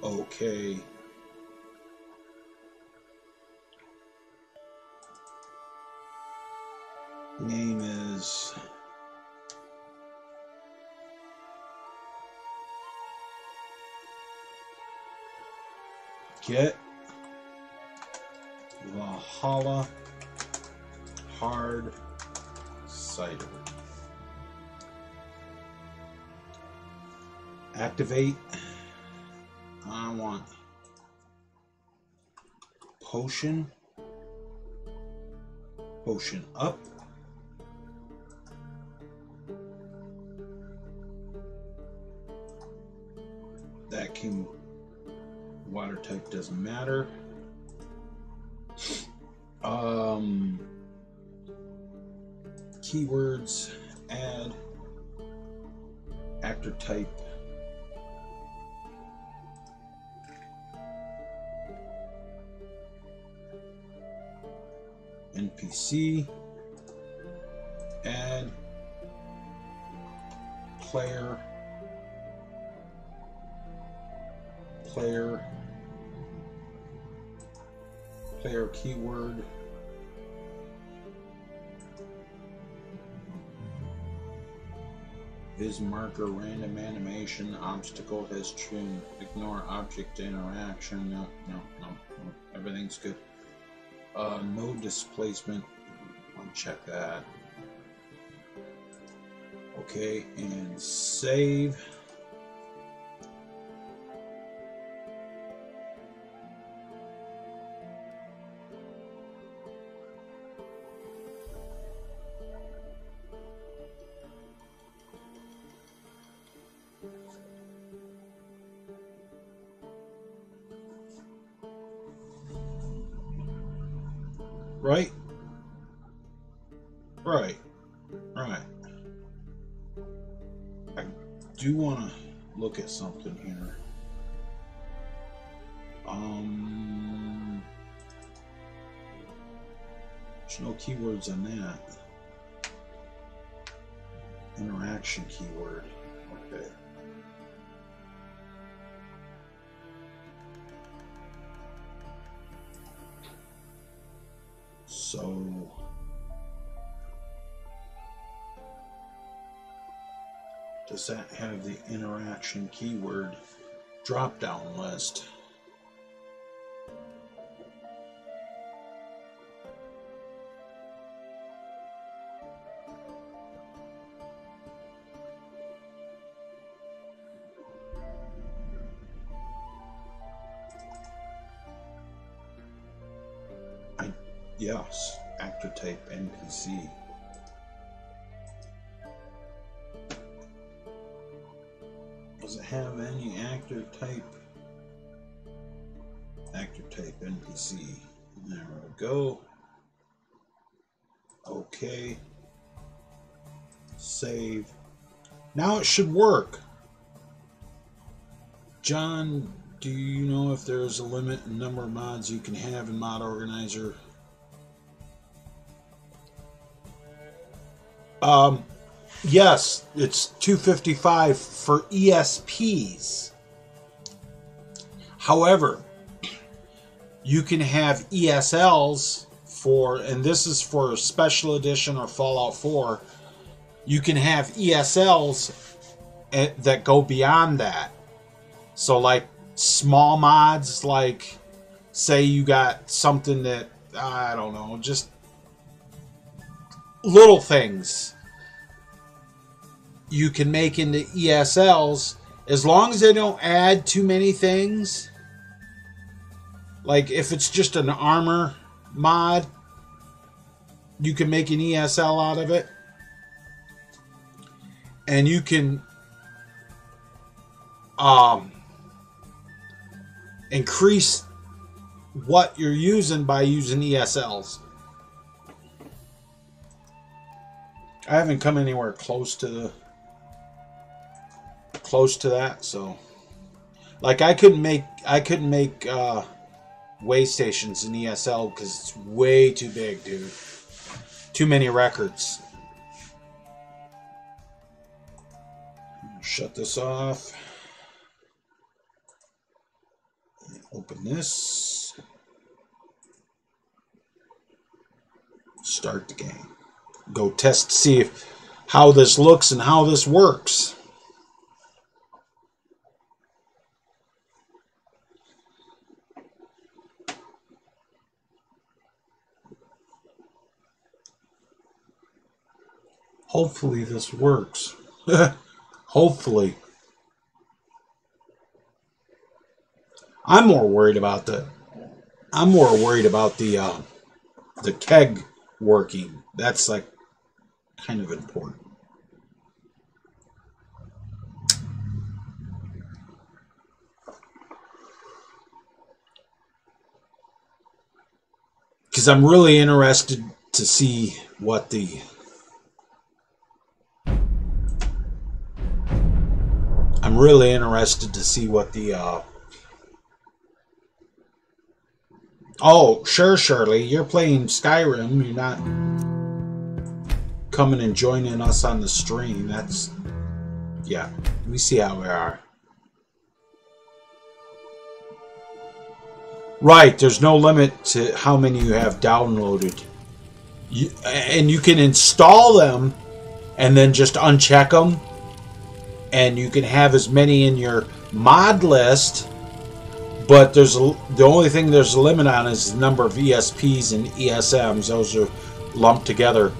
okay. Name is Get Valhalla Hard Cider. Activate. I want potion. Potion up. That can water type doesn't matter. Keywords, add actor type, NPC, add player keyword, Viz marker, random animation, obstacle history, ignore object interaction. No, everything's good. No displacement, uncheck that. Okay, and save. Right. I do want to look at something here. There's no keywords on that. Interaction keyword. Okay. So does that have the interaction keyword drop down list? Yes, actor type NPC. Does it have any actor type? Actor type NPC. There we go. Okay. Save. Now it should work. John, do you know if there's a limit in number of mods you can have in Mod Organizer? Yes, it's 255 for ESPs. However, you can have ESLs for, and this is for Special Edition or Fallout 4, you can have ESLs that go beyond that. So like small mods, like say you got something that, I don't know, just little things you can make into ESLs as long as they don't add too many things. Like if it's just an armor mod, you can make an ESL out of it. And you can increase what you're using by using ESLs. I haven't come anywhere close to that, so like I couldn't make Waystations in ESL because it's way too big, dude. Too many records. Shut this off. Open this. Start the game. Go test to see how this looks and how this works. Hopefully this works. Hopefully. I'm more worried about the keg working. That's like kind of important. Because I'm really interested to see what the Oh, sure, Shirley. You're playing Skyrim. You're not coming and joining us on the stream. That's... Yeah. We see how we are. Right. There's no limit to how many you have downloaded. And you can install them and then just uncheck them. And you can have as many in your mod list. But the only thing there's a limit on is the number of ESPs and ESMs. Those are lumped together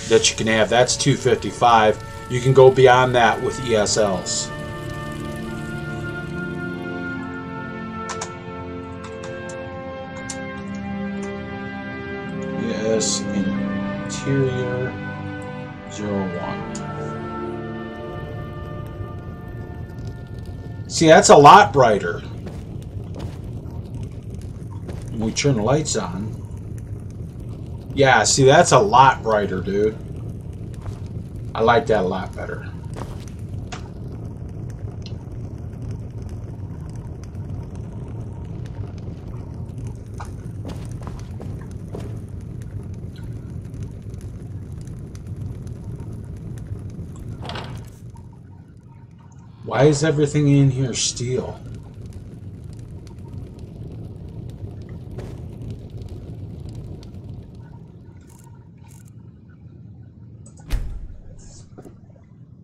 that you can have. That's 255. You can go beyond that with ESLs. Yes, Interior 01. See, that's a lot brighter. When we turn the lights on. Yeah, see, that's a lot brighter, dude. I like that a lot better. Why is everything in here steel?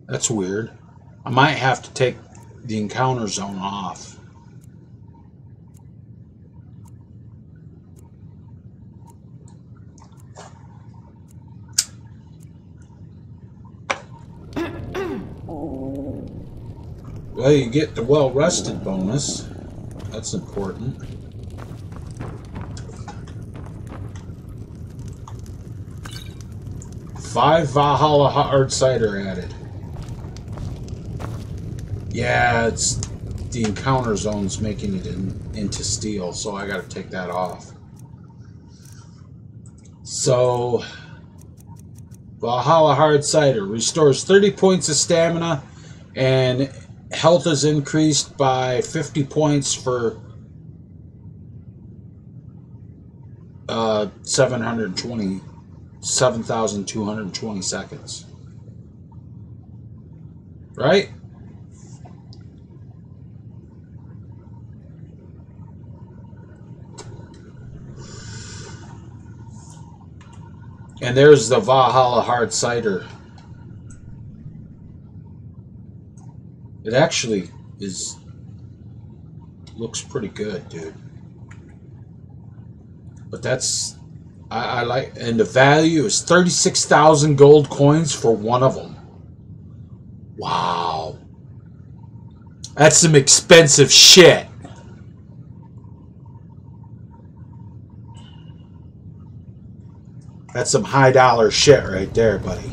That's weird. I might have to take the encounter zone off. Well, you get the well-rested bonus. That's important. 5 Valhalla hard cider added. Yeah, it's the encounter zone's making it into steel, so I gotta take that off. So, Valhalla hard cider restores 30 points of stamina, and health is increased by 50 points for 7,220 seconds. Right? And there's the Valhalla hard cider. It actually looks pretty good, dude. But that's, I like, and the value is 36,000 gold coins for one of them. Wow. That's some expensive shit. That's some high dollar shit right there, buddy.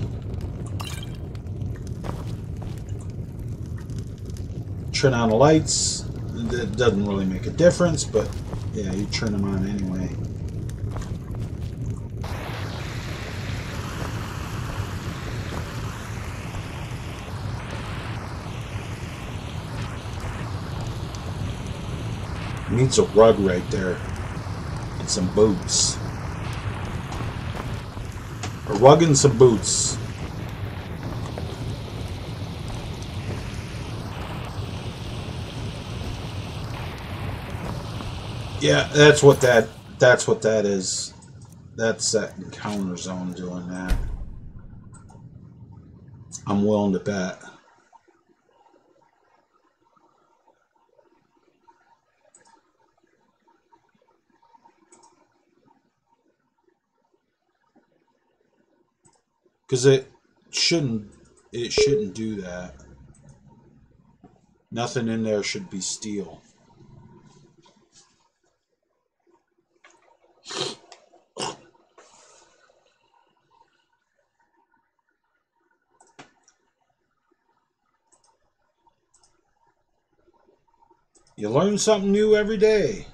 Turn on the lights. It doesn't really make a difference, but yeah, you turn them on anyway. Needs a rug right there and some boots. A rug and some boots. Yeah, that's what that is. That's that encounter zone doing that. I'm willing to bet. Because it shouldn't do that. Nothing in there should be steel. You learn something new every day.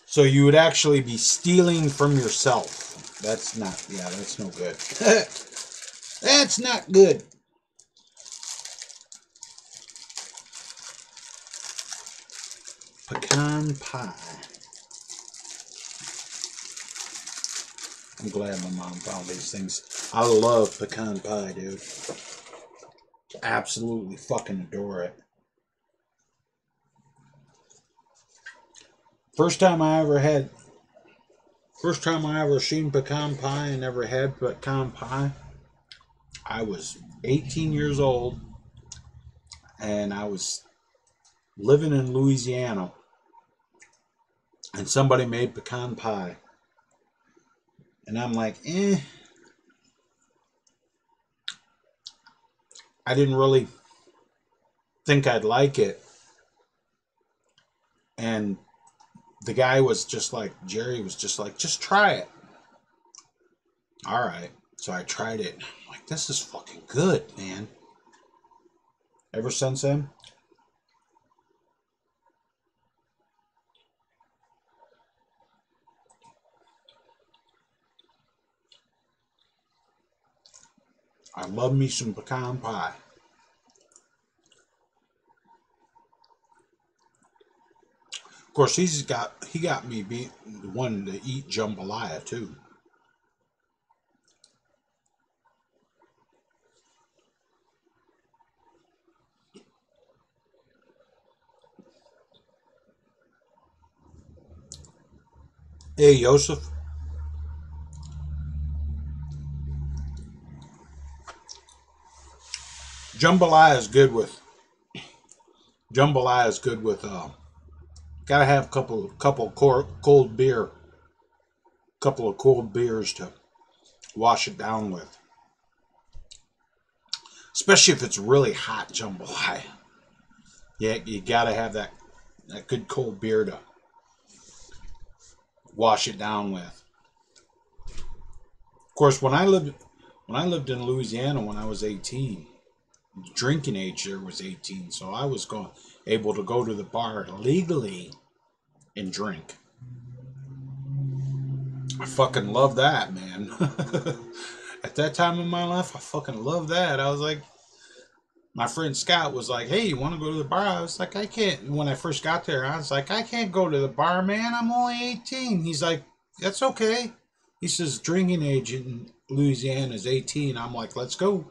So you would actually be stealing from yourself. That's not, yeah, that's no good. That's not good. Pecan pie. I'm glad my mom found these things. I love pecan pie, dude. Absolutely fucking adore it. First time I ever seen pecan pie and never had pecan pie, I was 18 years old and I was living in Louisiana and somebody made pecan pie. And I'm like, I didn't really think I'd like it. And the guy was just like, Jerry was just like, just try it. All right. So I tried it. I'm like, this is fucking good, man. Ever since then, I love me some pecan pie. Of course, he got me wanting to eat jambalaya too. Hey, Joseph. Jambalaya is good with gotta have a couple cold beer, couple of cold beers to wash it down with. Especially if it's really hot jambalaya. Yeah, you gotta have that good cold beer to wash it down with. Of course, when I lived in Louisiana when I was 18, the drinking age there was 18, so I was able to go to the bar legally and drink. I fucking love that, man. At that time in my life, I fucking love that. I was like, my friend Scott was like, hey, you want to go to the bar? I was like, I can't. When I first got there, I was like, I can't go to the bar, man. I'm only 18. He's like, that's okay. He says, drinking age in Louisiana is 18. I'm like, let's go.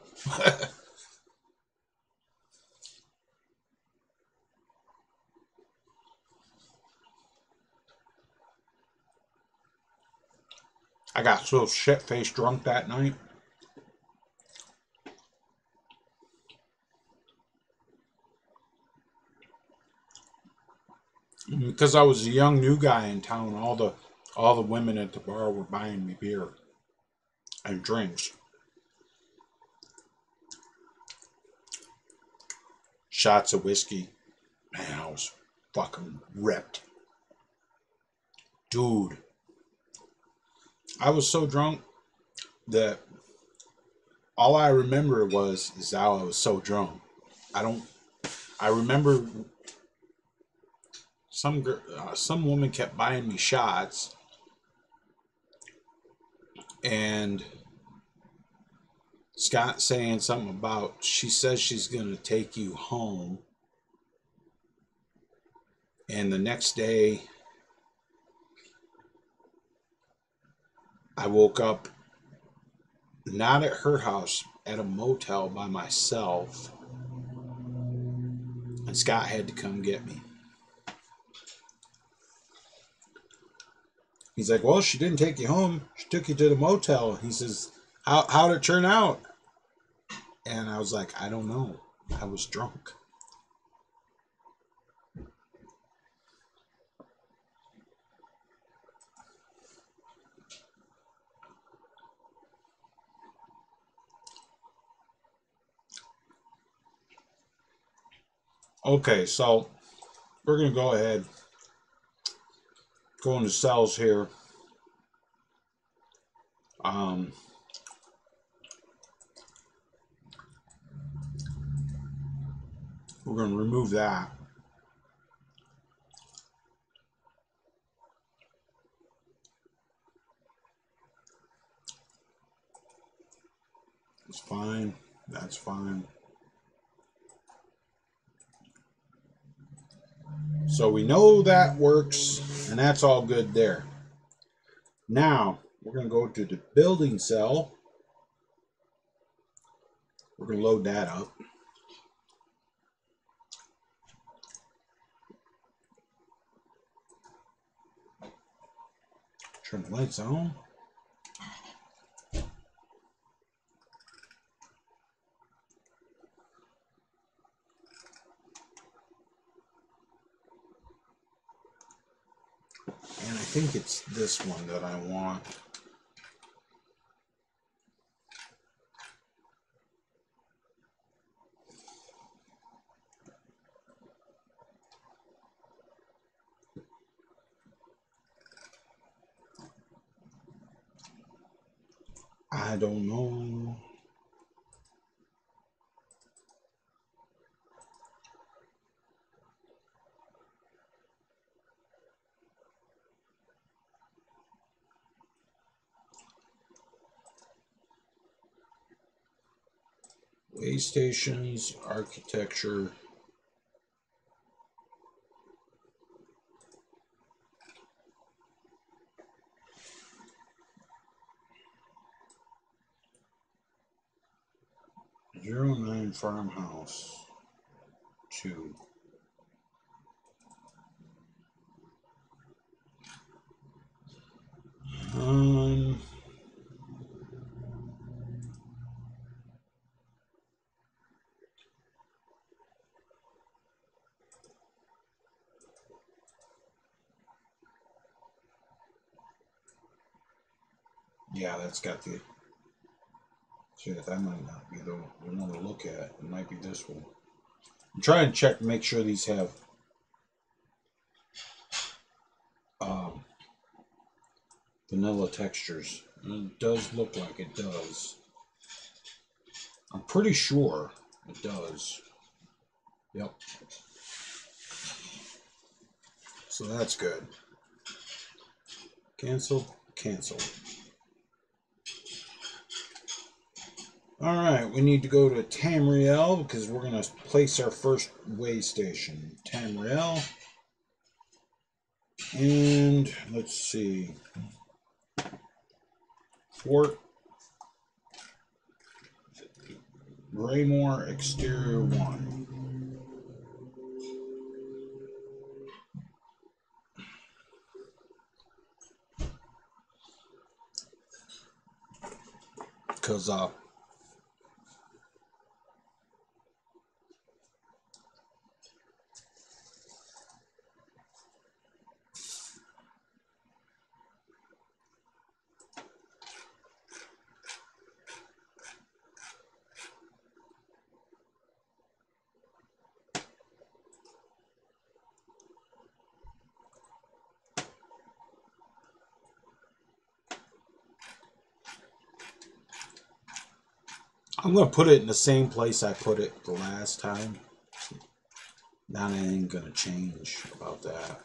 I got so shit-faced drunk that night. Because I was a young new guy in town, all the women at the bar were buying me beer and drinks. Shots of whiskey. Man, I was fucking ripped. Dude. I was so drunk that all I remember is how I was so drunk. I remember some woman kept buying me shots, and Scott saying something about she says she's going to take you home, and the next day I woke up not at her house, at a motel by myself, and Scott had to come get me. He's like, well, she didn't take you home. She took you to the motel. He says, how'd it turn out? And I was like, I don't know. I was drunk. Okay, so we're going to go ahead. Go into cells here. We're going to remove that. It's fine. That's fine. So we know that works, and that's all good there. Now, we're going to go to the building cell. We're going to load that up. Turn the lights on. And I think it's this one that I want. I don't know. Waystations, architecture. '09 farmhouse 2. Yeah, that's got the... Shit, that might not be the one to look at. It might be this one. I'm trying to check, make sure these have vanilla textures. And it does look like it does. I'm pretty sure it does. Yep. So that's good. Cancel, cancel. Alright, we need to go to Tamriel because we're going to place our first waystation. Tamriel. And let's see. Fort Raymore Exterior 1. Because I'm going to put it in the same place I put it the last time. Not anything going to change about that.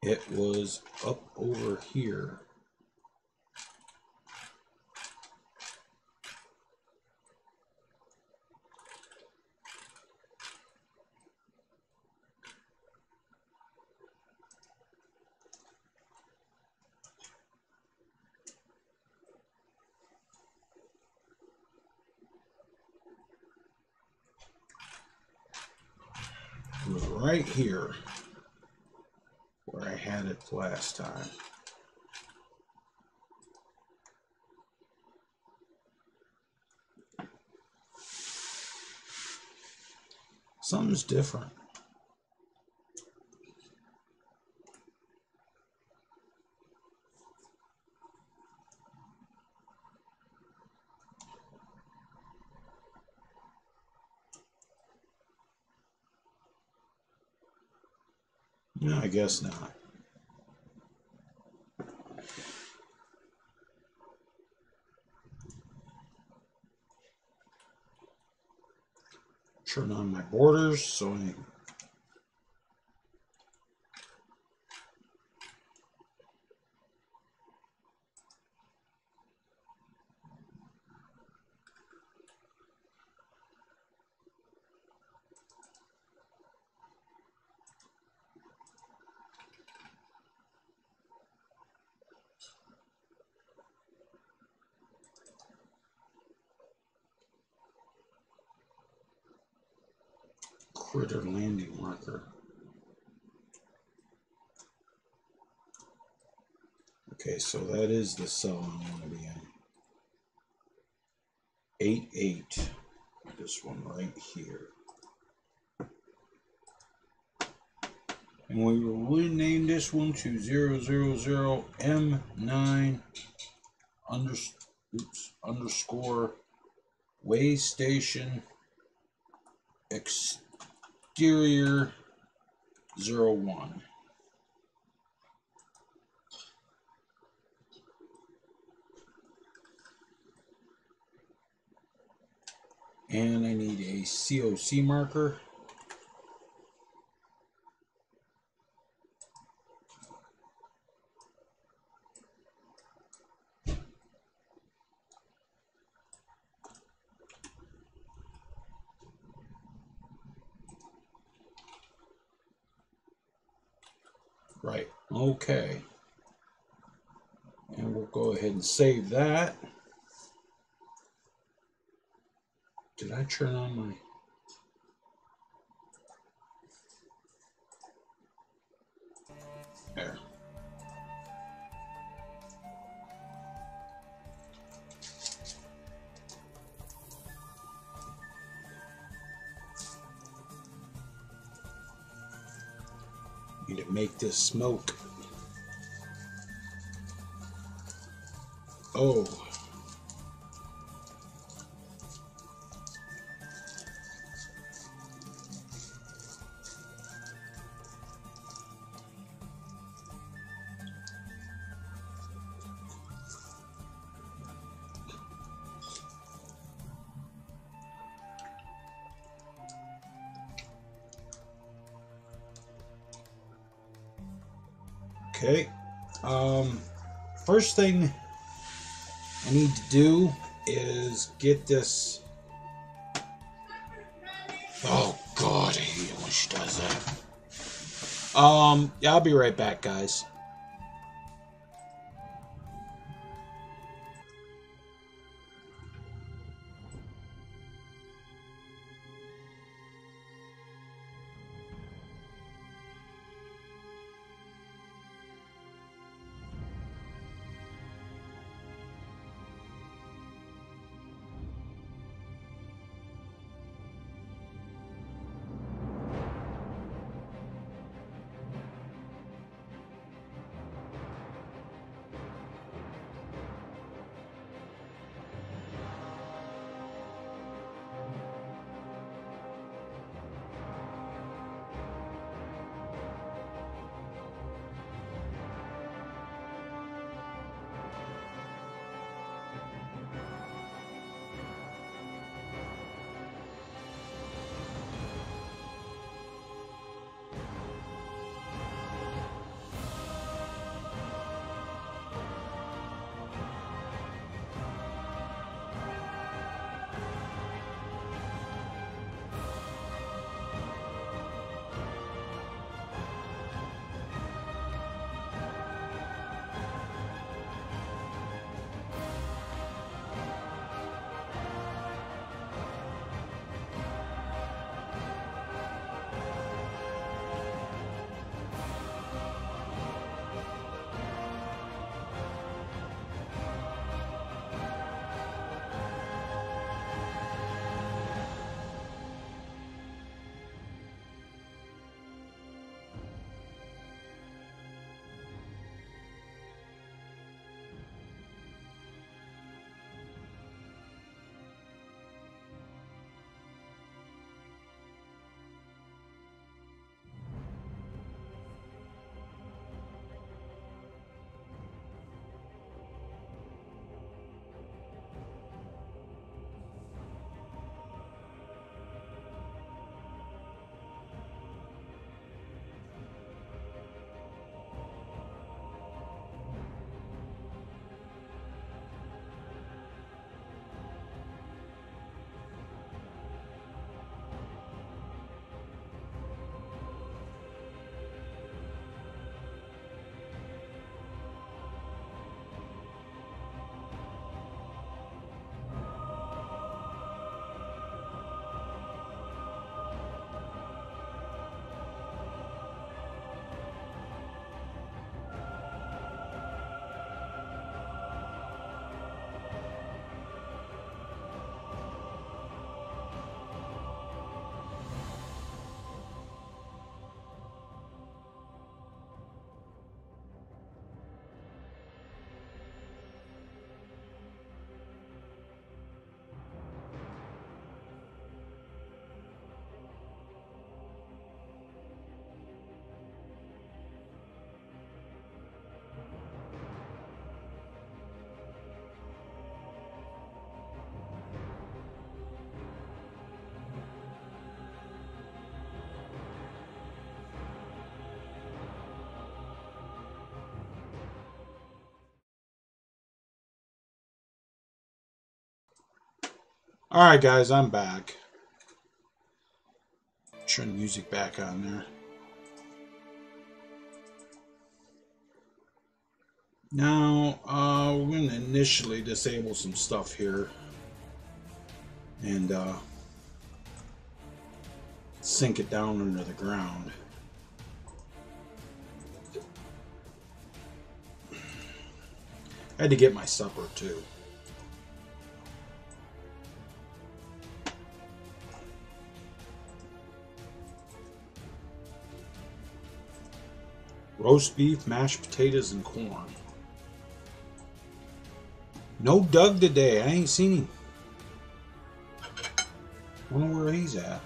It was up over here. It was right here where I had it last time. Something's different. No, I guess not. Turn on my borders so I... Critter landing marker. Okay, so that is the cell I want to be in. 8-8. This one right here. And we will rename this one to 000M9 underscore Waystation Exterior 01. And I need a COC marker. Right, okay. And we'll go ahead and save that. Did I turn on my... There. Need to make this smoke. Oh. Okay. First thing I need to do is get this. Oh God, I hate it when she does that. Yeah, I'll be right back, guys. Alright guys, I'm back. Turn the music back on there. Now, we're going to initially disable some stuff here. And, sink it down under the ground. I had to get my supper too. Roast beef, mashed potatoes, and corn. No Doug today. I ain't seen him. Wonder where he's at.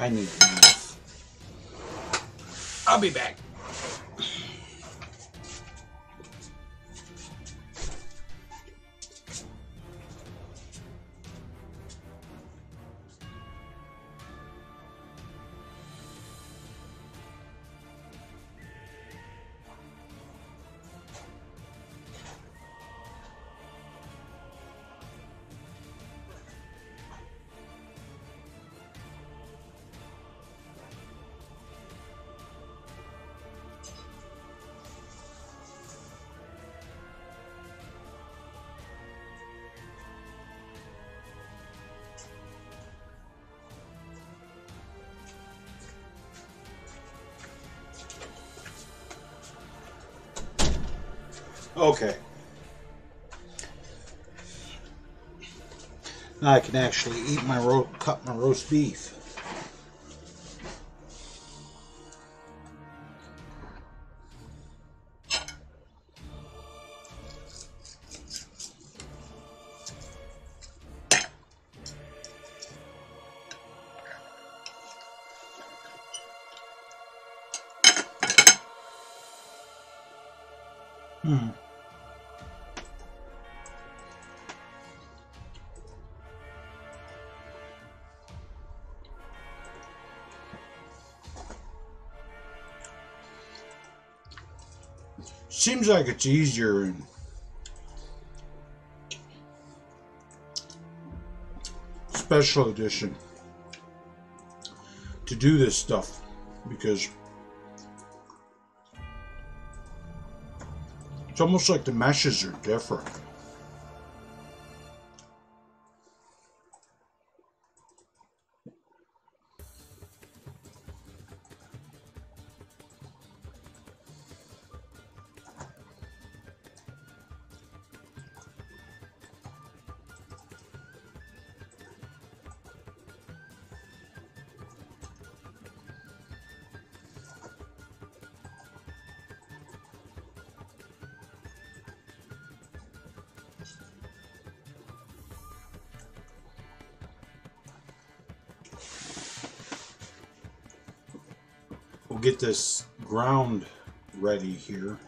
I need to leave. I'll be back. Okay. Now I can actually eat my cut my roast beef. Seems like it's easier in special edition to do this stuff because it's almost like the meshes are different. We'll get this ground ready here.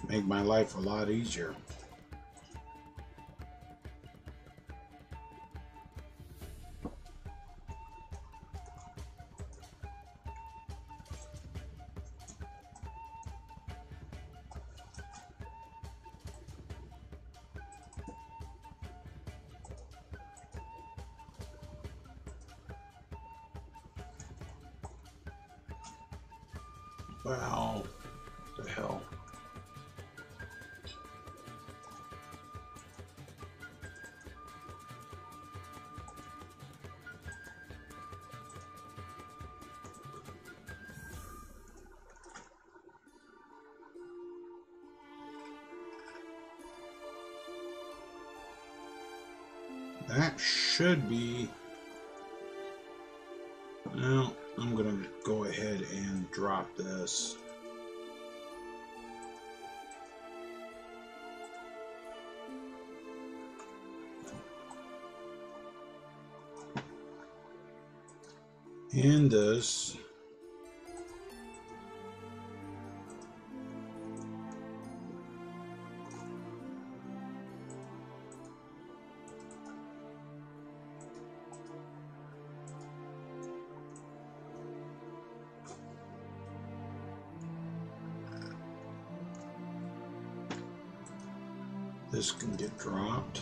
Make my life a lot easier. Wow, the hell. That should be. Well, I'm gonna go ahead and drop this. And this. This can get dropped.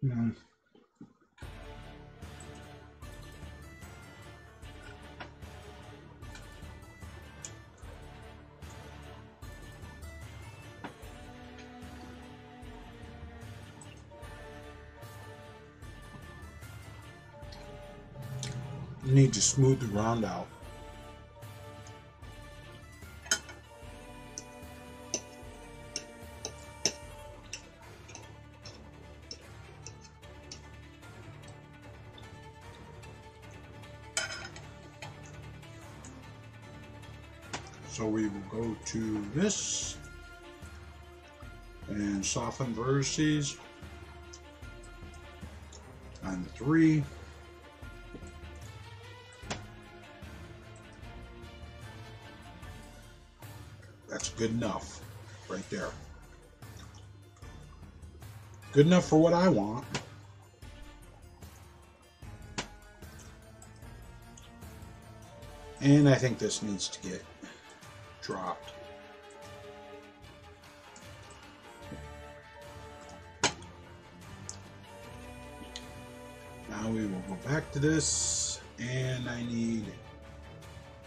Mm. You need to smooth the ground out. So we will go to this and soften vertices on the 3. That's good enough right there. Good enough for what I want. And I think this needs to get dropped. Now we will go back to this, and I need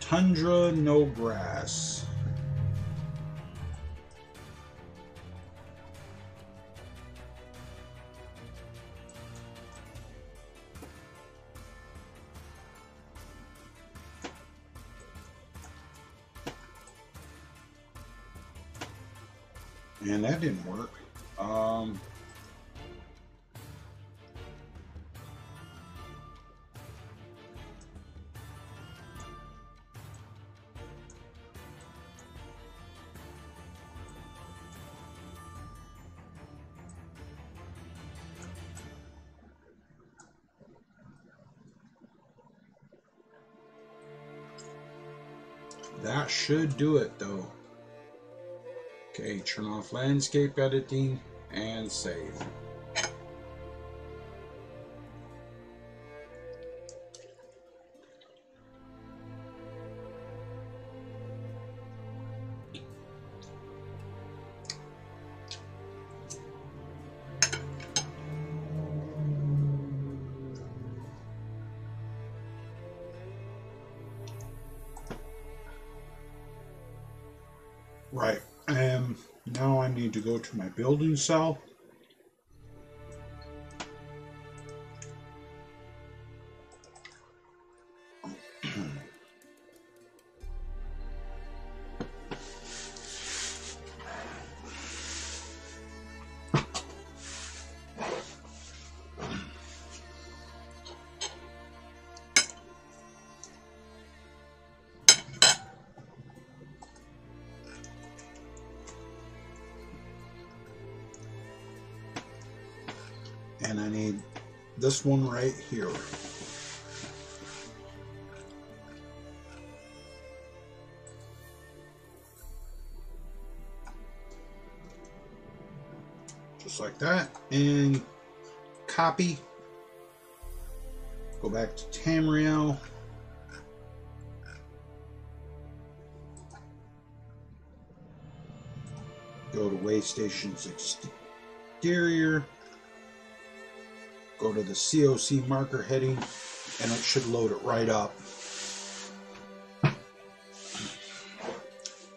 tundra, no grass. And that didn't work. That should do it though. Okay, turn off landscape editing and save. Right, now I need to go to my building cell. And I need this one right here. Just like that. And copy. Go back to Tamriel. Go to Waystations Exterior. Go to the COC marker heading, and it should load it right up.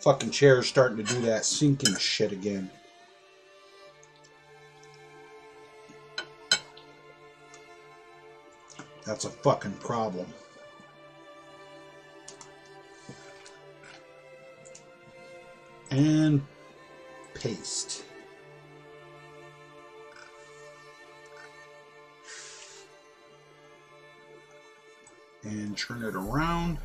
Fucking chair's starting to do that syncing shit again. That's a fucking problem. And paste. And turn it around.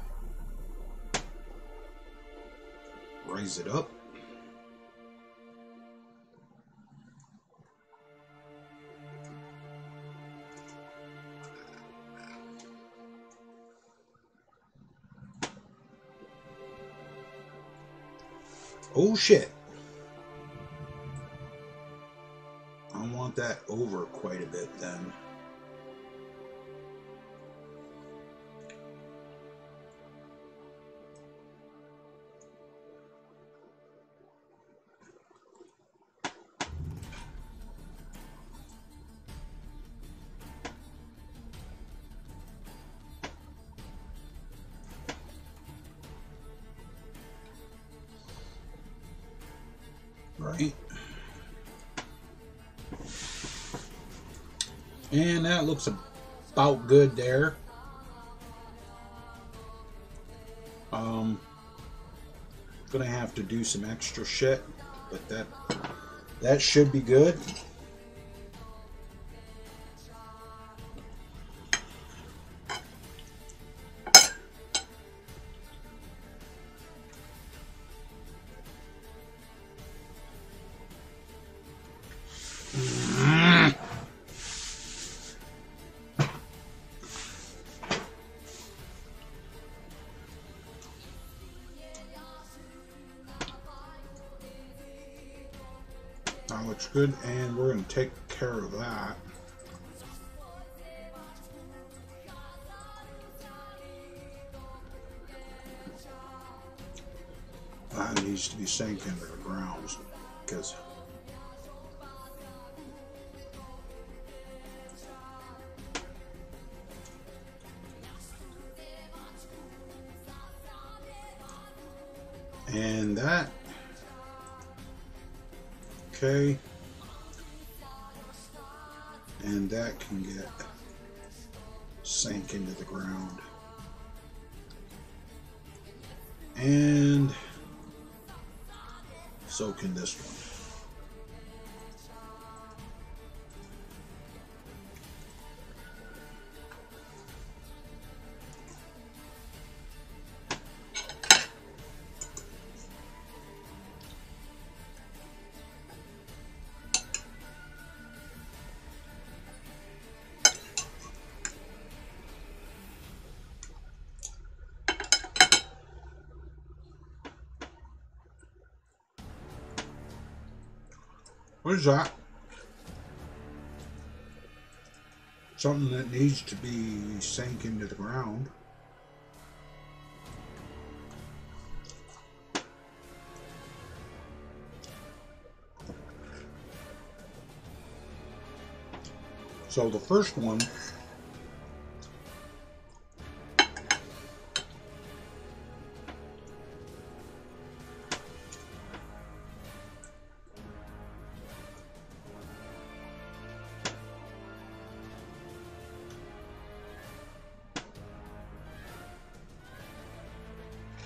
Raise it up. Oh shit. I want that over quite a bit then. right. And that looks about good there. Gonna have to do some extra shit, but that should be good. That looks good, and we're going to take care of that. That needs to be sank into the ground, because and that. Okay, and that can get sank into the ground, and so can this one. What is that? Something that needs to be sank into the ground. So the first one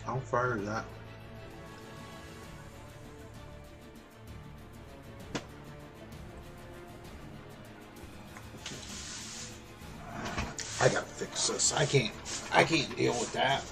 how far is that? I gotta fix this. I can't deal with that.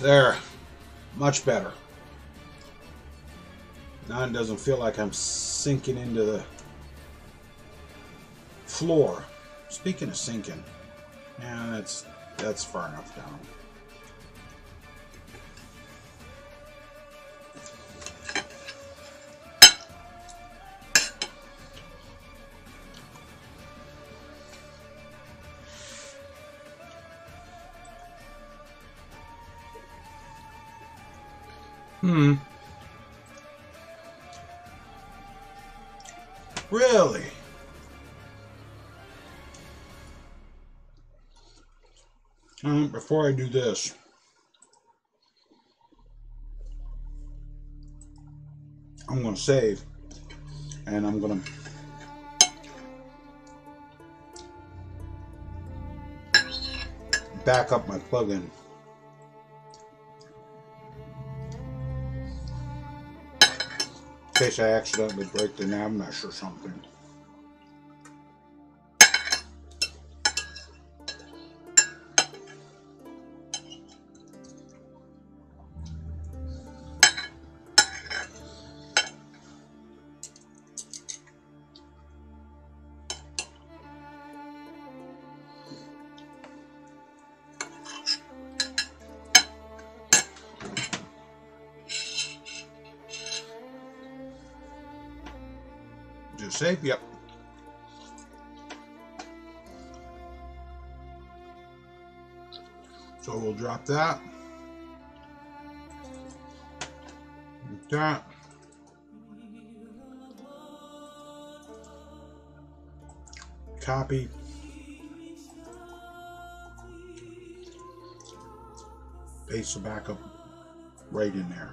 There, much better. Now it doesn't feel like I'm sinking into the floor. Speaking of sinking, yeah, that's far enough down. Really? Before I do this, I'm going to save, and I'm going to back up my plugin. In case I accidentally break the nav mesh or something. Just save? Yep. So we'll drop that. Like that. Copy. Paste the backup right in there.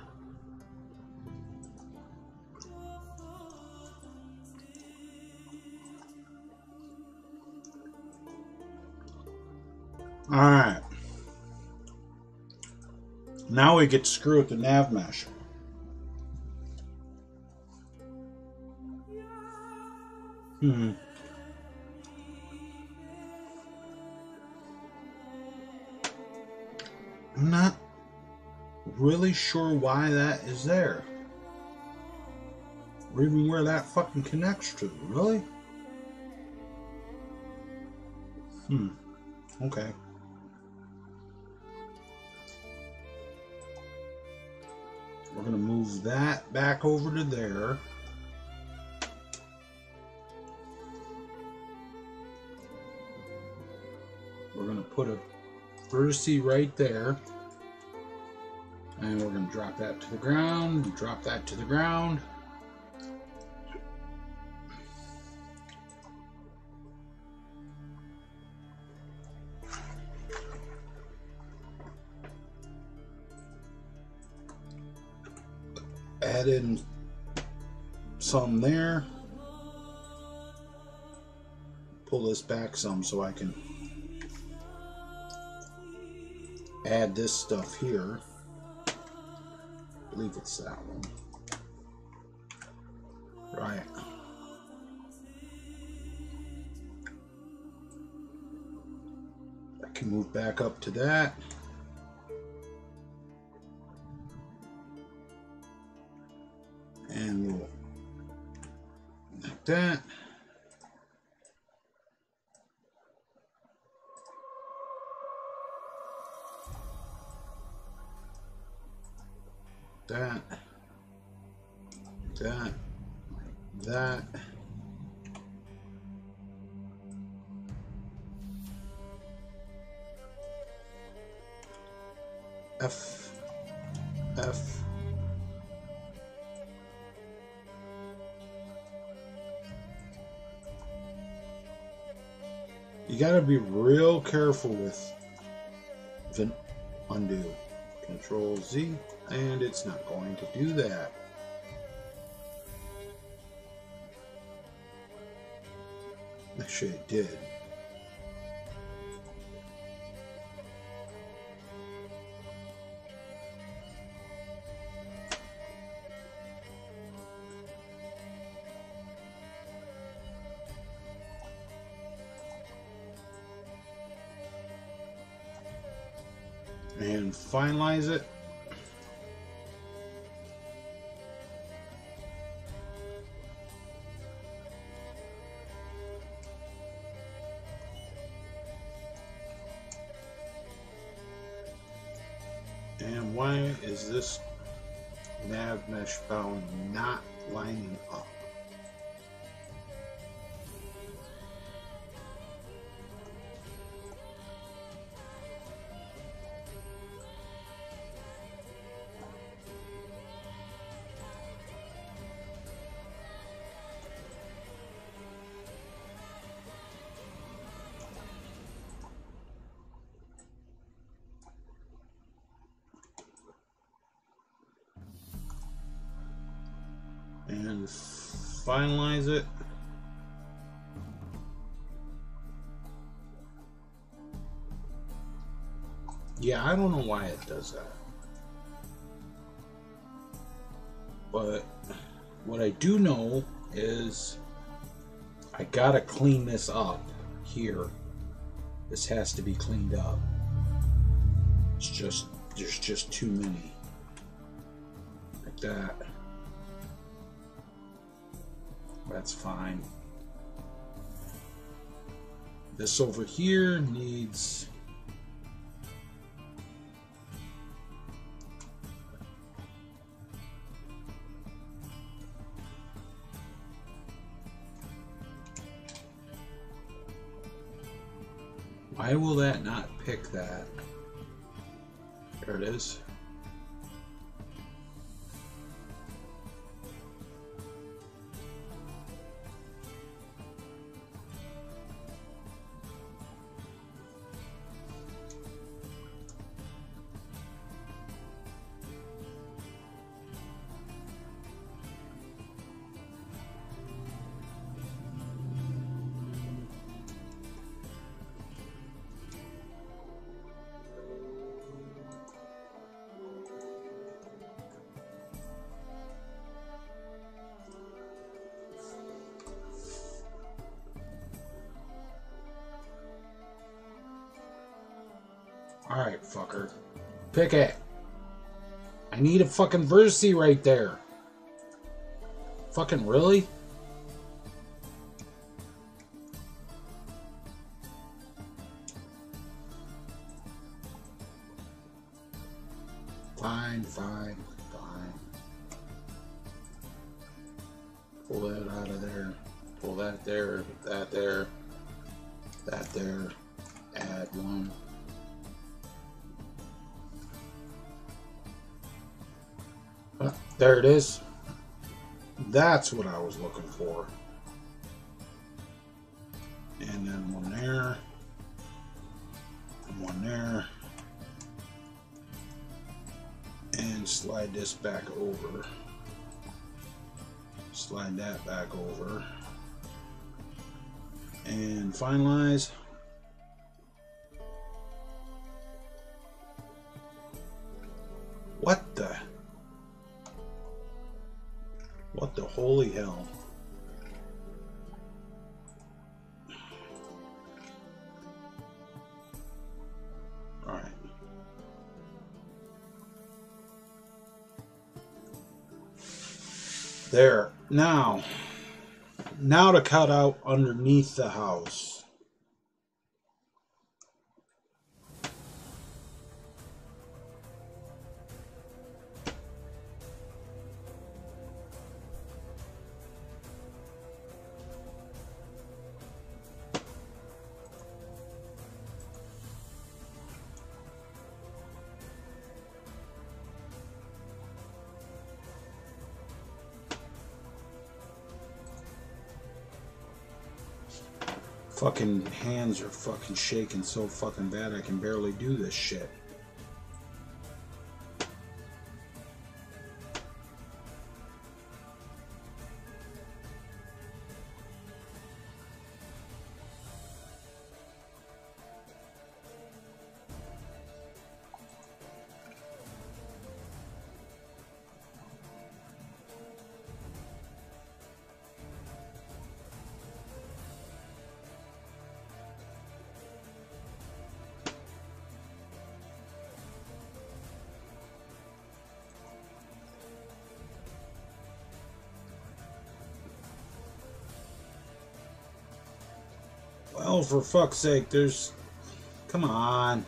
Alright. Now we get to screw with the nav mesh. I'm not really sure why that is there. Or even where that fucking connects to. Really? Okay. We're going to move that back over to there. We're going to put a vertice right there. And we're going to drop that to the ground, drop that to the ground. Add in some there. Pull this back some so I can add this stuff here. I believe it's that one. Right. I can move back up to that. And we'll like that. That. F. You gotta be real careful with undo. Control Z, and it's not going to do that. Actually, it did. And finalize it. And why is this nav mesh bound not lining up? And finalize it. Yeah, I don't know why it does that. But what I do know is I gotta clean this up here. This has to be cleaned up. It's just, there's just too many. Like that. That's fine. This over here needs why will that not pick that? There it is. Alright, fucker. Pick it. I need a fucking vertice right there. Fucking really? Fine, fine, fine. Pull that out of there. Pull that there, that there, that there. Add one. There it is. That's what I was looking for. And then one there. And one there. And slide this back over. Slide that back over. And finalize. What the? What the holy hell? All right. There. Now to cut out underneath the house. Fucking hands are fucking shaking so fucking bad I can barely do this shit. Well, for fuck's sake, there's... Come on.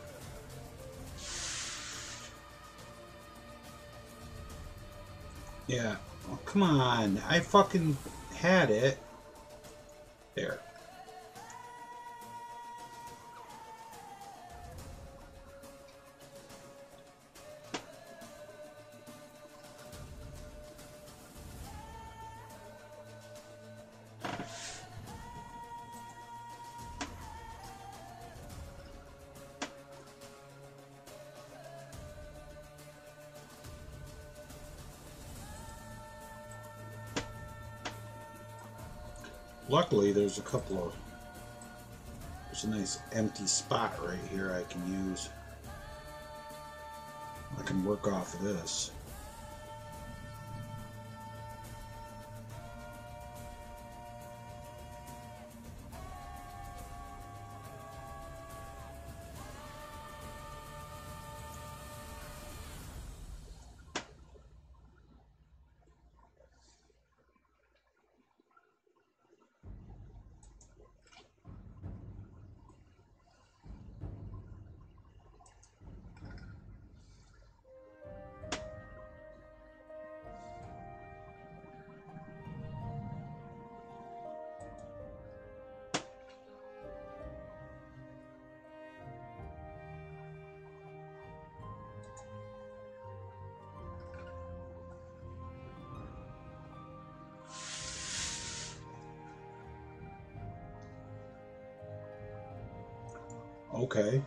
Yeah. Oh, come on. I fucking had it. There. Luckily, there's a nice empty spot right here I can use. I can work off of this. Okay.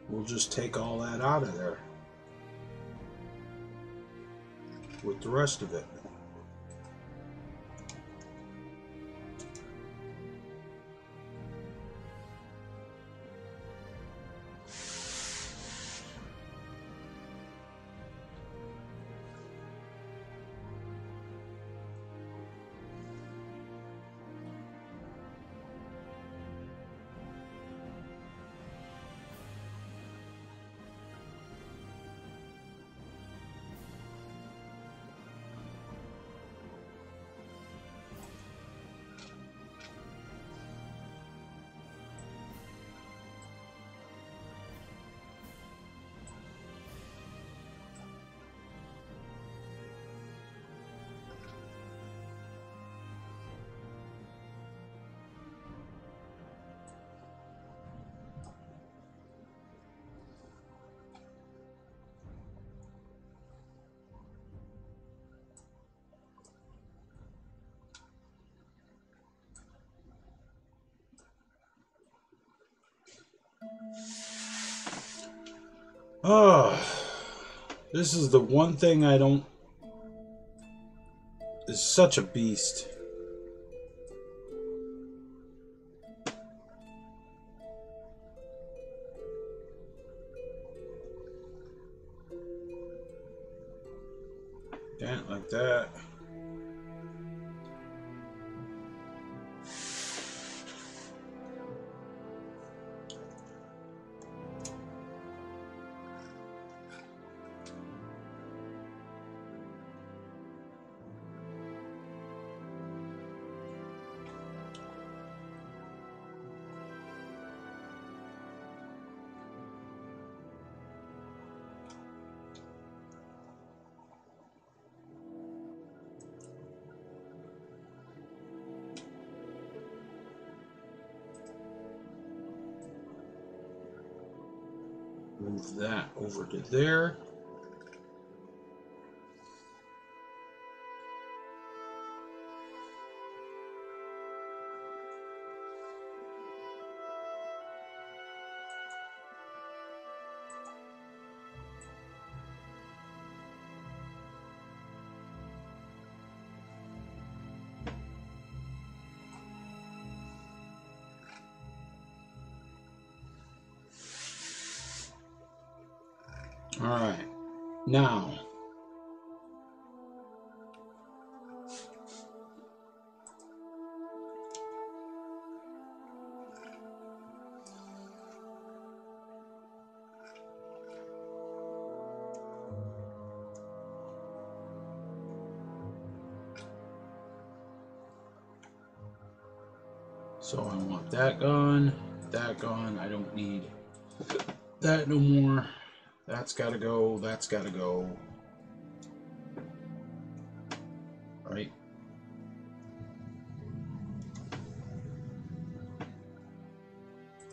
We'll just take all that out of there with the rest of it. Oh, this is the one thing I don't... It's such a beast. Can't like that. Move that over to there. All right, now so I want that gone, that gone. I don't need that no more. That's gotta go, that's gotta go. Right?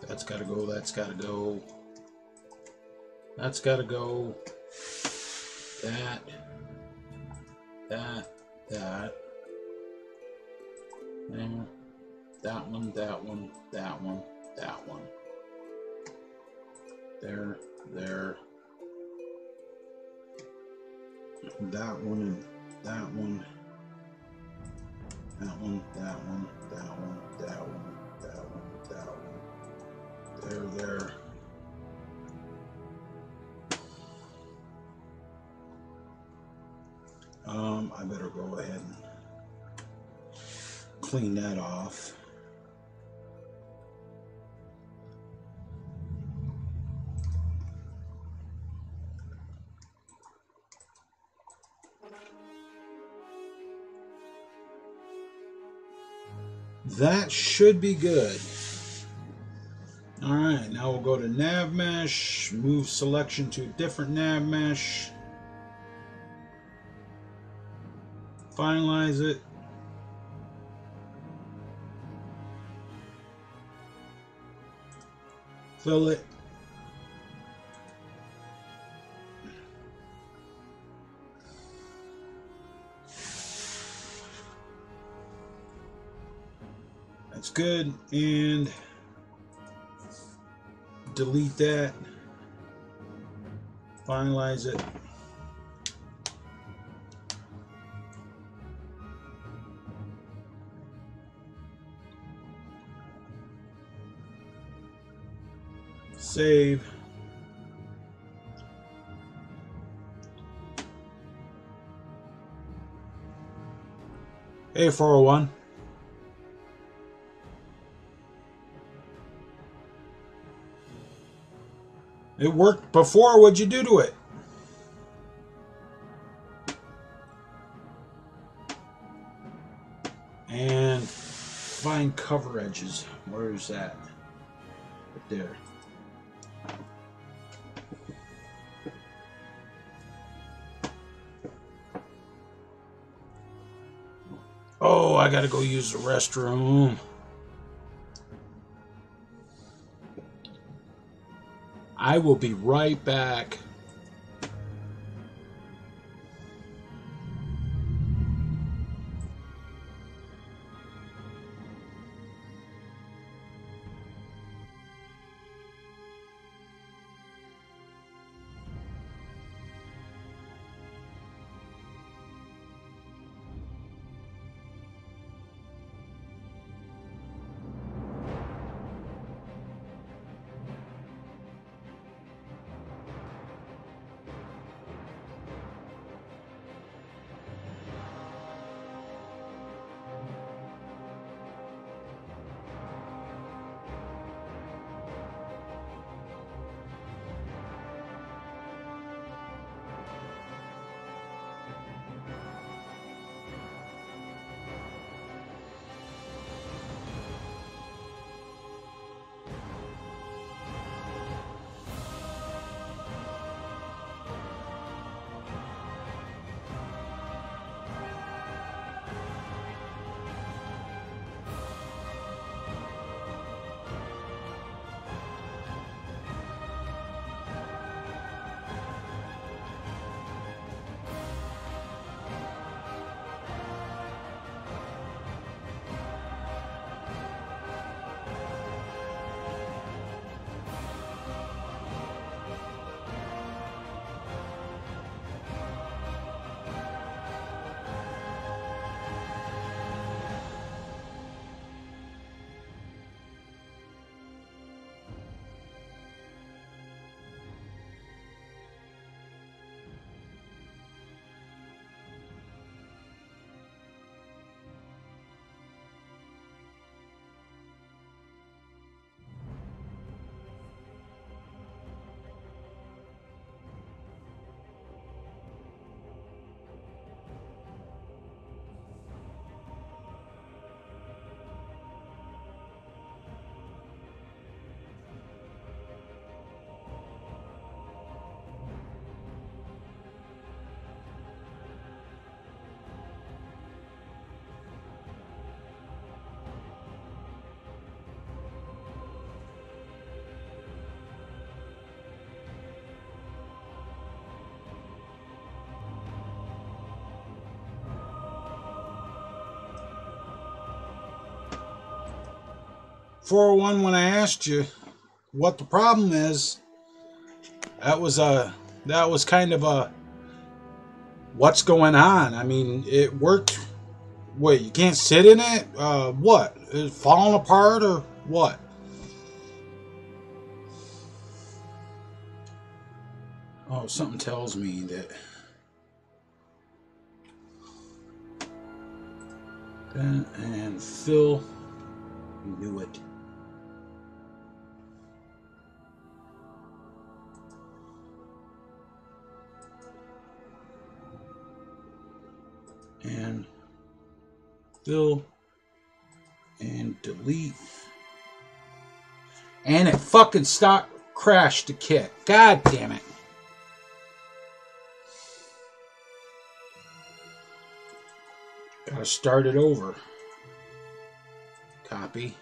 That's gotta go, that's gotta go. That's gotta go. That. That. And that one, that one, that one, that one. There. That one and that one. That one, that one, that one, that one, that one, that one. There. I better go ahead and clean that off. That should be good. All right, now we'll go to nav mesh, move selection to a different nav mesh, finalize it. Fill it. That's good. And delete that. Finalize it. Save. Hey, 401. It worked before. What'd you do to it? And find cover edges. Where is that? Right there. Oh, I gotta go use the restroom. I will be right back. .401, when I asked you what the problem is, that was kind of a what's going on. I mean, it worked. Wait, you can't sit in it? What? Is it falling apart or what? Oh, something tells me that and Phil knew it. And fill and delete. And it fucking crashed the kit. God damn it. Gotta start it over. Copy.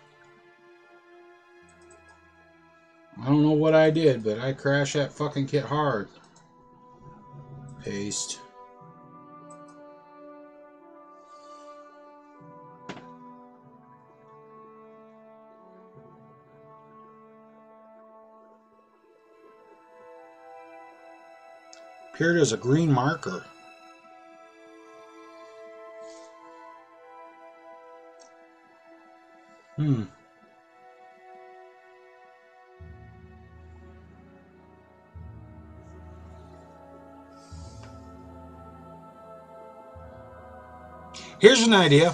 I don't know what I did, but I crashed that fucking kit hard. Paste. Here it is, a green marker. Here's an idea.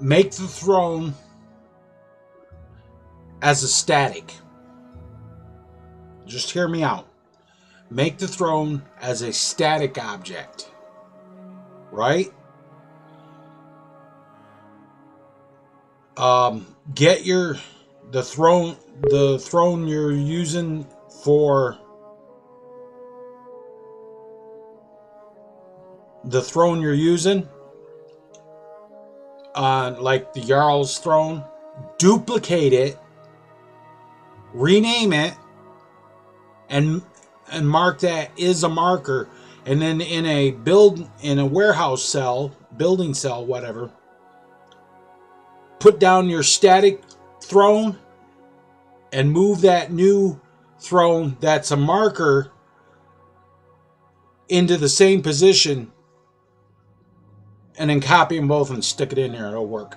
Make the throne as a static. Just hear me out. Make the throne as a static object. Right? Get the throne you're using for like the Jarl's throne, duplicate it, rename it, and mark that is a marker, and then in a warehouse cell, building cell, whatever, put down your static throne and move that new throne that's a marker into the same position, and then copy them both and stick it in there. It'll work.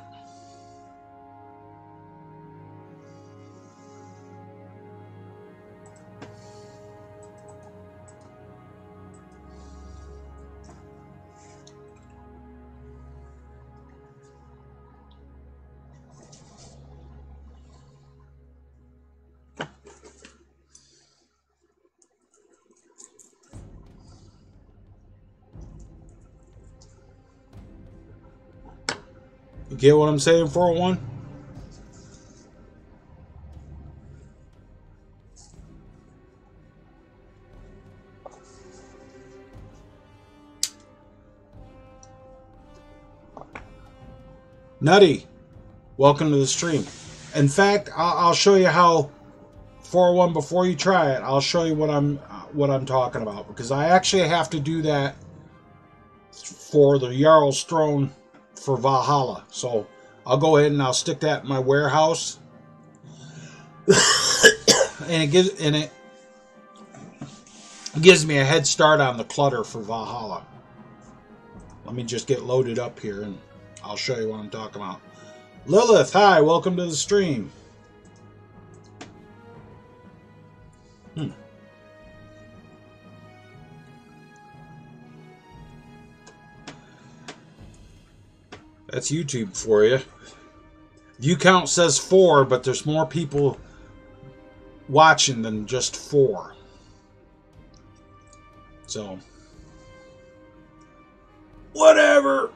You get what I'm saying, 401? Nutty, welcome to the stream. In fact, I'll show you how, 401, before you try it, I'll show you what I'm talking about, because I actually have to do that for the Jarl's throne for Valhalla. So I'll go ahead and I'll stick that in my warehouse. and it gives me a head start on the clutter for Valhalla. Let me just get loaded up here and I'll show you what I'm talking about. Lilith, hi, welcome to the stream. That's YouTube for you. View count says 4, but there's more people watching than just 4. So, whatever.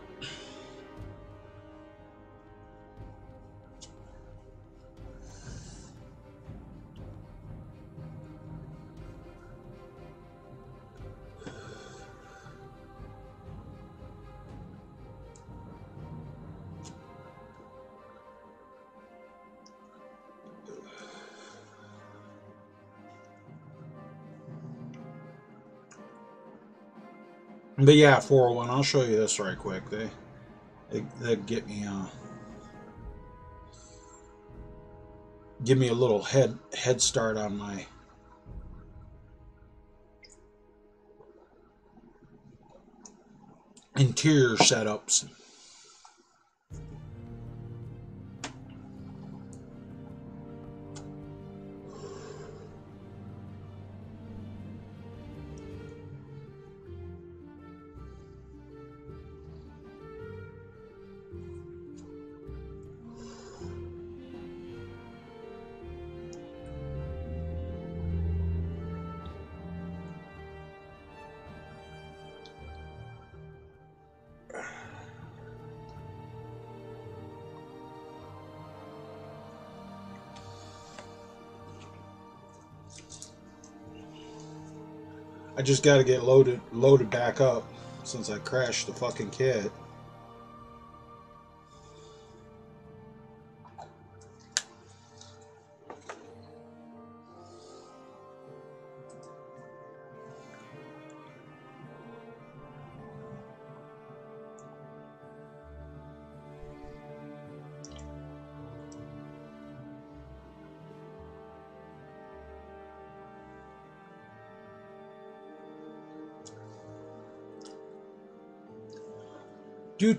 But yeah, 401, I'll show you this right quick. They get me give me a little head start on my interior setups. I just got to get loaded back up since I crashed the fucking kit. Do.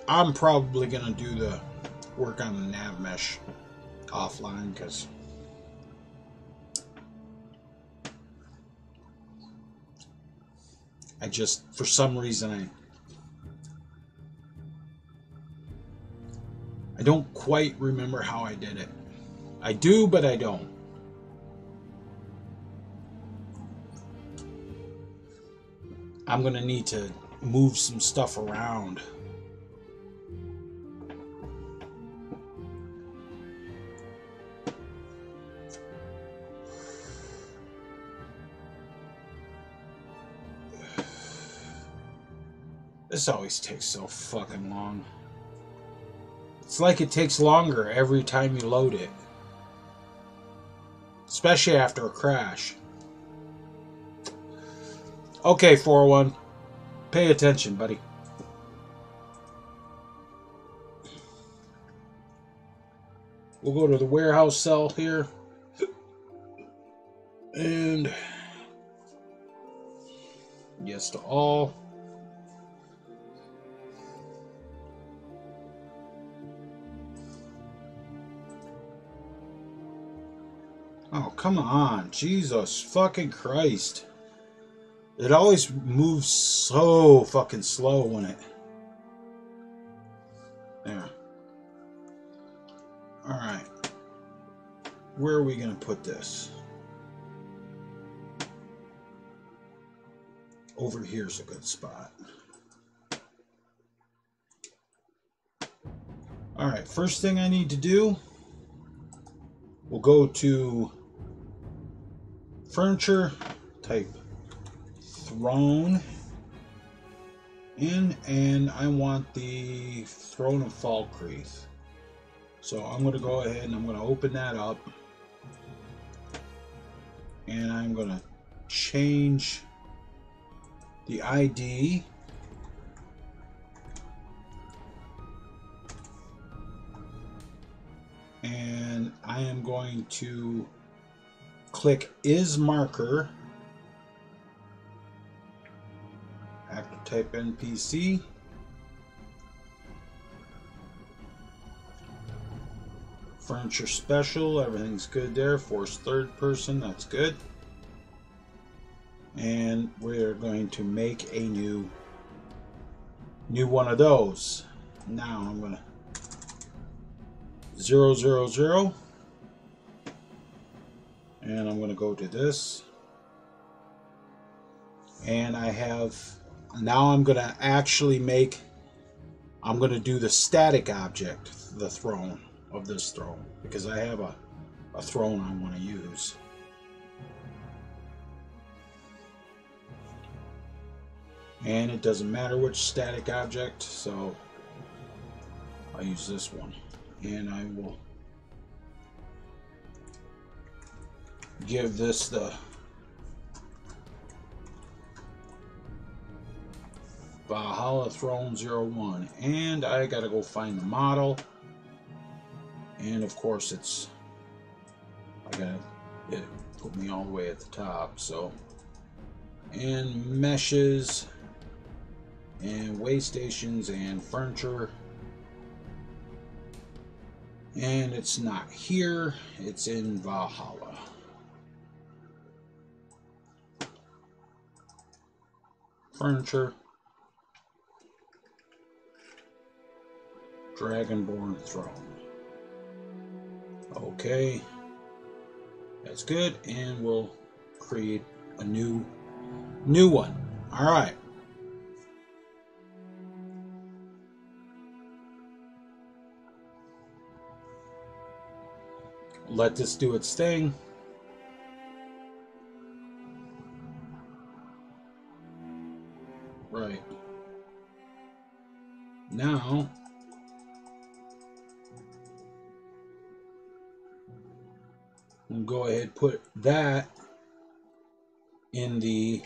I'm probably gonna do the work on the nav mesh offline because I just, for some reason, I don't quite remember how I did it. I do, but I don't. I'm gonna need to move some stuff around. This always takes so fucking long. It's like it takes longer every time you load it. Especially after a crash. Okay, 401. Pay attention, buddy. We'll go to the warehouse cell here. And yes to all. Oh, come on. Jesus fucking Christ. It always moves so fucking slow when it... There. Alright. Where are we going to put this? Over here's a good spot. Alright, first thing I need to do, we'll go to furniture, type throne in, and I want the throne of Falkreath. So I'm going to go ahead and I'm going to open that up, and I'm going to change the ID and I am going to click is marker, active type NPC, furniture special, everything's good there, force third person, that's good. And we're going to make a new one of those. Now I'm gonna 000, and I'm gonna go to this, and I have now I'm gonna actually make, I'm gonna do the static object, the throne of this throne, because I have a throne I want to use. And it doesn't matter which static object, so I'll use this one. And I will give this the Valhalla Throne 01. And I gotta go find the model. And of course it put me all the way at the top, so. And meshes, and Waystations, and furniture. And it's not here, it's in Valhalla. Furniture. Dragonborn Throne. Okay. That's good, and we'll create a new one. Alright. Let this do its thing. Right. Now, we'll go ahead and put that in the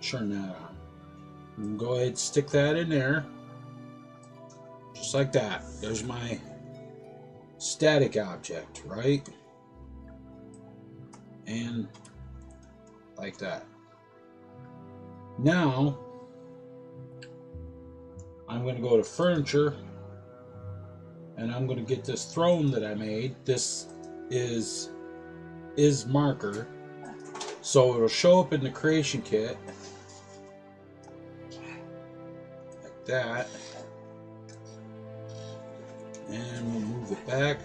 turn that on. And go ahead and stick that in there. Just like that. There's my static object, right? And like that. Now, I'm going to go to furniture and I'm going to get this throne that I made. This is marker. So it'll show up in the creation kit like that. And we'll move it back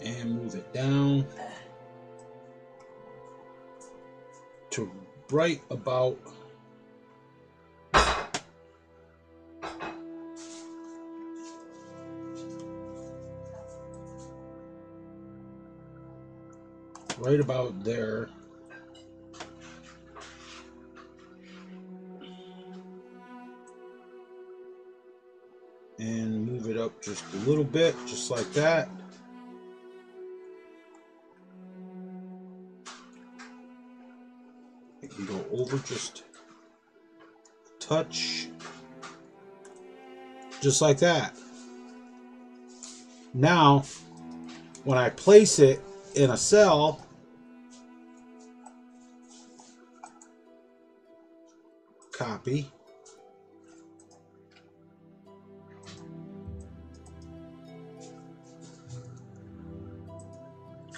and move it down to right about there. And move it up just a little bit, just like that. I can go over just a touch, just like that. Now, when I place it in a cell, copy.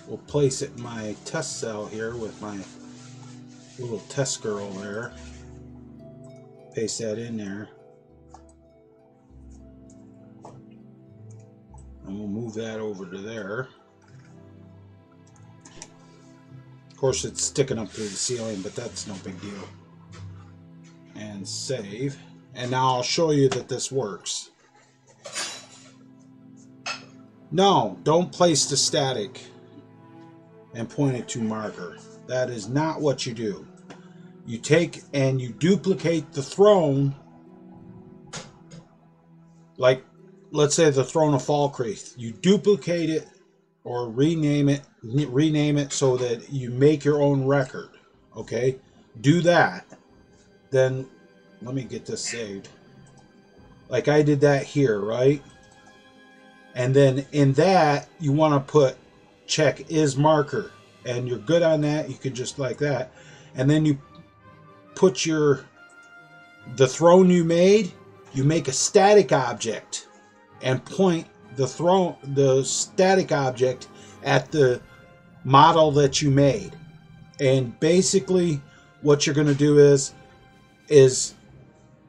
We'll place it in my test cell here with my little test girl there. Paste that in there. And we'll move that over to there. Of course, it's sticking up through the ceiling, but that's no big deal. And save. And now I'll show you that this works. No, don't place the static and point it to marker. That is not what you do. You take and you duplicate the throne, like let's say the throne of Falkreath. You duplicate it or rename it so that you make your own record. Okay, do that. Then let me get this saved. Like I did that here, right? And then in that you want to put check is marker, and you're good on that. You can just like that, and then you put the throne you made. You make a static object and point the static object at the model that you made. And basically what you're going to do is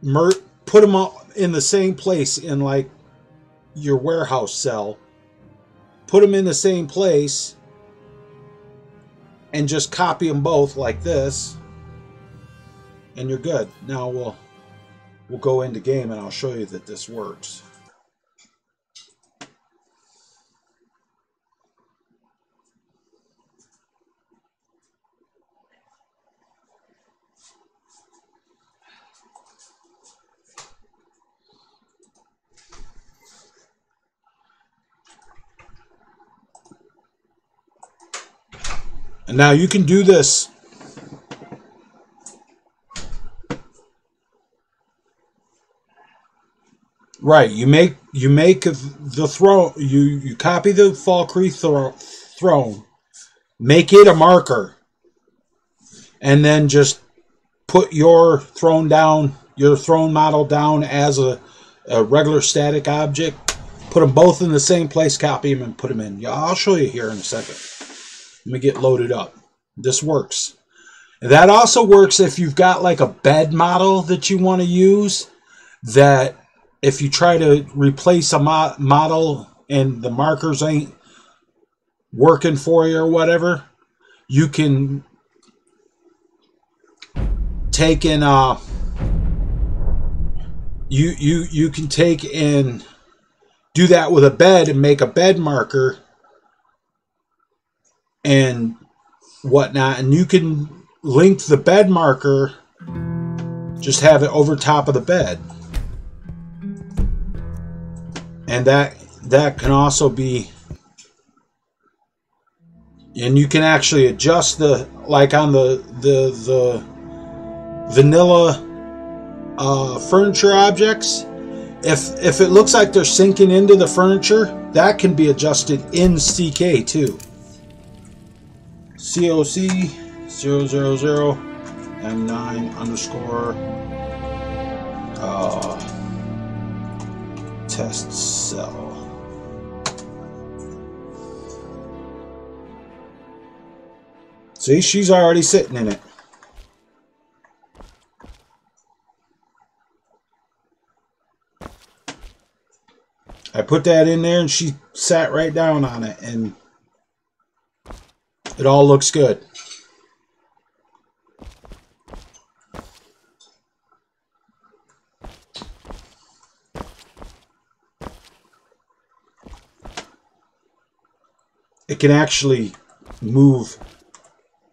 put them all in the same place in like your warehouse cell. Put them in the same place and just copy them both like this, and you're good. Now we'll go into game and I'll show you that this works. And now you can do this. Right, you make the throne. You copy the Falkreath throne, make it a marker, and then just put your throne model down as a regular static object. Put them both in the same place, copy them, and put them in. Yeah, I'll show you here in a second. Let me get loaded up. This works. That also works if you've got like a bed model that you want to use, that if you try to replace a model and the markers ain't working for you or whatever, you can take in you can take and do that with a bed and make a bed marker and whatnot, and you can link the bed marker, just have it over top of the bed, and that can also be And you can actually adjust the, like on the vanilla furniture objects. If it looks like they're sinking into the furniture, that can be adjusted in CK too. COC 000 M9 underscore test cell. See, she's already sitting in it. I put that in there and she sat right down on it, and it all looks good. It can actually move.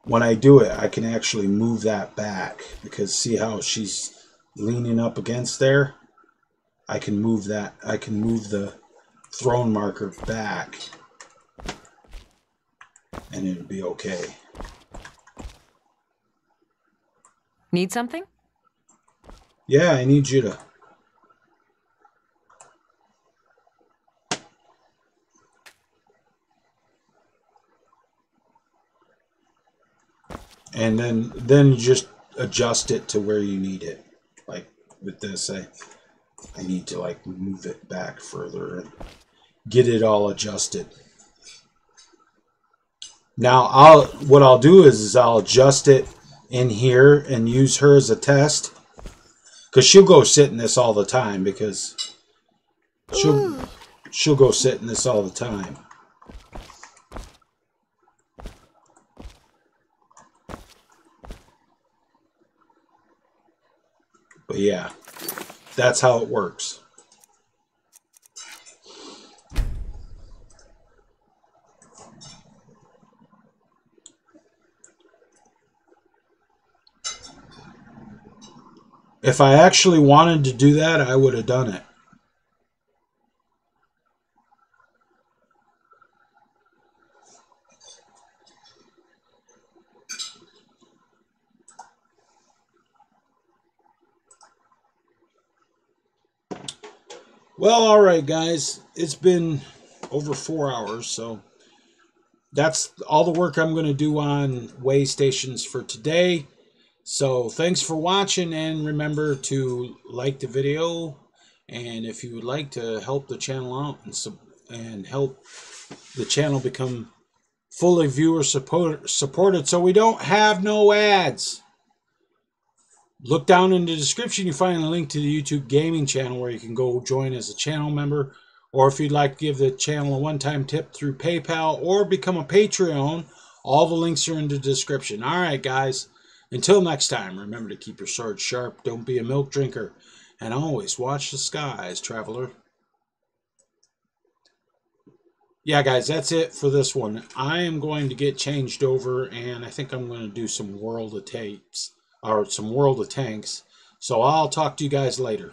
When I do it, I can actually move that back, because see how she's leaning up against there? I can move that. I can move the throne marker back, and it'll be okay. Need something? Yeah, I need you to. And then you just adjust it to where you need it. Like with this, I need to like move it back further and get it all adjusted. Now what I'll do is I'll adjust it in here and use her as a test, because she'll go sit in this all the time, because she'll go sit in this all the time. But yeah, that's how it works. If I actually wanted to do that, I would have done it. Well, alright guys, it's been over 4 hours, so that's all the work I'm going to do on Waystations for today. So thanks for watching, and remember to like the video, and if you would like to help the channel out and help the channel become fully viewer supported so we don't have no ads. Look down in the description, you find a link to the YouTube gaming channel where you can go join as a channel member, or if you'd like to give the channel a one-time tip through PayPal or become a Patreon, all the links are in the description. Alright guys, until next time, remember to keep your sword sharp, don't be a milk drinker, and always watch the skies, traveler. Yeah guys, that's it for this one. I am going to get changed over, and I think I'm going to do some World of Tapes. Or some World of Tanks. So I'll talk to you guys later.